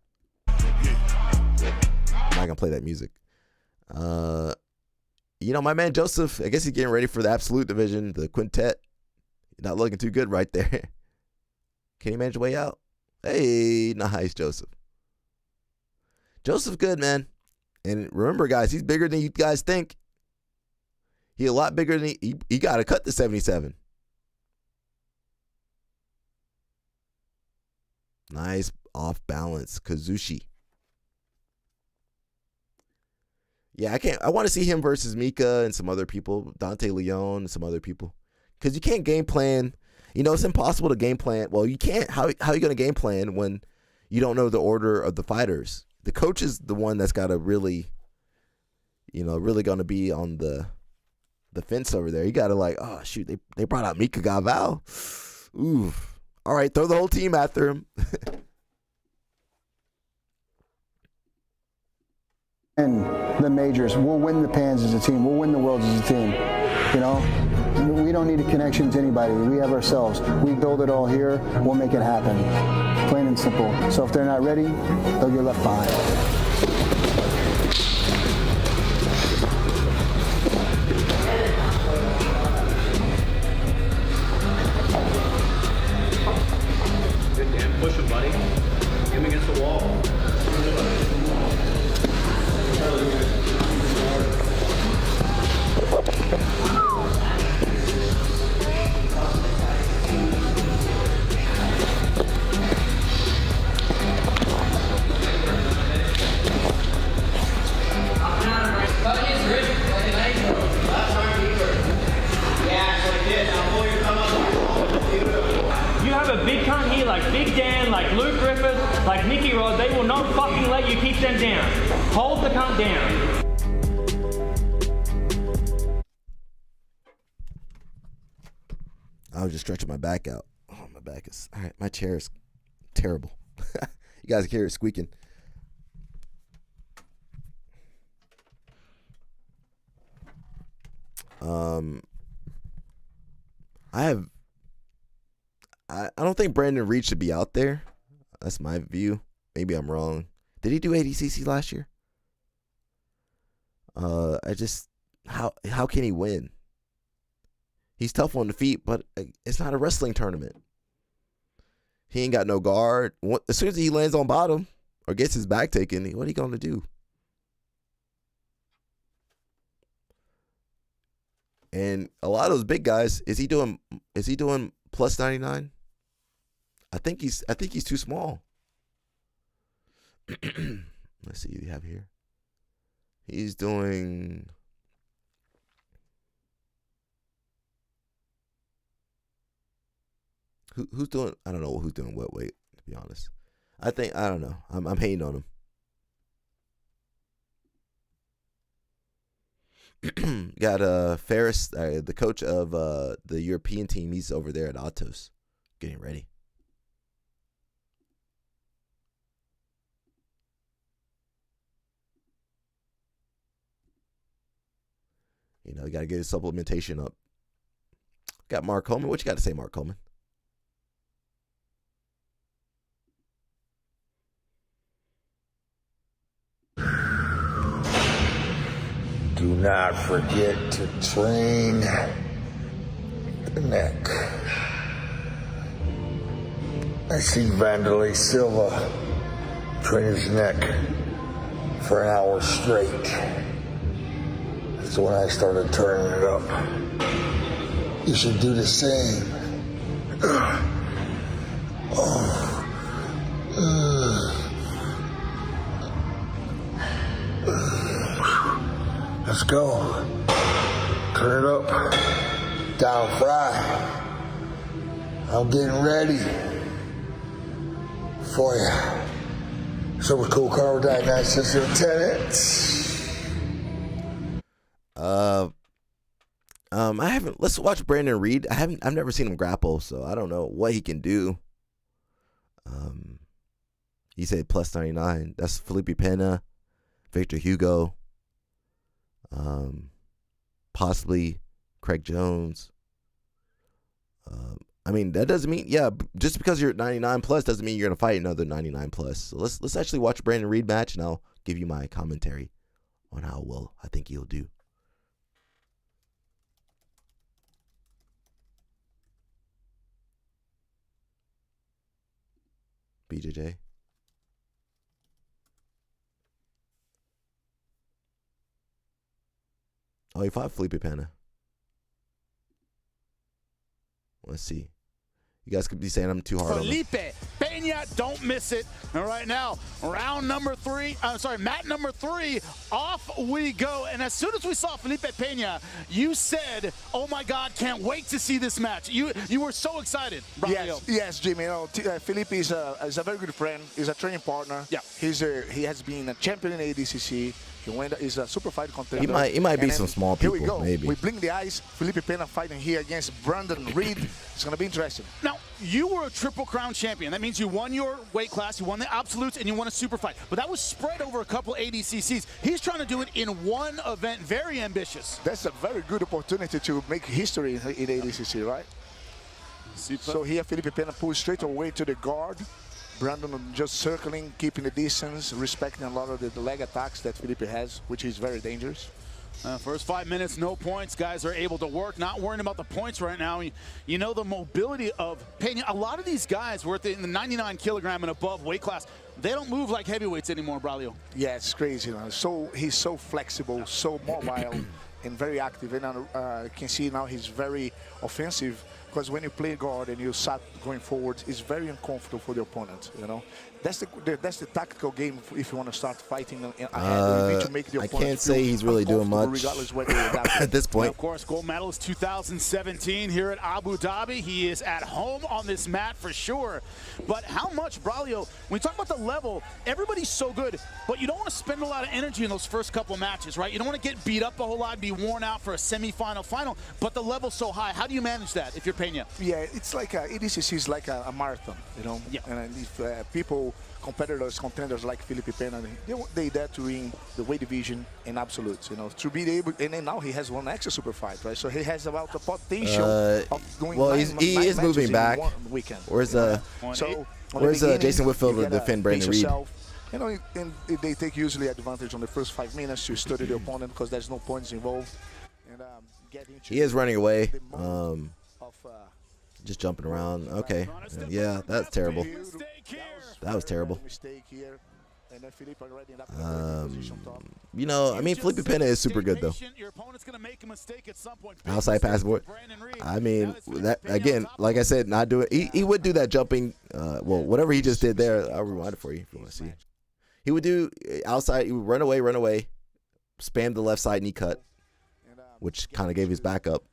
not going to play that music. My man Joseph, I guess he's getting ready for the absolute division, the quintet. Not looking too good right there. Can he manage a way out? Hey, nice, Joseph. Joseph good, man. And remember, guys, he's bigger than you guys think. He's a lot bigger than he got to cut the 77. Nice off balance Kazushi. Yeah, I want to see him versus Mika and some other people, Dante Leon and some other people. Because you can't game plan. It's impossible to game plan. Well, you can't. How are you going to game plan when you don't know the order of the fighters? The coach is the one that's got to really going to be on the fence over there. You got to oh, shoot, they brought out Mika Gaval. Ooh. All right, throw the whole team after him. And the majors, we'll win the Pans as a team. We'll win the Worlds as a team. We don't need a connection to anybody. We have ourselves. We build it all here. We'll make it happen. Plain and simple. So if they're not ready, they'll get left behind. Push him, buddy. Get him against the wall. You have a big cunt here like Big Dan, like Luke Griffith, like Nicky Rod. They will not fucking let you keep them down. Hold the cunt down. I was just stretching my back out. Oh, my back is... All right, my chair is terrible. You guys can hear it squeaking. I don't think Brandon Reed should be out there. That's my view. Maybe I'm wrong. Did he do ADCC last year? How can he win? He's tough on the feet, but it's not a wrestling tournament. He ain't got no guard. As soon as he lands on bottom or gets his back taken, what are he going to do? And a lot of those big guys, is he doing plus 99? I think he's too small. Let's see what you have here. He's doing. Who's doing? I don't know who's doing what weight. To be honest, I don't know. I'm hating on him. Got Ferris, the coach of the European team. He's over there at Atos, getting ready. You know, you got to get his supplementation up. Got Mark Coleman. What you got to say, Mark Coleman? Do not forget to train the neck. I see Vanderlei Silva train his neck for an hour straight. That's when I started turning it up. You should do the same. Let's go. Turn it up. Down fry. I'm getting ready for you. Super Cool Carl Diagnostics Lieutenant. I haven't. Let's watch Brandon Reed. I've never seen him grapple, so I don't know what he can do. He said plus 99. That's Felipe Pena, Victor Hugo, possibly Craig Jones. I mean, that doesn't mean, just because you're at 99 plus doesn't mean you're gonna fight another 99 plus. So let's actually watch a Brandon Reed match, and I'll give you my commentary on how well I think he'll do. BJJ. Oh, he fought Felipe Pena. Let's see. You guys could be saying I'm too hard on him. Felipe Pena, don't miss it. And right now, mat number 3, off we go. And as soon as we saw Felipe Pena, you said, oh my God, can't wait to see this match. You were so excited, Braulio. Yes, Jimmy. You know, Felipe is a very good friend. He's a training partner. Yeah. He has been a champion in ADCC. He's a super fight contender. He might be some small people. Here we go. Maybe. We blink the eyes. Felipe Pena fighting here against Brandon Reed. It's going to be interesting. Now, you were a Triple Crown champion. That means you won your weight class, you won the absolutes, and you won a super fight. But that was spread over a couple ADCCs. He's trying to do it in one event. Very ambitious. That's a very good opportunity to make history in ADCC, right? So here, Felipe Pena pulls straight away to the guard. Brandon just circling, keeping the distance, respecting a lot of the leg attacks that Felipe has, which is very dangerous. First 5 minutes, no points. Guys are able to work, not worrying about the points right now. You know the mobility of Pena. A lot of these guys were in the 99 kilogram and above weight class. They don't move like heavyweights anymore, Braulio. Yeah, it's crazy. You know? He's so flexible, so mobile, and very active. And you can see now he's very offensive. Because when you play guard and you start going forward, it's very uncomfortable for the opponent. You know, that's the tactical game. If you want to start fighting, you need to make the opponent. I can't say he's really doing much regardless whether you're at this point. And of course, gold medalist 2017 here at Abu Dhabi. He is at home on this mat for sure. But how much, Braulio? When we talk about the level, everybody's so good, but you don't want to spend a lot of energy in those first couple matches, right? You don't want to get beat up a whole lot, be worn out for a semifinal, final. But the level's so high. How do you manage that if you're Pena? Yeah, it's like ADCC is like a marathon, you know. Yeah. And if competitors, contenders like Felipe Pena, they dare to win the weight division in absolutes, you know, to be able. And then now he has one extra super fight, right? So he has about the potential of going. Well, he is moving back. Where's Jason Whitfield to defend Brandon Reed? You know, and they take usually advantage on the first 5 minutes to study the opponent because there's no points involved. And he is running away. Just jumping around. Okay. Yeah, that's terrible. That was terrible. You know, I mean, Felipe Pena is super good, though. Outside passport. I mean, that again, like I said, not do it. He would do that jumping. Well, whatever he just did there, I'll rewind it for you if you want to see. He would do outside. He would run away, spam the left side knee cut, which kind of gave his back up.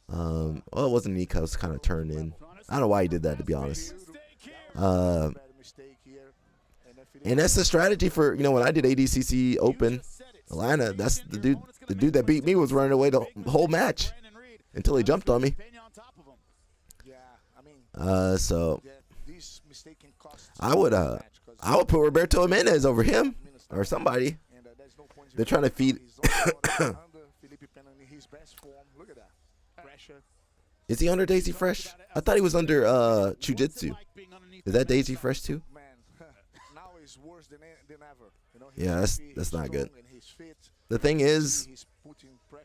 Well, it wasn't a knee cut. It was kind of turned in. I don't know why he did that, to be honest. And that's the strategy for, when I did ADCC Open Atlanta. That's the dude that beat me was running away the whole match until he jumped on me. So I would put Roberto Mendes over him or somebody. They're trying to feed. Is he under Daisy Fresh? I thought he was under Jiu-Jitsu. Is that Daisy Fresh too? Yeah, that's not good. The thing is,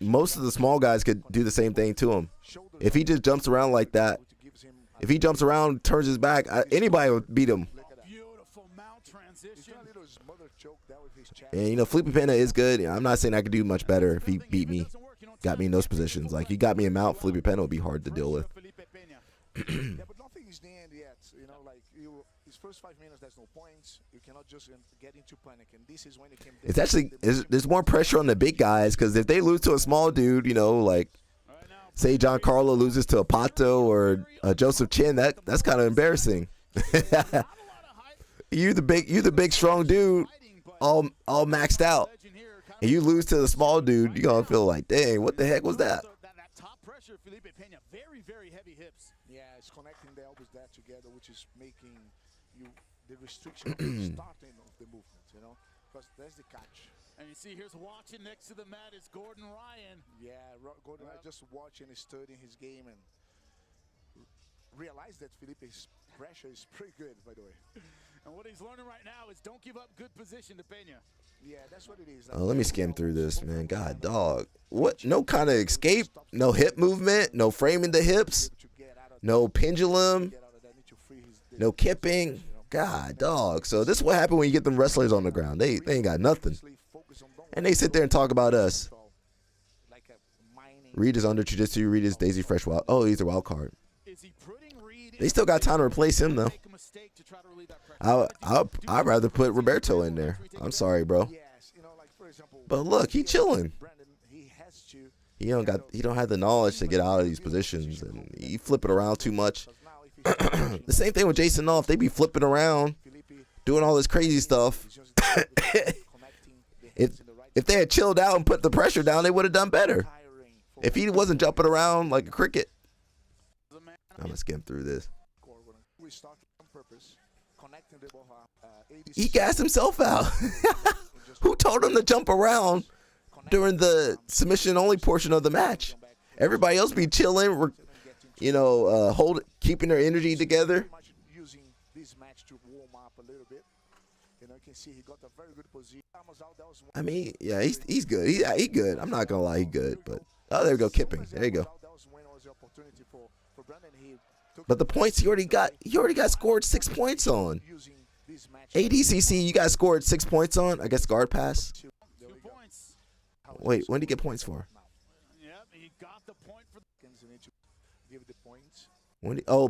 most of the small guys could do the same thing to him. If he just jumps around like that, if he jumps around, turns his back, anybody would beat him. And Felipe Pena is good. I'm not saying I could do much better if he beat me, got me in those positions. Like, he got me in mount, Felipe Pena would be hard to deal with. His first 5 minutes, there's no points. You cannot just get into panic, and this is when it came. It's actually there's more pressure on the big guys, because if they lose to a small dude, like say Giancarlo loses to a Pato or Joseph Chin, that's kind of embarrassing. you the big strong dude, all maxed out, and you lose to the small dude, you're gonna feel like, dang, what the heck was that? Top pressure, Felipe Pena, very, very heavy hips. Yeah, it's connecting the elbows there together, which is making the restriction of the starting of the movement, because there's the catch. And you see, here's watching next to the mat is Gordon Ryan. Yeah, Gordon Ryan just watching and studying his game and realize that Felipe's pressure is pretty good, by the way. And what he's learning right now is don't give up good position to Pena. Yeah, that's what it is. Let me skim through this, man. God, dog. What? No kind of escape, no hip movement, no framing the hips, no pendulum, no kipping. God, dog. So this is what happened when you get them wrestlers on the ground. They ain't got nothing. And they sit there and talk about us. Reed is under Jiu-Jitsu. Reed is Daisy Fresh wild. Oh, he's a wild card. They still got time to replace him, though. I'd rather put Roberto in there. I'm sorry, bro. But look, he chilling. He don't have the knowledge to get out of these positions, and he flip it around too much. The same thing with Jason Off. They be flipping around, doing all this crazy stuff. If they had chilled out and put the pressure down, they would have done better. If he wasn't jumping around like a cricket. I'm gonna skim through this. He gassed himself out. Who told him to jump around during the submission only portion of the match? Everybody else be chilling, keeping their energy together. Using this match to warm up a little bit. You can see he got a very good position. I mean, yeah, he's good. He good. I'm not gonna lie, he's good. But there we go, kipping. There you go. But the points he already got scored 6 points on. ADCC, you guys scored 6 points on. I guess guard pass. Wait, when did he get points for? He got the point for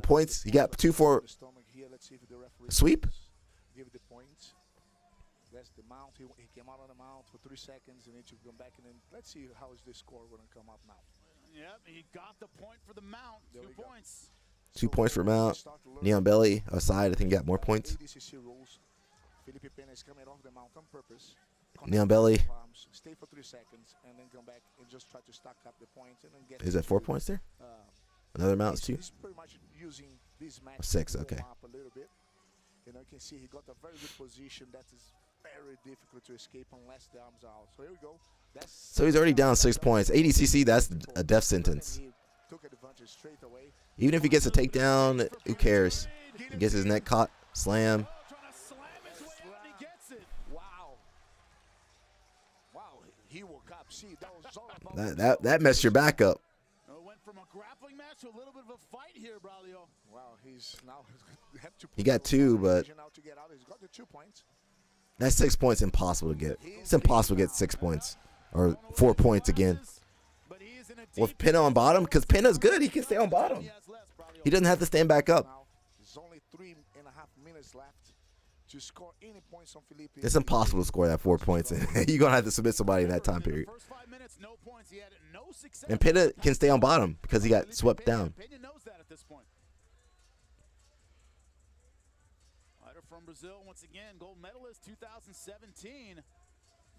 points. He got 2 for sweep. Give the points. That's the mount. He came out on the mount for 3 seconds and then to come back, and then let's see how is this score going to come up now. Yep, he got the point for the mount. 2 points. 2 points for mount. Neon belly aside, I think he got more points. Neon belly. Stay for 3 seconds and then come back and just try to stack up the points and then get. Is that 4 points there? Another mount's 2. He's pretty much using this match 6. to Okay. warm up a little bit. You can see he got a very good position that is very difficult to escape unless the arms are out. So here we go. So he's already down 6 points. ADCC, that's a death sentence. Took advantage straight away. Even if he gets a takedown, who cares? He gets his neck caught, slam. He woke up. See, that was all about That messed your back up. went from a grappling match to a little bit of a fight here, Braulio. Wow, he's now He got 2, but he's got the 2 points. that's 6 points impossible to get. It's impossible to get 6 points or 4 points again. With Pena on bottom, because Pena's good, he can stay on bottom. He doesn't have to stand back up. There's only 3.5 minutes left to score any points on Felipe. It's impossible to score that 4 points. You're going to have to submit somebody in that time period. And Pena can stay on bottom because he got swept down. Fighter from Brazil, once again, gold medalist 2017.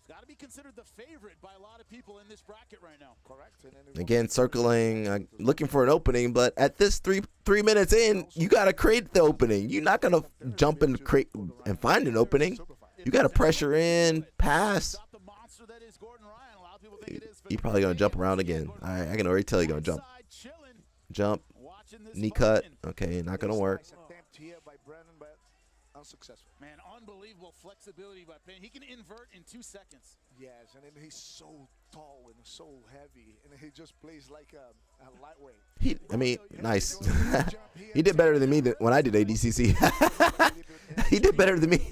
Got to be considered the favorite by a lot of people in this bracket right now. Correct. Again, circling, looking for an opening, but at this three minutes in, you got to create the opening. You're not going to jump and create and find an opening. You got to pressure in, pass. You're probably going to jump around again. All right, I can already tell you're going to jump. Jump, knee cut. Okay, not going to work. Unsuccessful. Man, unbelievable flexibility by Pena. He can invert in 2 seconds. Yes, and then he's so tall and so heavy, and he just plays like a lightweight. Nice. He did better than me when I did ADCC. He did better than me.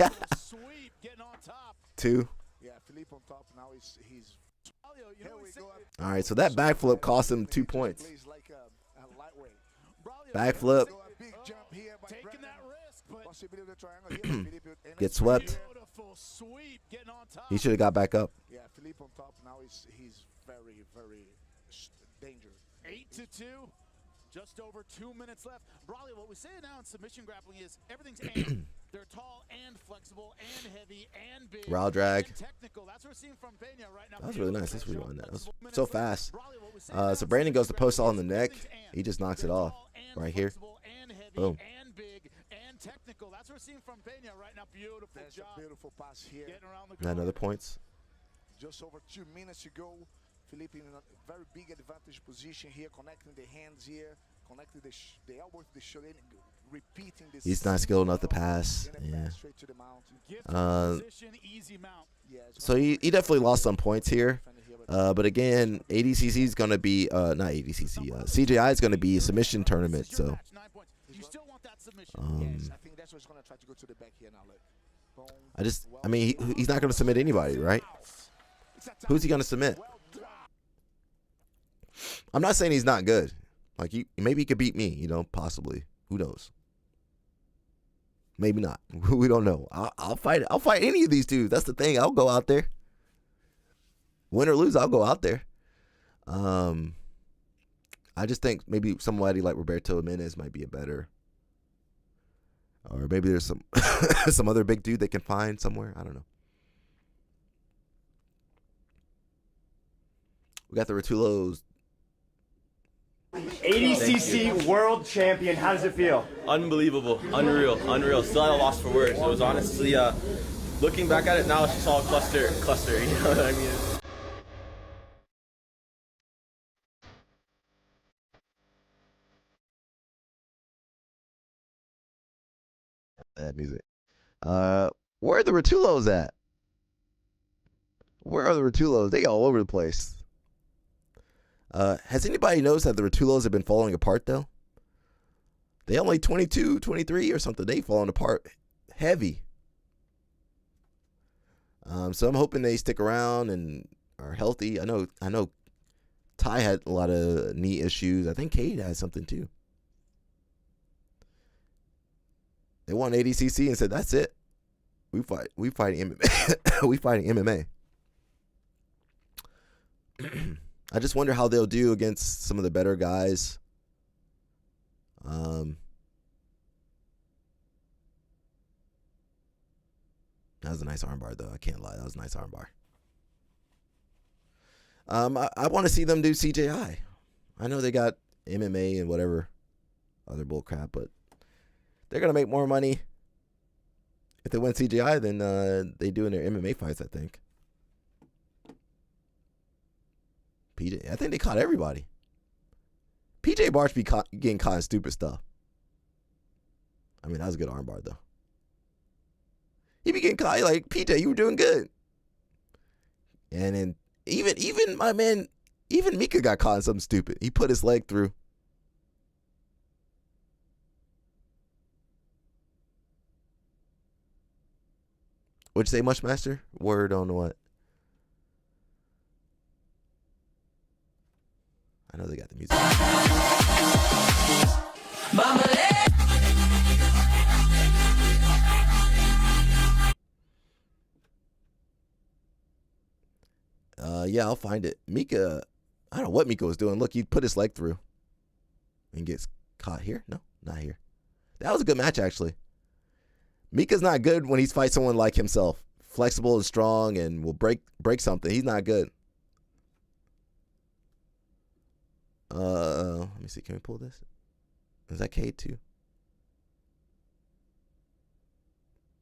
2. Yeah, Felipe on top now. He's. All right, so that backflip cost him 2 points. Backflip. Get swept. He should have got back up. Yeah, Felipe on top now. He's very, very dangerous. 8-2. Just over 2 minutes left. Braulio, what we say now in submission grappling is everything's aimed. They're tall and flexible and heavy and big. Row drag. And technical. That's what we're seeing from Pena right now. That was really nice. Let's rewind that. That was so fast. So Brandon goes to post all in the neck. He just knocks it off right here. Boom. Technical. That's what we're seeing from Pena right now. Beautiful job. A beautiful pass here. Another points. Just over 2 minutes to go. Felipe in a very big advantage position here, connecting the hands here, connecting the elbow to the shoulder, repeating this. He's not skilled enough to pass. Yeah. So he definitely lost some points here. But again, ADCC is going to be not ADCC. CJI is going to be a submission tournament. So. Yes, I think that's what's going to try to go to the back here now. He's not going to submit anybody, right? Who's he going to submit? I'm not saying he's not good. Like maybe he could beat me, possibly. Who knows? Maybe not. We don't know. I'll fight. I'll fight any of these dudes. That's the thing. I'll go out there. Win or lose, I'll go out there. I just think maybe somebody like Roberto Mendes might be a better. Or maybe there's some some other big dude they can find somewhere. I don't know. We got the Rotulos. ADCC World Champion. How does it feel? Unbelievable. Unreal. Still at a loss for words. It was honestly, looking back at it now, it's just all cluster. You know what I mean? Bad music. Where are the Rotulos at? Where are the Rotulos? They all over the place. Has anybody noticed that the Rotulos have been falling apart, though? They only 22, 23 or something. They falling apart heavy. So I'm hoping they stick around and are healthy. I know Ty had a lot of knee issues. I think Cade has something, too. They won ADCC and said, that's it. We fighting MMA. We fighting MMA. I just wonder how they'll do against some of the better guys. That was a nice armbar, though. I can't lie. That was a nice armbar. I want to see them do CJI. I know they got MMA and whatever other bull crap, but they're going to make more money if they win CJI than they do in their MMA fights, I think. PJ, I think they caught everybody. PJ Barch be getting caught in stupid stuff. I mean, that was a good armbar, though. He be getting caught like, PJ, you were doing good. And then even my man, even Mika got caught in something stupid. He put his leg through. What'd you say, Mushmaster? Word on what? I know they got the music. Yeah, I'll find it. Mika, I don't know what Mika was doing. Look, he put his leg through and gets caught here. No, not here. That was a good match, actually. Mika's not good when he's fighting someone like himself. Flexible and strong and will break something. He's not good. Let me see. Can we pull this? Is that Cade too?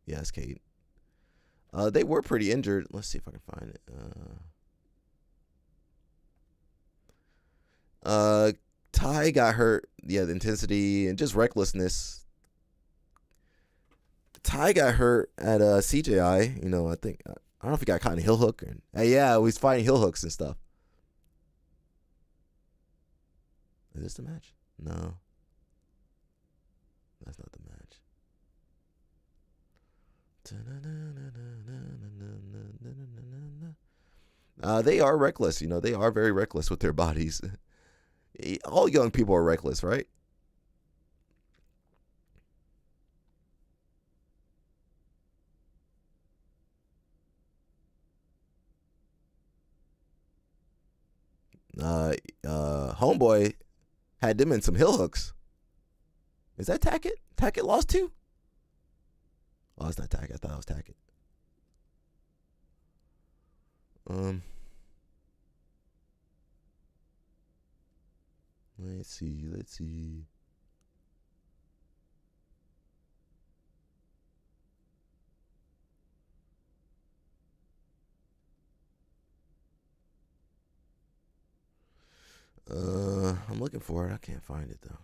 Yeah, it's Cade. They were pretty injured. Let's see if I can find it. Ty got hurt. Yeah, the intensity and just recklessness. Ty got hurt at CJI. You know, I think I don't know if he got caught in a heel hook. Yeah, he's fighting heel hooks and stuff. Is this the match? No, that's not the match. They are reckless. You know, they are very reckless with their bodies. All young people are reckless, right? Homeboy had them in some heel hooks. Is that Tackett? Tackett lost too? Oh, it's not Tackett. I thought it was Tackett. Let's see. I'm looking for it. I can't find it though.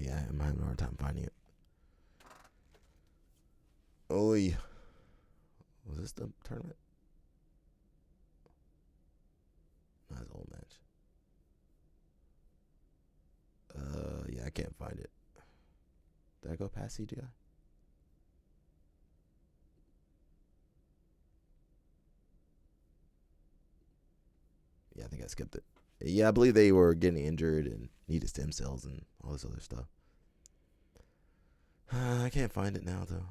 Yeah, I'm having a hard time finding it. Oh, yeah. Was this the tournament? No, that's an old match. Yeah, I can't find it. Did I go past CGI? Yeah, I think I skipped it. Yeah, I believe they were getting injured and needed stem cells and all this other stuff. I can't find it now, though.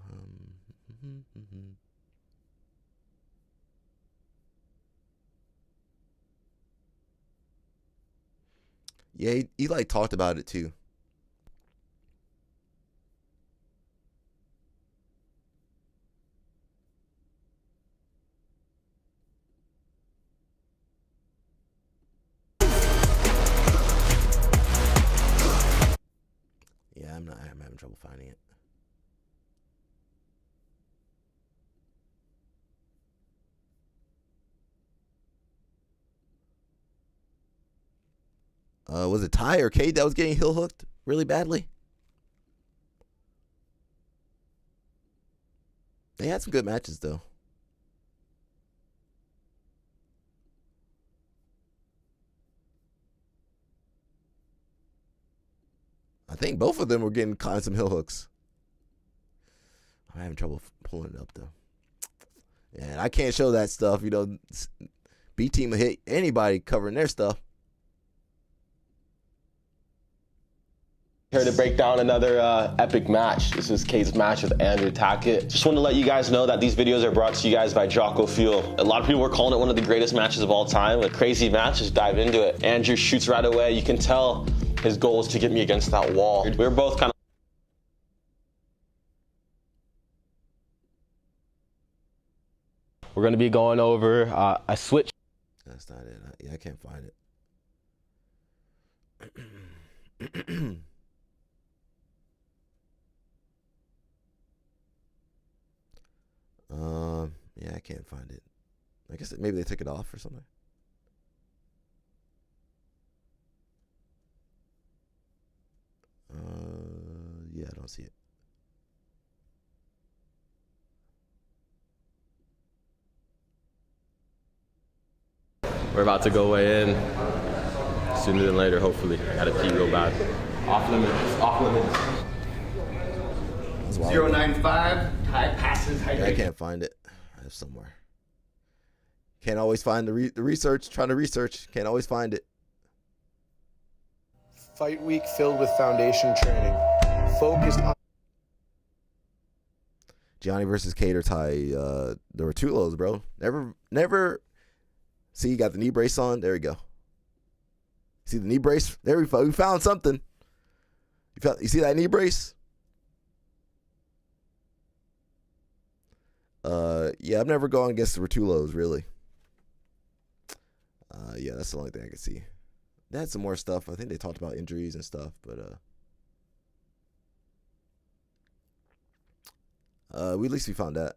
Yeah, he like talked about it too. Yeah, I'm having trouble finding it. Was it Ty or Cade that was getting heel hooked really badly? They had some good matches though. I think both of them were getting caught in some heel hooks. I'm having trouble pulling it up though. And I can't show that stuff. You know, B team will hit anybody covering their stuff. Here to break down another epic match. This is Cade's match with Andrew Tackett. Just wanted to let you guys know that these videos are brought to you guys by Jocko Fuel. A lot of people were calling it one of the greatest matches of all time. A crazy match, just dive into it. Andrew shoots right away. You can tell his goal is to get me against that wall. We were both kind of... We're gonna be going over a switch. That's not it. Yeah, I can't find it. Yeah, I can't find it. I guess maybe they took it off or something. Yeah, I don't see it. We're about to go way in. Sooner than later, hopefully. I gotta pee real bad. Off limits. Off limits. 095. High passes. I can't find it. I have somewhere. Can't always find the research. Trying to research. Can't always find it. Fight week filled with foundation training. Focused on Gianni versus Cater tie. There were 2 lows, bro. Never. See, you got the knee brace on. There we go. See the knee brace? There we go. We found something. You see that knee brace? Yeah, I've never gone against the Rotulos, really. Yeah, that's the only thing I could see. They had some more stuff. I think they talked about injuries and stuff, but at least we found that.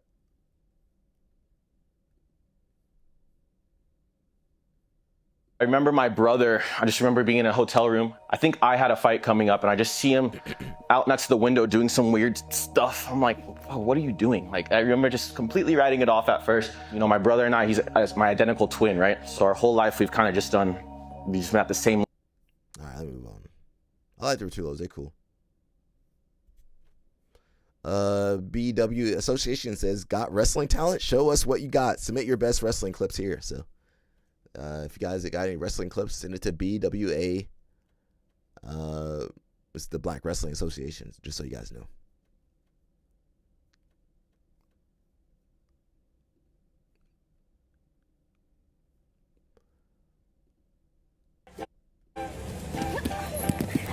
I remember my brother, I just remember being in a hotel room. I think I had a fight coming up and I just see him out next to the window doing some weird stuff. I'm like, oh, what are you doing? Like, I remember just completely writing it off at first. You know, my brother and I, he's my identical twin, right? So our whole life we've kind of just been at the same. All right, let me move on. I like the Rotulos. They're cool. BW Association says, got wrestling talent? Show us what you got. Submit your best wrestling clips here. So if you guys got any wrestling clips, send it to BWA. It's the Black Wrestling Association, just so you guys know.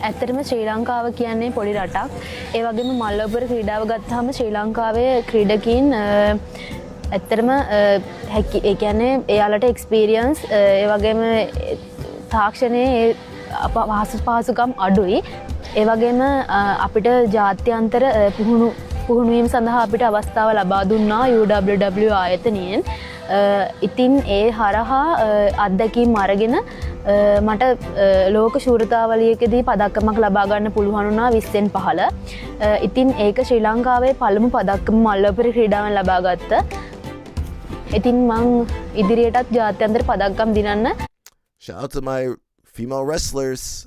ඇත්තටම ශ්‍රී ලංකාව කියන්නේ පොඩි රටක්. ඒ වගේම මල්ලවපුර ක්‍රීඩාව ගත්තාම ශ්‍රී ලංකාවේ ක්‍රීඩකින් ඇත්තටම ඒ කියන්නේ එයාලට එක්ස්පීරියන්ස් ඒ වගේම තාක්ෂණයේ පහසුකම් අඩුයි. ඒ වගේම අපිට ජාත්‍යන්තර පුහුණුවීම සඳහා අපිට අවස්ථාව ලබා දුන්නා UWW ආයතනයෙන්. ඉතින් ඒ හරහා අත්දැකීම් අරගෙන මට ලෝක ශූරතාවලියකදී පදක්කමක් ලබා ගන්න පුළුවන් වුණා 20න් 15. ඉතින් ඒක ශ්‍රී ලංකාවේ පළමු පදක්කම මල්ලවපුර ක්‍රීඩාවෙන් ලබා ගත්තා. ඉතින් මං ඉදිරියටත් ජාත්‍යන්තර පදක්කම් දිනන්න. Shout out to my female wrestlers.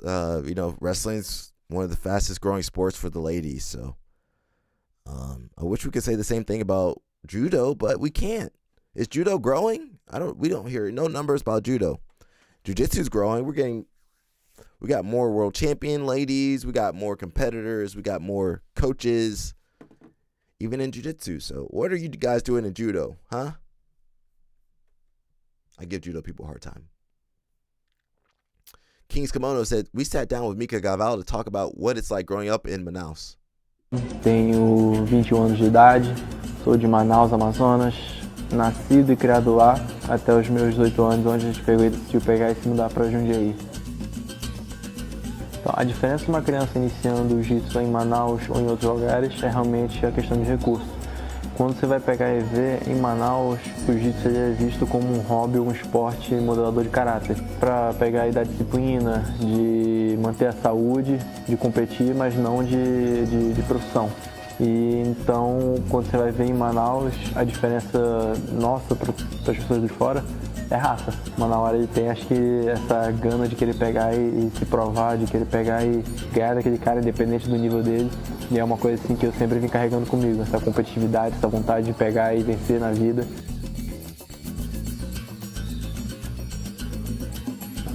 You know, wrestling's one of the fastest growing sports for the ladies. So I wish we could say the same thing about judo, but we can't. Is judo growing? We don't hear no numbers about judo. Jiu-jitsu's growing. We got more world champion ladies. We got more competitors. We got more coaches, even in jiu-jitsu. So what are you guys doing in judo, huh? I give judo people a hard time. King's Kimono said, we sat down with Mika Gaval to talk about what it's like growing up in Manaus. Tenho 21 anos de idade, sou de Manaus, Amazonas, nascido e criado lá até os meus 18 anos, onde a gente decidiu pegar e se mudar para Jundiaí. Então, a diferença de uma criança iniciando o jiu-jitsu em Manaus ou em outros lugares é realmente a questão de recursos. Quando você vai pegar e ver, em Manaus, o jiu-jitsu é visto como um hobby, um esporte modelador de caráter. Para pegar e dar disciplina, de manter a saúde, de competir, mas não de profissão. E então, quando você vai ver em Manaus, a diferença nossa para as pessoas de fora é raça. Manaus ele tem, acho que, essa gana de querer pegar e se provar, de querer pegar e ganhar daquele cara independente do nível dele. E é uma coisa assim que eu sempre vim carregando comigo, essa competitividade, essa vontade de pegar e vencer na vida.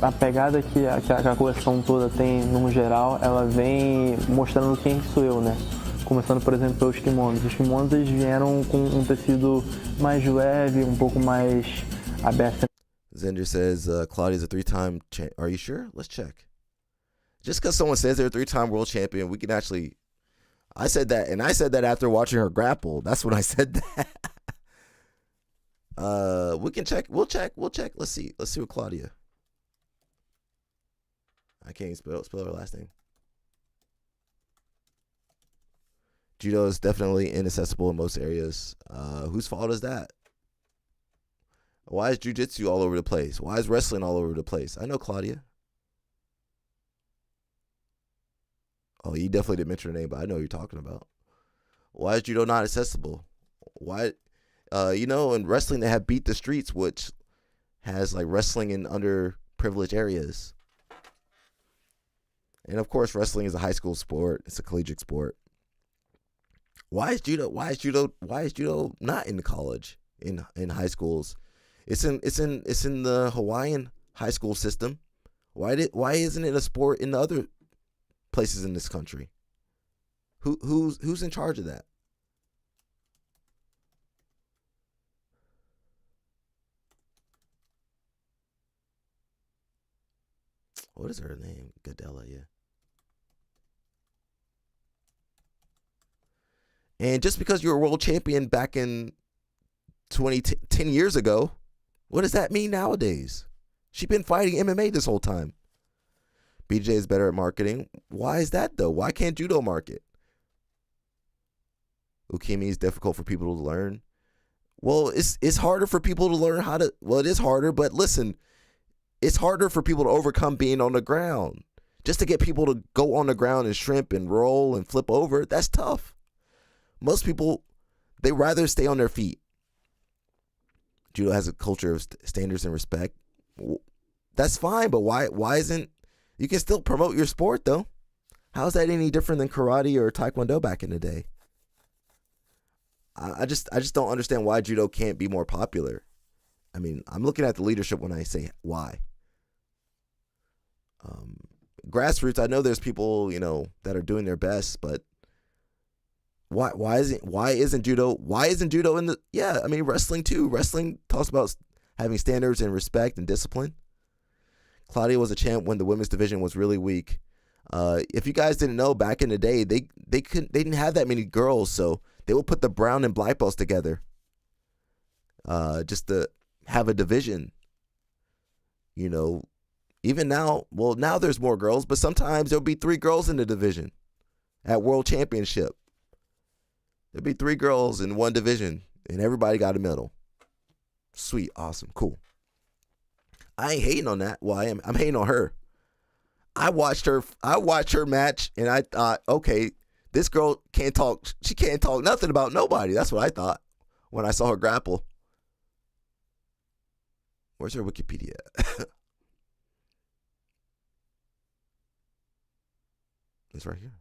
A pegada que a coleção toda tem, no geral, ela vem mostrando quem sou eu, né? Começando, por exemplo, pelos kimonos. Os kimonos eles vieram com um tecido mais leve, um pouco mais aberto. Zender says, Claudia's a 3-time champ. Are you sure? Let's check. Just because someone says they're a 3-time world champion, we can actually... I said that, and I said that after watching her grapple. That's when I said that. We can check. We'll check. Let's see with Claudia. I can't even spell her last name. Judo is definitely inaccessible in most areas. Whose fault is that? Why is jiu-jitsu all over the place? Why is wrestling all over the place? I know Claudia. Oh, you definitely didn't mention her name, but I know who you're talking about. Why is judo not accessible? Why, you know, in wrestling they have Beat the Streets, which has like wrestling in underprivileged areas. And of course, wrestling is a high school sport. It's a collegiate sport. Why is judo not in college, in high schools, It's in the Hawaiian high school system. Why isn't it a sport in the other places in this country? Who's in charge of that? What is her name? Adele, yeah. And just because you're a world champion back in 10 years ago, what does that mean nowadays? She's been fighting MMA this whole time. BJJ is better at marketing. Why is that, though? Why can't Judo market? Ukemi is difficult for people to learn. Well, it's harder for people to learn how to... Well, it is harder, but listen, it's harder for people to overcome being on the ground. Just to get people to go on the ground and shrimp and roll and flip over, that's tough. Most people, they rather stay on their feet. Judo has a culture of standards and respect. That's fine, but why isn't... You can still promote your sport, though. How is that any different than karate or taekwondo back in the day? I just don't understand why Judo can't be more popular. I mean, I'm looking at the leadership when I say why. Grassroots, I know there's people, that are doing their best, but why isn't Judo in the... Yeah, I mean, wrestling too. Wrestling talks about having standards and respect and discipline. Claudia was a champ when the women's division was really weak. If you guys didn't know, back in the day, they didn't have that many girls, so they would put the brown and black belts together, just to have a division. Even now, well, now there's more girls, but sometimes there'll be 3 girls in the division at World Championship. There'll be 3 girls in one division, and everybody got a medal. Sweet, awesome, cool. I ain't hating on that. Well, I'm hating on her. I watched her match, and I thought, okay, this girl can't talk. She can't talk nothing about nobody. That's what I thought when I saw her grapple. Where's her Wikipedia? It's right here.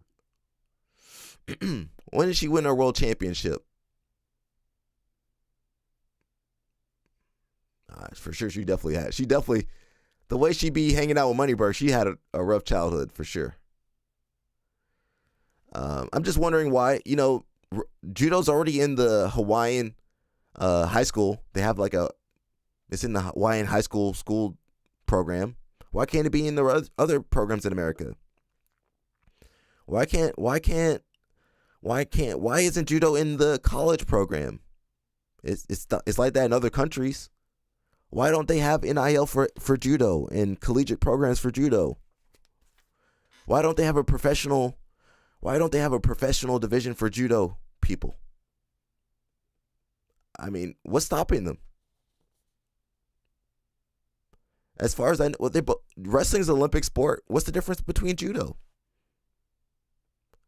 When did she win her world championship? For sure, she definitely had. The way she be hanging out with Moneyberg, she had a rough childhood for sure. I'm just wondering why, Judo's already in the Hawaiian high school. They have it's in the Hawaiian high school program. Why can't it be in the other programs in America? Why isn't Judo in the college program? It's like that in other countries. Why don't they have NIL for Judo and collegiate programs for Judo? Why don't they have a professional division for Judo people? I mean, what's stopping them? As far as I know, wrestling's an Olympic sport. What's the difference between Judo?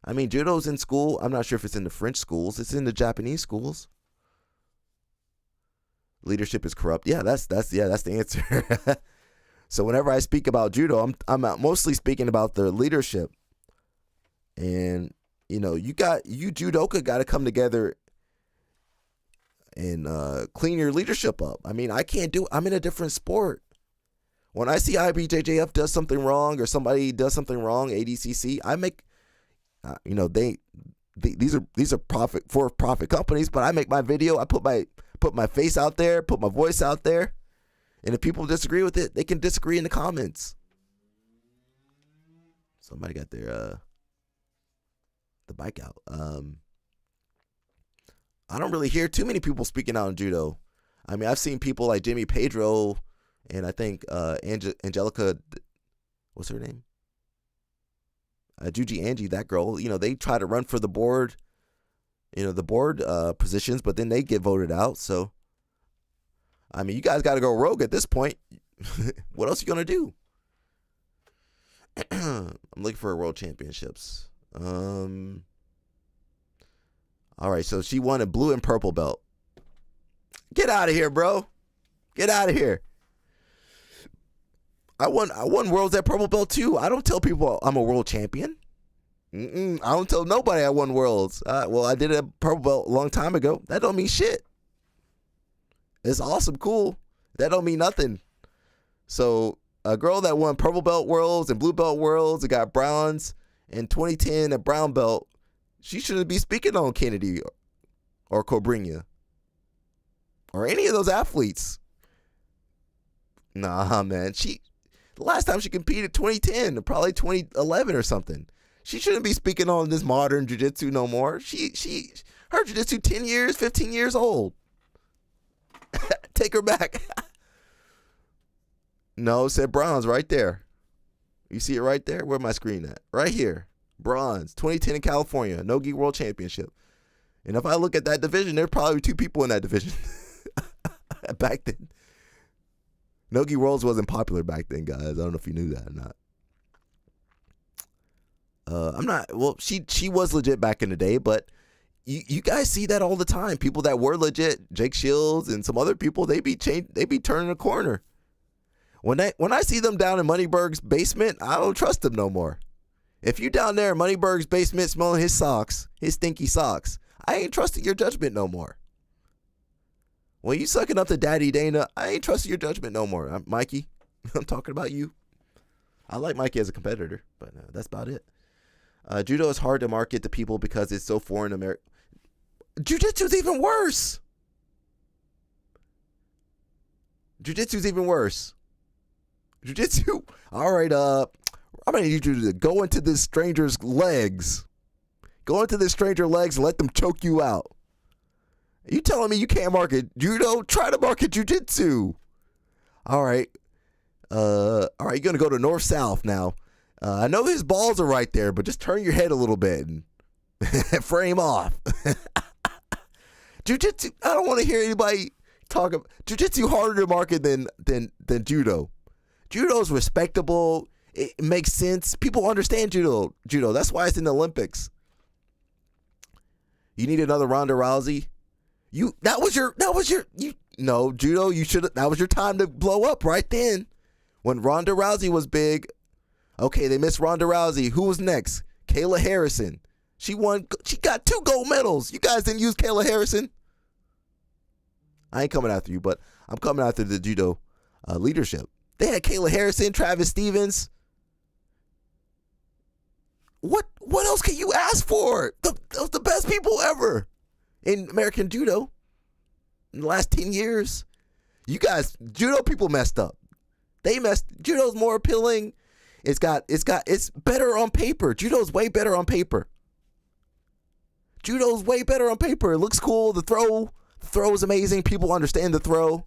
I mean, Judo's in school. I'm not sure if it's in the French schools. It's in the Japanese schools. Leadership is corrupt. Yeah, that's the answer. So whenever I speak about Judo, I'm mostly speaking about the leadership. And you judoka got to come together and clean your leadership up. I mean, I'm in a different sport. When I see IBJJF does something wrong or somebody does something wrong, ADCC, I make these are for-profit companies, but I make my video, I put my face out there, put my voice out there, and if people disagree with it, they can disagree in the comments. Somebody got their the bike out. I don't really hear too many people speaking out on Judo. I mean, I've seen people like Jimmy Pedro and I think Angelica, what's her name? Juji Angie, that girl, they try to run for the board, the board positions, but then they get voted out. So, I mean, you guys got to go rogue at this point. What else are you going to do? I'm looking for world championships. All right, so she won a blue and purple belt. Get out of here, bro. Get out of here. I won worlds at purple belt too. I don't tell people I'm a world champion. I don't tell nobody I won worlds. Well, I did a purple belt a long time ago. That don't mean shit. It's awesome, cool. That don't mean nothing. So a girl that won purple belt worlds and blue belt worlds and got bronze in 2010 at brown belt, she shouldn't be speaking on Kennedy or Cobrinha or any of those athletes. Nah, man. The last time she competed 2010, probably 2011 or something. She shouldn't be speaking on this modern jiu-jitsu no more. Her jiu-jitsu 10 years, 15 years old. Take her back. No, it said bronze right there. You see it right there? Where my screen at? Right here. Bronze. 2010 in California. No-gi World Championship. And if I look at that division, there's probably 2 people in that division. Back then. No-gi Worlds wasn't popular back then, guys. I don't know if you knew that or not. She was legit back in the day, but you guys see that all the time. People that were legit, Jake Shields and some other people, they be turning a corner. When I see them down in Moneyberg's basement, I don't trust them no more. If you down there in Moneyberg's basement smelling his socks, his stinky socks, I ain't trusting your judgment no more. When you sucking up to Daddy Dana, I ain't trusting your judgment no more. Mikey, I'm talking about you. I like Mikey as a competitor, but that's about it. Judo is hard to market to people because it's so foreign to America. Jiu-jitsu's even worse. Jiu-jitsu's even worse. Jiu-jitsu, all right, I'm going to need you to go into this stranger's legs. Go into this stranger's legs and let them choke you out. You telling me you can't market judo? Try to market jiu-jitsu. All right, you're going to go to north-south now. I know his balls are right there, but just turn your head a little bit and frame off. Jiu-jitsu, I don't want to hear anybody talk about jiu-jitsu harder to market than judo. Judo's respectable. It makes sense. People understand judo. That's why it's in the Olympics. You need another Ronda Rousey. Judo, that was your time to blow up right then. When Ronda Rousey was big. Okay, they missed Ronda Rousey. Who was next? Kayla Harrison. She got 2 gold medals. You guys didn't use Kayla Harrison? I ain't coming after you, but I'm coming after the judo leadership. They had Kayla Harrison, Travis Stevens. What else can you ask for? Those the best people ever in American judo in the last 10 years. You guys, judo people messed up. Judo's more appealing. It's better on paper. Judo's way better on paper. Judo's way better on paper. It looks cool. The throw is amazing. People understand the throw.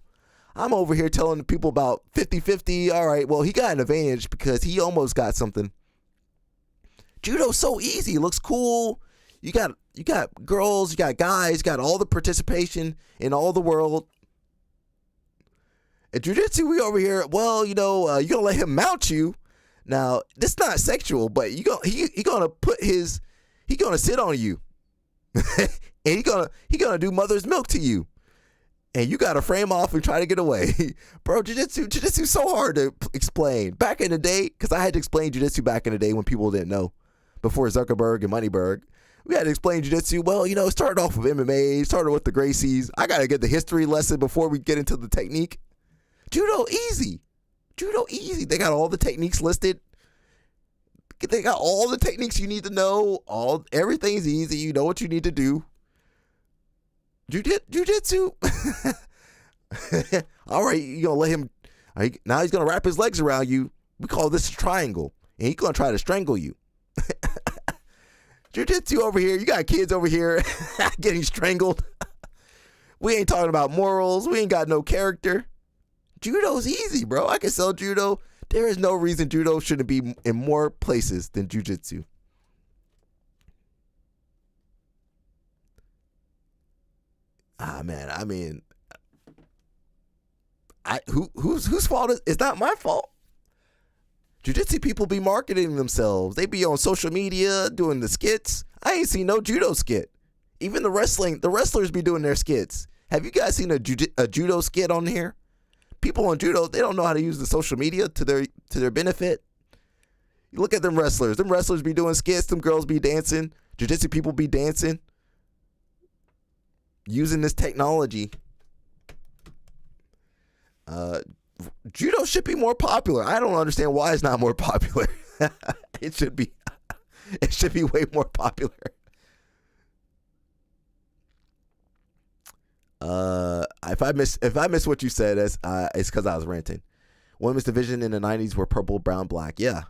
I'm over here telling people about 50-50. All right, well, he got an advantage because he almost got something. Judo's so easy. It looks cool. You got girls, you got guys, you got all the participation in all the world. At jiu-jitsu, we over here, well, you're going to let him mount you. Now, this is not sexual, but he gonna sit on you. And he gonna do mother's milk to you. And you gotta frame off and try to get away. Bro, jiu-jitsu's so hard to explain. Back in the day, because I had to explain jiu-jitsu back in the day when people didn't know. Before Zuckerberg and Moneyberg. We had to explain jiu-jitsu. Well, it started off with MMA, started with the Gracies. I gotta get the history lesson before we get into the technique. Judo easy. They got all the techniques listed. They got all the techniques you need to know. Everything's easy. You know what you need to do. Jiu-jitsu. All right, you're going to let him. Now he's going to wrap his legs around you. We call this a triangle. And he's going to try to strangle you. Jiu-jitsu over here. You got kids over here getting strangled. We ain't talking about morals. We ain't got no character. Judo's easy, bro. I can sell judo. There is no reason judo shouldn't be in more places than jiu-jitsu. Man. I mean, whose fault is it's not my fault. Jiu-jitsu people be marketing themselves. They be on social media doing the skits. I ain't seen no judo skit. Even the wrestlers be doing their skits. Have you guys seen a judo skit on here? People on judo, they don't know how to use the social media to their benefit. You look at them wrestlers. Them wrestlers be doing skits. Them girls be dancing. Jiu-jitsu people be dancing. Using this technology. should be more popular. I don't understand why it's not more popular. It should be way more popular. If I miss what you said, it's because I was ranting. Women's division in the 90s were purple, brown, black. Yeah.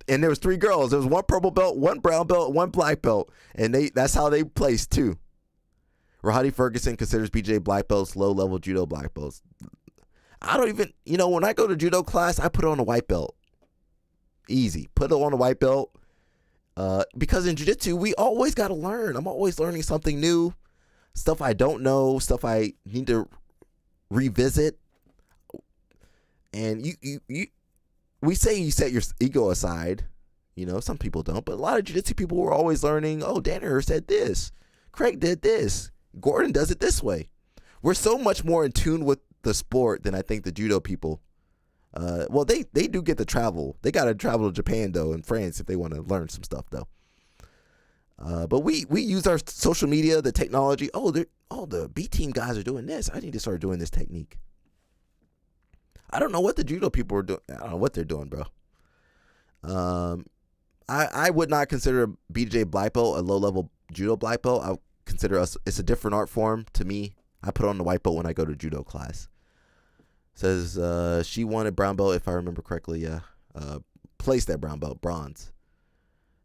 And there was 3 girls. There was 1 purple belt, 1 brown belt, 1 black belt. And that's how they placed too. Rahadi Ferguson considers BJJ black belts low-level judo black belts. I don't even, when I go to judo class, I put on a white belt. Easy. Put it on a white belt. Because in jiu-jitsu, we always got to learn. I'm always learning something new. Stuff I don't know. Stuff I need to revisit. And we say you set your ego aside. Some people don't. But a lot of jiu-jitsu people were always learning, oh, Danaher said this. Craig did this. Gordon does it this way. We're so much more in tune with the sport than I think the judo people. Well, they do get to travel. They got to travel to Japan, though, and France if they want to learn some stuff, though. But we use our social media, the technology. Oh, the B team guys are doing this. I need to start doing this technique. I don't know what the judo people are doing. I don't know what they're doing, bro. I would not consider BJJ black belt a low-level judo black belt. I consider it's a different art form to me. I put on the white belt when I go to judo class. Says she wanted brown belt, if I remember correctly. Yeah, placed that brown belt, bronze.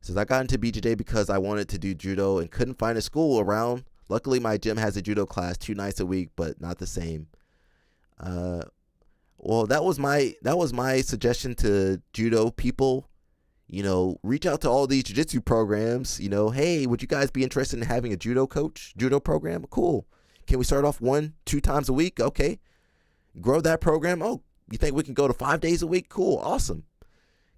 Says I got into BJJ because I wanted to do judo and couldn't find a school around. Luckily, my gym has a judo class 2 nights a week, but not the same. Well, that was my suggestion to judo people. Reach out to all these jiu-jitsu programs. Hey, would you guys be interested in having a judo program? Cool. Can we start off 1-2 times a week? Okay. Grow that program. Oh, you think we can go to 5 days a week? Cool. Awesome.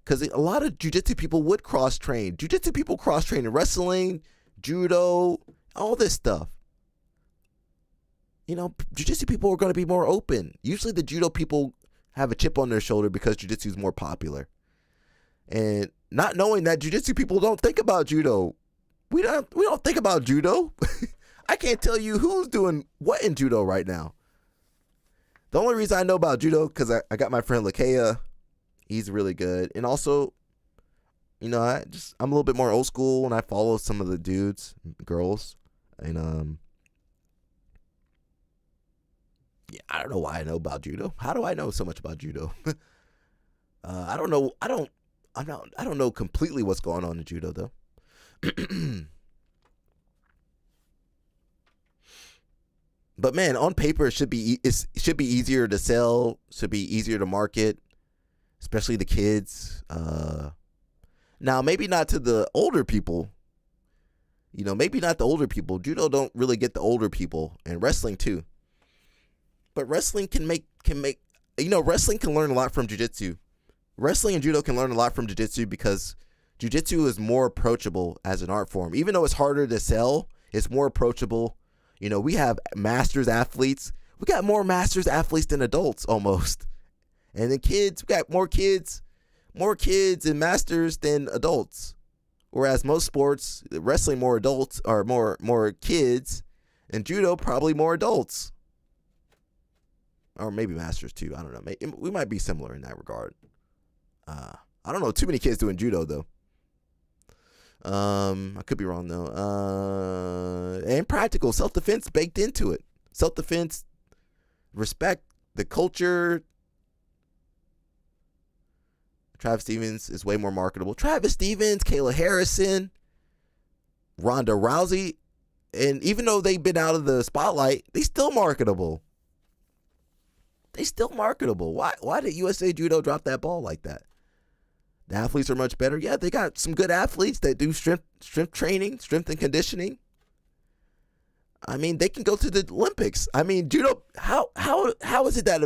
Because a lot of jiu-jitsu people would cross-train. Jiu-jitsu people cross-train in wrestling, judo, all this stuff. Jiu-jitsu people are going to be more open. Usually the judo people have a chip on their shoulder because jiu-jitsu is more popular. And not knowing that jiu-jitsu people don't think about judo. We don't think about judo. I can't tell you who's doing what in judo right now. The only reason I know about judo because I got my friend Lech. He's really good. And also, I'm a little bit more old school and I follow some of the dudes, girls. And yeah, I don't know why I know about judo. How do I know so much about judo? I don't know. I don't know completely what's going on in judo though. But man, on paper it should be easier to sell, should be easier to market, especially the kids. Now maybe not to the older people. Maybe not the older people. Judo don't really get the older people, and wrestling too. But wrestling can make wrestling can learn a lot from jiu-jitsu. Wrestling and judo can learn a lot from jiu-jitsu because jiu-jitsu is more approachable as an art form. Even though it's harder to sell, it's more approachable. We have masters athletes. We got more masters athletes than adults almost. And then kids, we got more kids and masters than adults. Whereas most sports, wrestling more adults or more kids, and judo probably more adults. Or maybe masters too. I don't know. We might be similar in that regard. I don't know. Too many kids doing judo though. I could be wrong though. And practical self-defense baked into it. Self-defense, respect the culture. Travis Stevens is way more marketable. Travis Stevens, Kayla Harrison, Ronda Rousey, and even though they've been out of the spotlight, they still marketable. Why did USA Judo drop that ball like that? The athletes are much better. Yeah, they got some good athletes that do strength training, strength and conditioning. I mean, they can go to the Olympics. I mean, judo. How is it that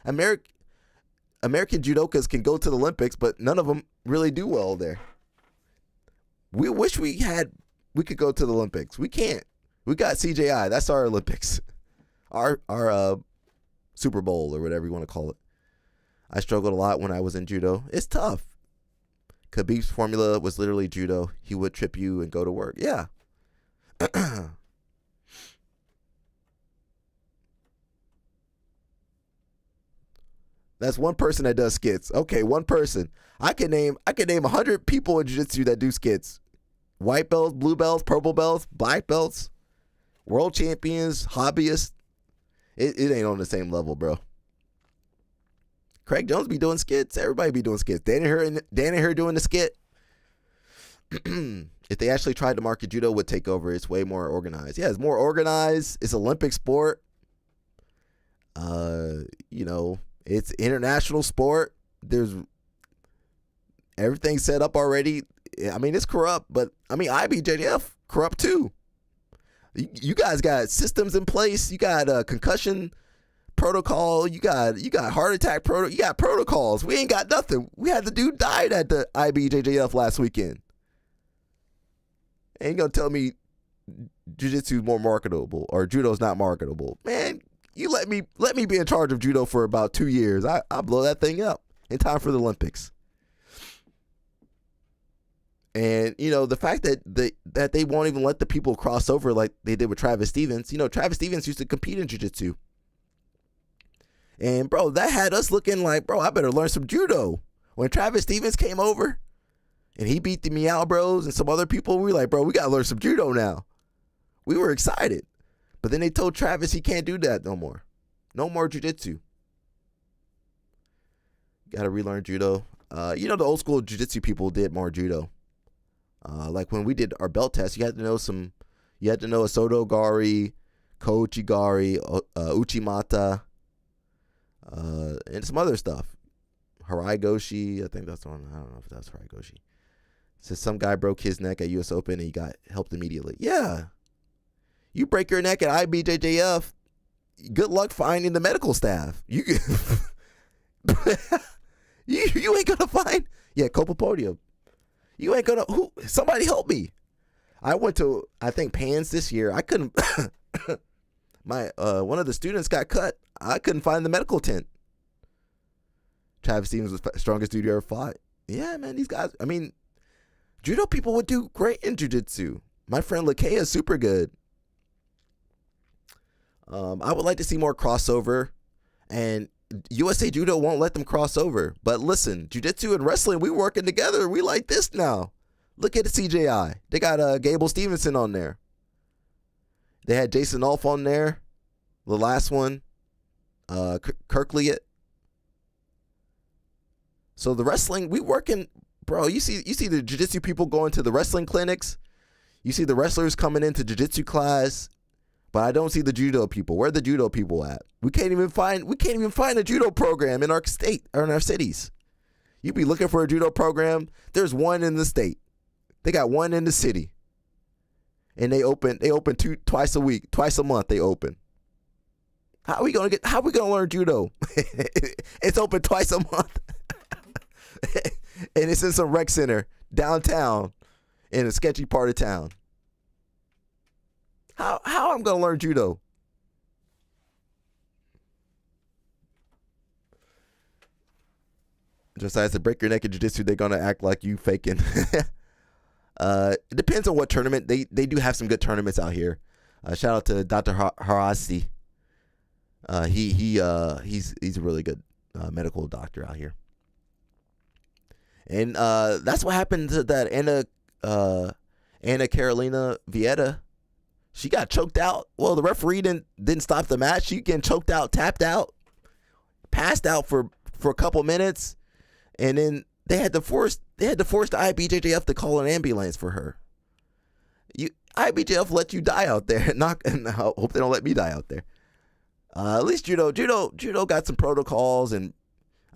American judokas can go to the Olympics, but none of them really do well there? We wish we could go to the Olympics. We can't. We got CJI. That's our Olympics. Our Super Bowl or whatever you want to call it. I struggled a lot when I was in judo. It's tough. Khabib's formula was literally judo. He would trip you and go to work. Yeah. That's one person that does skits. Okay, one person. I can name 100 people in jiu-jitsu that do skits. White belts, blue belts, purple belts, black belts, world champions, hobbyists. It ain't on the same level, bro. Craig Jones be doing skits. Everybody be doing skits. Dan and her doing the skit. If they actually tried to market judo would take over, it's way more organized. Yeah, it's more organized. It's Olympic sport. It's international sport. There's everything set up already. I mean, it's corrupt, but I mean, IBJJF corrupt too. You guys got systems in place. You got a concussion protocol. You got heart attack protocol. You got protocols. We ain't got nothing. We had the dude died at the IBJJF last weekend. Ain't gonna tell me jiu-jitsu is more marketable or judo's not marketable. Man, you let me be in charge of judo for about 2 years. I'll blow that thing up in time for the Olympics. And the fact that they won't even let the people cross over like they did with Travis Stevens. Travis Stevens used to compete in jiu-jitsu. And bro, that had us looking like, bro, I better learn some judo. When Travis Stevens came over and he beat the Meow Bros and some other people, we were like, bro, we got to learn some judo now. We were excited. But then they told Travis he can't do that no more. No more jiu-jitsu. Got to relearn judo. The old school jiu-jitsu people did more judo. Like when we did our belt test, you had to know Asoto Gari, Koichi Gari, Uchimata, and some other stuff. Harai Goshi, I think that's the one. I don't know if that's Harai Goshi. Says some guy broke his neck at US Open and he got helped immediately. Yeah. You break your neck at IBJJF, good luck finding the medical staff. You ain't gonna find. Yeah, Copa Podium. You ain't gonna. Somebody help me. I went to, I think, Pans this year. I couldn't. One of the students got cut. I couldn't find the medical tent. Travis Stevens was the strongest dude you ever fought. Yeah, man, these guys. I mean, judo people would do great in jiu-jitsu. My friend Lakea is super good. I would like to see more crossover, and USA Judo won't let them cross over. But listen, jiu-jitsu and wrestling, we working together. We like this now. Look at the CJI. They got Gable Stevenson on there. They had Jason Ulf on there. The last one, Kirk Liet. So the wrestling, we working, bro. You see the jiu-jitsu people going to the wrestling clinics. You see the wrestlers coming into jiu-jitsu class. But I don't see the judo people. Where are the judo people at? We can't even find a judo program in our state or in our cities. You be looking for a judo program. There's one in the state. They got one in the city. And they open twice a week, twice a month they open. How are we gonna learn judo? It's open twice a month. And it's in some rec center downtown in a sketchy part of town. How I'm gonna learn judo? Just as to break your neck in jiu-jitsu, they're gonna act like you faking. It depends on what tournament. They do have some good tournaments out here. Shout out to Dr. Harasi. He's a really good medical doctor out here. And that's what happened to that Anna Carolina Vieta. She got choked out. Well, the referee didn't stop the match. She getting choked out, tapped out, passed out for a couple minutes, and then they had to force the IBJJF to call an ambulance for her. IBJJF let you die out there. And I hope they don't let me die out there. At least judo got some protocols, and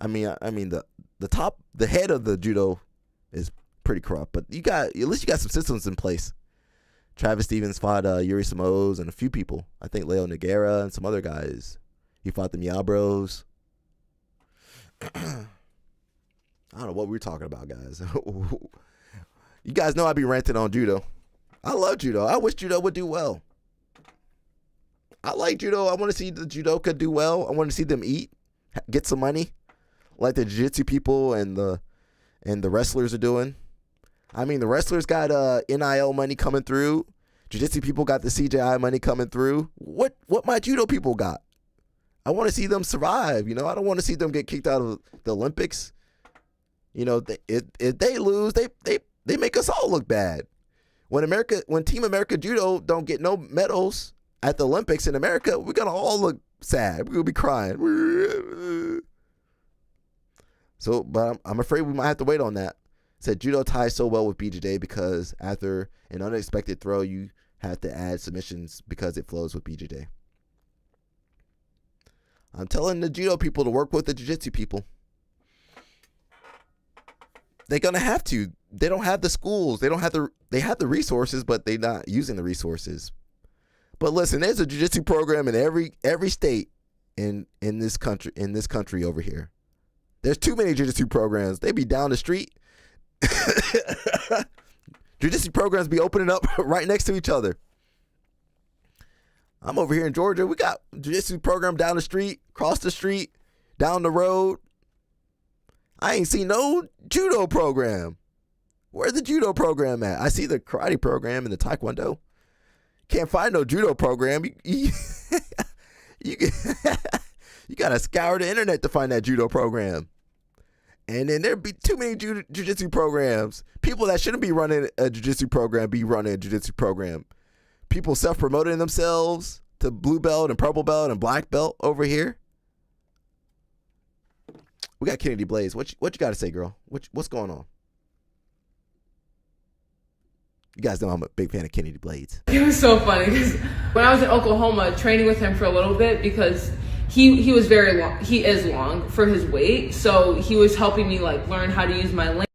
I mean the head of the judo is pretty corrupt, but at least you got some systems in place. Travis Stevens fought Yuri Samos and a few people. I think Leo Nogueira and some other guys. He fought the Meow Bros. I don't know what we're talking about, guys. You guys know I be ranting on judo. I love judo. I wish judo would do well. I like judo. I want to see the judoka do well. I want to see them eat, get some money, like the jiu-jitsu people and the wrestlers are doing. I mean, the wrestlers got NIL money coming through. Jiu-jitsu people got the CJI money coming through. What my judo people got? I want to see them survive. You know, I don't want to see them get kicked out of the Olympics. You know, if they lose, they make us all look bad. When Team America Judo don't get no medals at the Olympics in America, we're gonna all look sad. We're gonna be crying. So, but I'm afraid we might have to wait on that. Said judo ties so well with BJJ because after an unexpected throw, you have to add submissions because it flows with BJJ. I'm telling the judo people to work with the jiu-jitsu people. They're gonna have to. They don't have the schools. They have the resources, but they're not using the resources. But listen, there's a jiu-jitsu program in every state in this country over here. There's too many jiu-jitsu programs. They be down the street. Jiu-jitsu programs be opening up right next to each other. I'm over here in Georgia. We got jiu-jitsu program down the street, across the street, down the road. I ain't seen no judo program. Where's the judo program at? I see the karate program and the taekwondo. Can't find no judo program. You gotta scour the internet to find that judo program. And then there'd be too many jiu-jitsu programs. People that shouldn't be running a jiu-jitsu program be running a jiu-jitsu program. People self-promoting themselves to blue belt and purple belt and black belt over here. We got Kennedy Blaze. What you got to say, girl? What's going on? You guys know I'm a big fan of Kennedy Blades. It was so funny because when I was in Oklahoma training with him for a little bit because he was very long. He is long for his weight, so he was helping me like learn how to use my lane.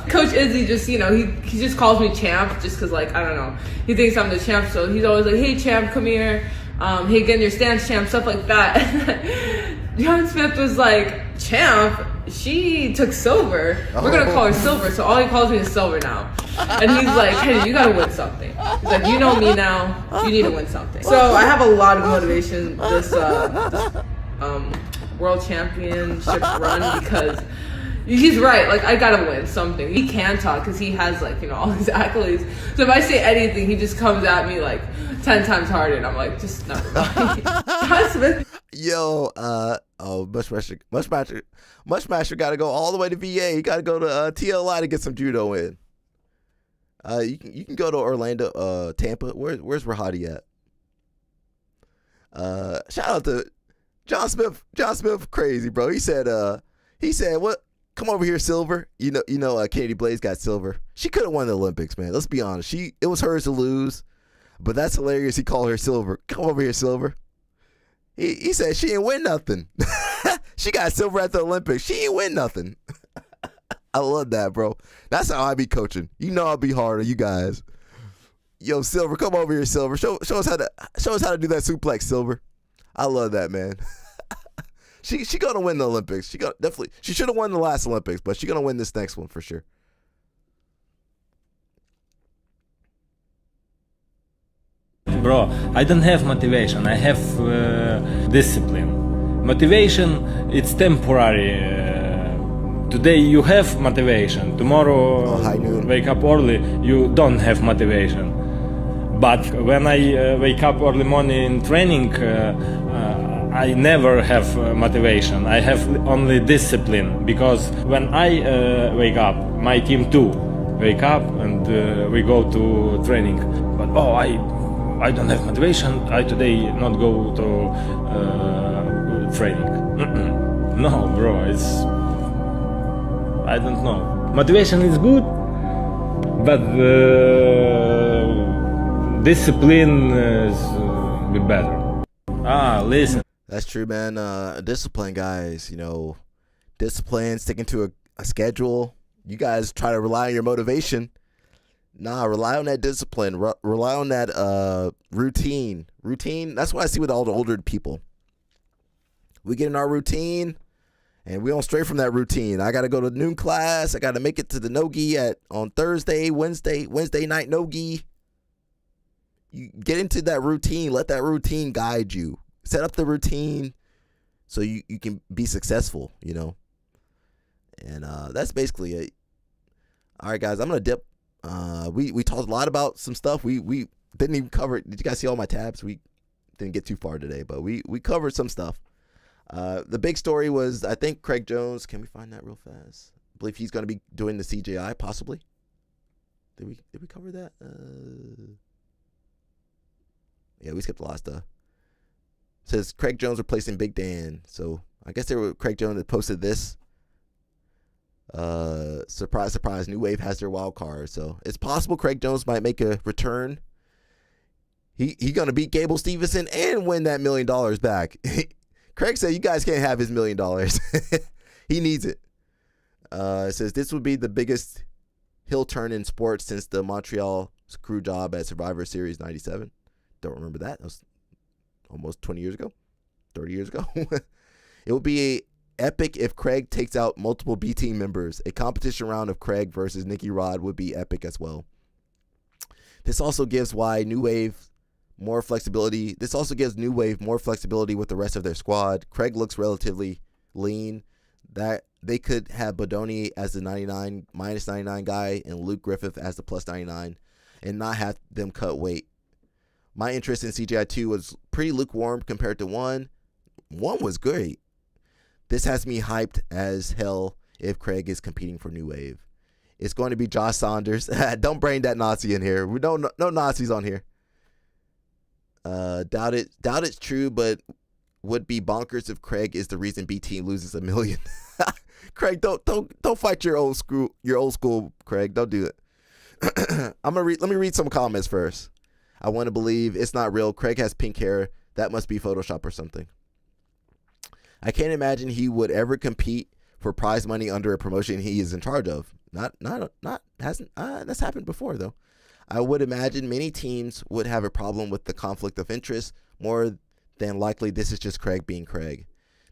Coach Izzy just, you know, he just calls me champ just because, like, I don't know, he thinks I'm the champ, so he's always like, hey champ, come here, hey, get in your stance, champ, stuff like that. John Smith was like, champ, she took silver. We're gonna call her Silver, so all he calls me is Silver now. And he's like, hey, you gotta win something. He's like, you know me now, you need to win something. So I have a lot of motivation this world championship run because he's right, like, I gotta win something. He can talk because he has, like, you know, all these accolades. So if I say anything, he just comes at me like 10 times harder, and I'm like, just never mind. John Smith. Yo, Mushmaster got to go all the way to VA. He got to go to TLI to get some judo in. You can go to Orlando, Tampa. Where's Rahadi at? Shout out to John Smith. John Smith, crazy bro. He said what? Come over here, Silver. You know, Kennedy Blaze got silver. She could have won the Olympics, man. Let's be honest. It was hers to lose, but that's hilarious. He called her Silver. Come over here, Silver. He said she didn't win nothing. She got silver at the Olympics. She ain't win nothing. I love that, bro. That's how I be coaching. You know I'll be hard on you guys. Yo, Silver, come over here, Silver. Show us how to do that suplex, Silver. I love that, man. She gonna win the Olympics. She should have won the last Olympics, but she gonna win this next one for sure. Bro, I don't have motivation. I have discipline. Motivation, it's temporary. Today you have motivation. Tomorrow, wake up early, you don't have motivation. But when I wake up early morning in training, I never have motivation. I have only discipline, because when I wake up, my team too wake up and we go to training. But I don't have motivation. I today not go to training. No, bro, I don't know. Motivation is good, but discipline is be better. Listen. That's true, man. Discipline, guys. You know, discipline, sticking to a schedule. You guys try to rely on your motivation. Nah, rely on that discipline. Rely on that routine. Routine, that's what I see with all the older people. We get in our routine, and we don't stray from that routine. I got to go to noon class. I got to make it to the no-gi on Thursday, Wednesday night no-gi. You get into that routine. Let that routine guide you. Set up the routine so you can be successful, you know. And that's basically it. All right, guys, I'm going to dip. We talked a lot about some stuff. We didn't even cover it. Did you guys see all my tabs? We didn't get too far today, but we covered some stuff. The big story was, I think Craig Jones. Can we find that real fast? I believe he's going to be doing the CJI, possibly. Did we cover that? Yeah, we skipped a lot of stuff. It says Craig Jones replacing Big Dan. So I guess they were Craig Jones that posted this. Surprise, surprise, New Wave has their wild card. So it's possible Craig Jones might make a return. He gonna beat Gable Stevenson and win that $1 million back. Craig said you guys can't have his $1 million. He needs it. It says this would be the biggest heel turn in sports since the Montreal screw job at Survivor Series 97. Don't remember that. That was almost 20 years ago. 30 years ago. It would be epic if Craig takes out multiple B team members. A competition round of Craig versus Nicky Rod would be epic as well. This also gives New Wave more flexibility. This also gives New Wave more flexibility with the rest of their squad. Craig looks relatively lean. That they could have Bodoni as the -99 guy and Luke Griffith as the +99 and not have them cut weight. My interest in CGI 2 was pretty lukewarm compared to 1. 1 was great. This has me hyped as hell if Craig is competing for New Wave. It's going to be Josh Saunders. Don't bring that Nazi in here. We don't no Nazis on here. Doubt it's true, but would be bonkers if Craig is the reason B team loses $1 million. Craig, don't fight your old school, Craig. Don't do it. Let me read some comments first. I want to believe it's not real. Craig has pink hair. That must be Photoshop or something. I can't imagine he would ever compete for prize money under a promotion he is in charge of. That's happened before though. I would imagine many teams would have a problem with the conflict of interest. More than likely, this is just Craig being Craig.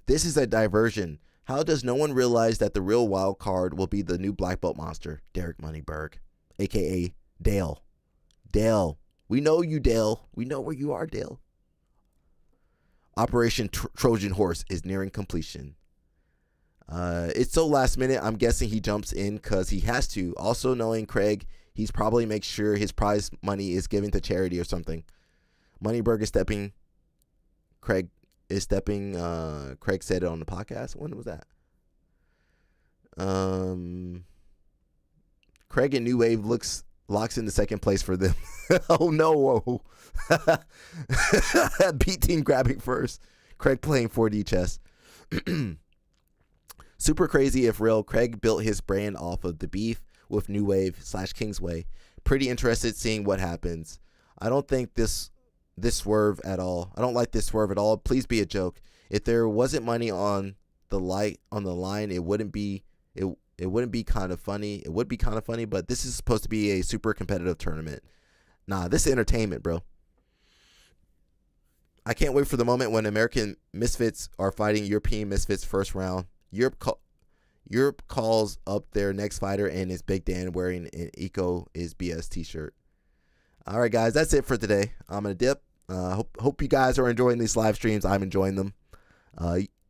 This is a diversion. How does no one realize that the real wild card will be the new black belt monster, Derek Moneyberg, aka Dale? Dale. We know you, Dale. We know where you are, Dale. Operation Trojan Horse is nearing completion. It's so last minute, I'm guessing he jumps in because he has to. Also knowing Craig, he's probably makes sure his prize money is given to charity or something. Moneyberg is stepping. Craig said it on the podcast. When was that? Craig and New Wave locks into second place for them. Oh no. B team grabbing first. Craig playing 4D chess. Super crazy if real. Craig built his brand off of the beef with New Wave / Kingsway. Pretty interested seeing what happens. I don't think this swerve at all. I don't like this swerve at all. Please be a joke. If there wasn't money on the line, it wouldn't be kind of funny. It would be kind of funny, but this is supposed to be a super competitive tournament. Nah, this is entertainment, bro. I can't wait for the moment when American Misfits are fighting European Misfits first round. Europe calls up their next fighter and it's Big Dan wearing an Eco is BS t-shirt. All right, guys, that's it for today. I'm going to dip. Hope you guys are enjoying these live streams. I'm enjoying them.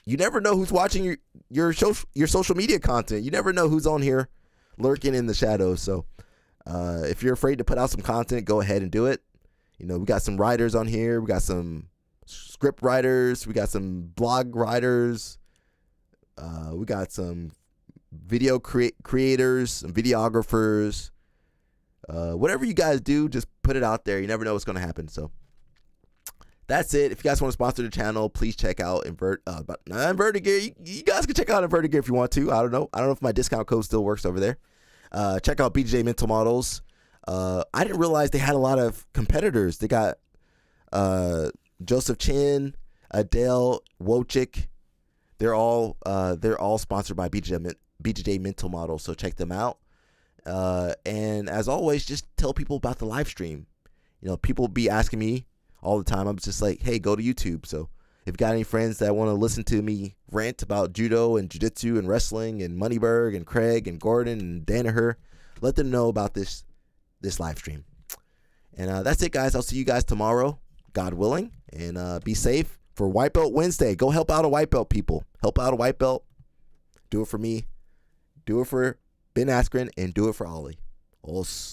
You never know who's watching your social media content. You never know who's on here lurking in the shadows. So if you're afraid to put out some content, go ahead and do it. You know, we got some writers on here. We got some script writers. We got some blog writers. We got some video creators, some videographers. Whatever you guys do, just put it out there. You never know what's going to happen. So that's it. If you guys want to sponsor the channel, please check out Inverted Gear. You guys can check out Inverted Gear if you want to. I don't know if my discount code still works over there. Check out BJJ Mental Models. I didn't realize they had a lot of competitors. They got Joseph Chin, Adele, Wojcik. They're all sponsored by BJJ Mental Models. So check them out. And as always, just tell people about the live stream. You know, people be asking me all the time. I'm just like, hey, go to YouTube. So if you got any friends that want to listen to me rant about judo and jiu-jitsu and wrestling and Moneyberg and Craig and Gordon and Danaher, let them know about this live stream. And that's it, guys. I'll see you guys tomorrow, God willing. And be safe for White Belt Wednesday. Go help out a white belt, people. Help out a white belt. Do it for me. Do it for Ben Askren, and do it for Ollie.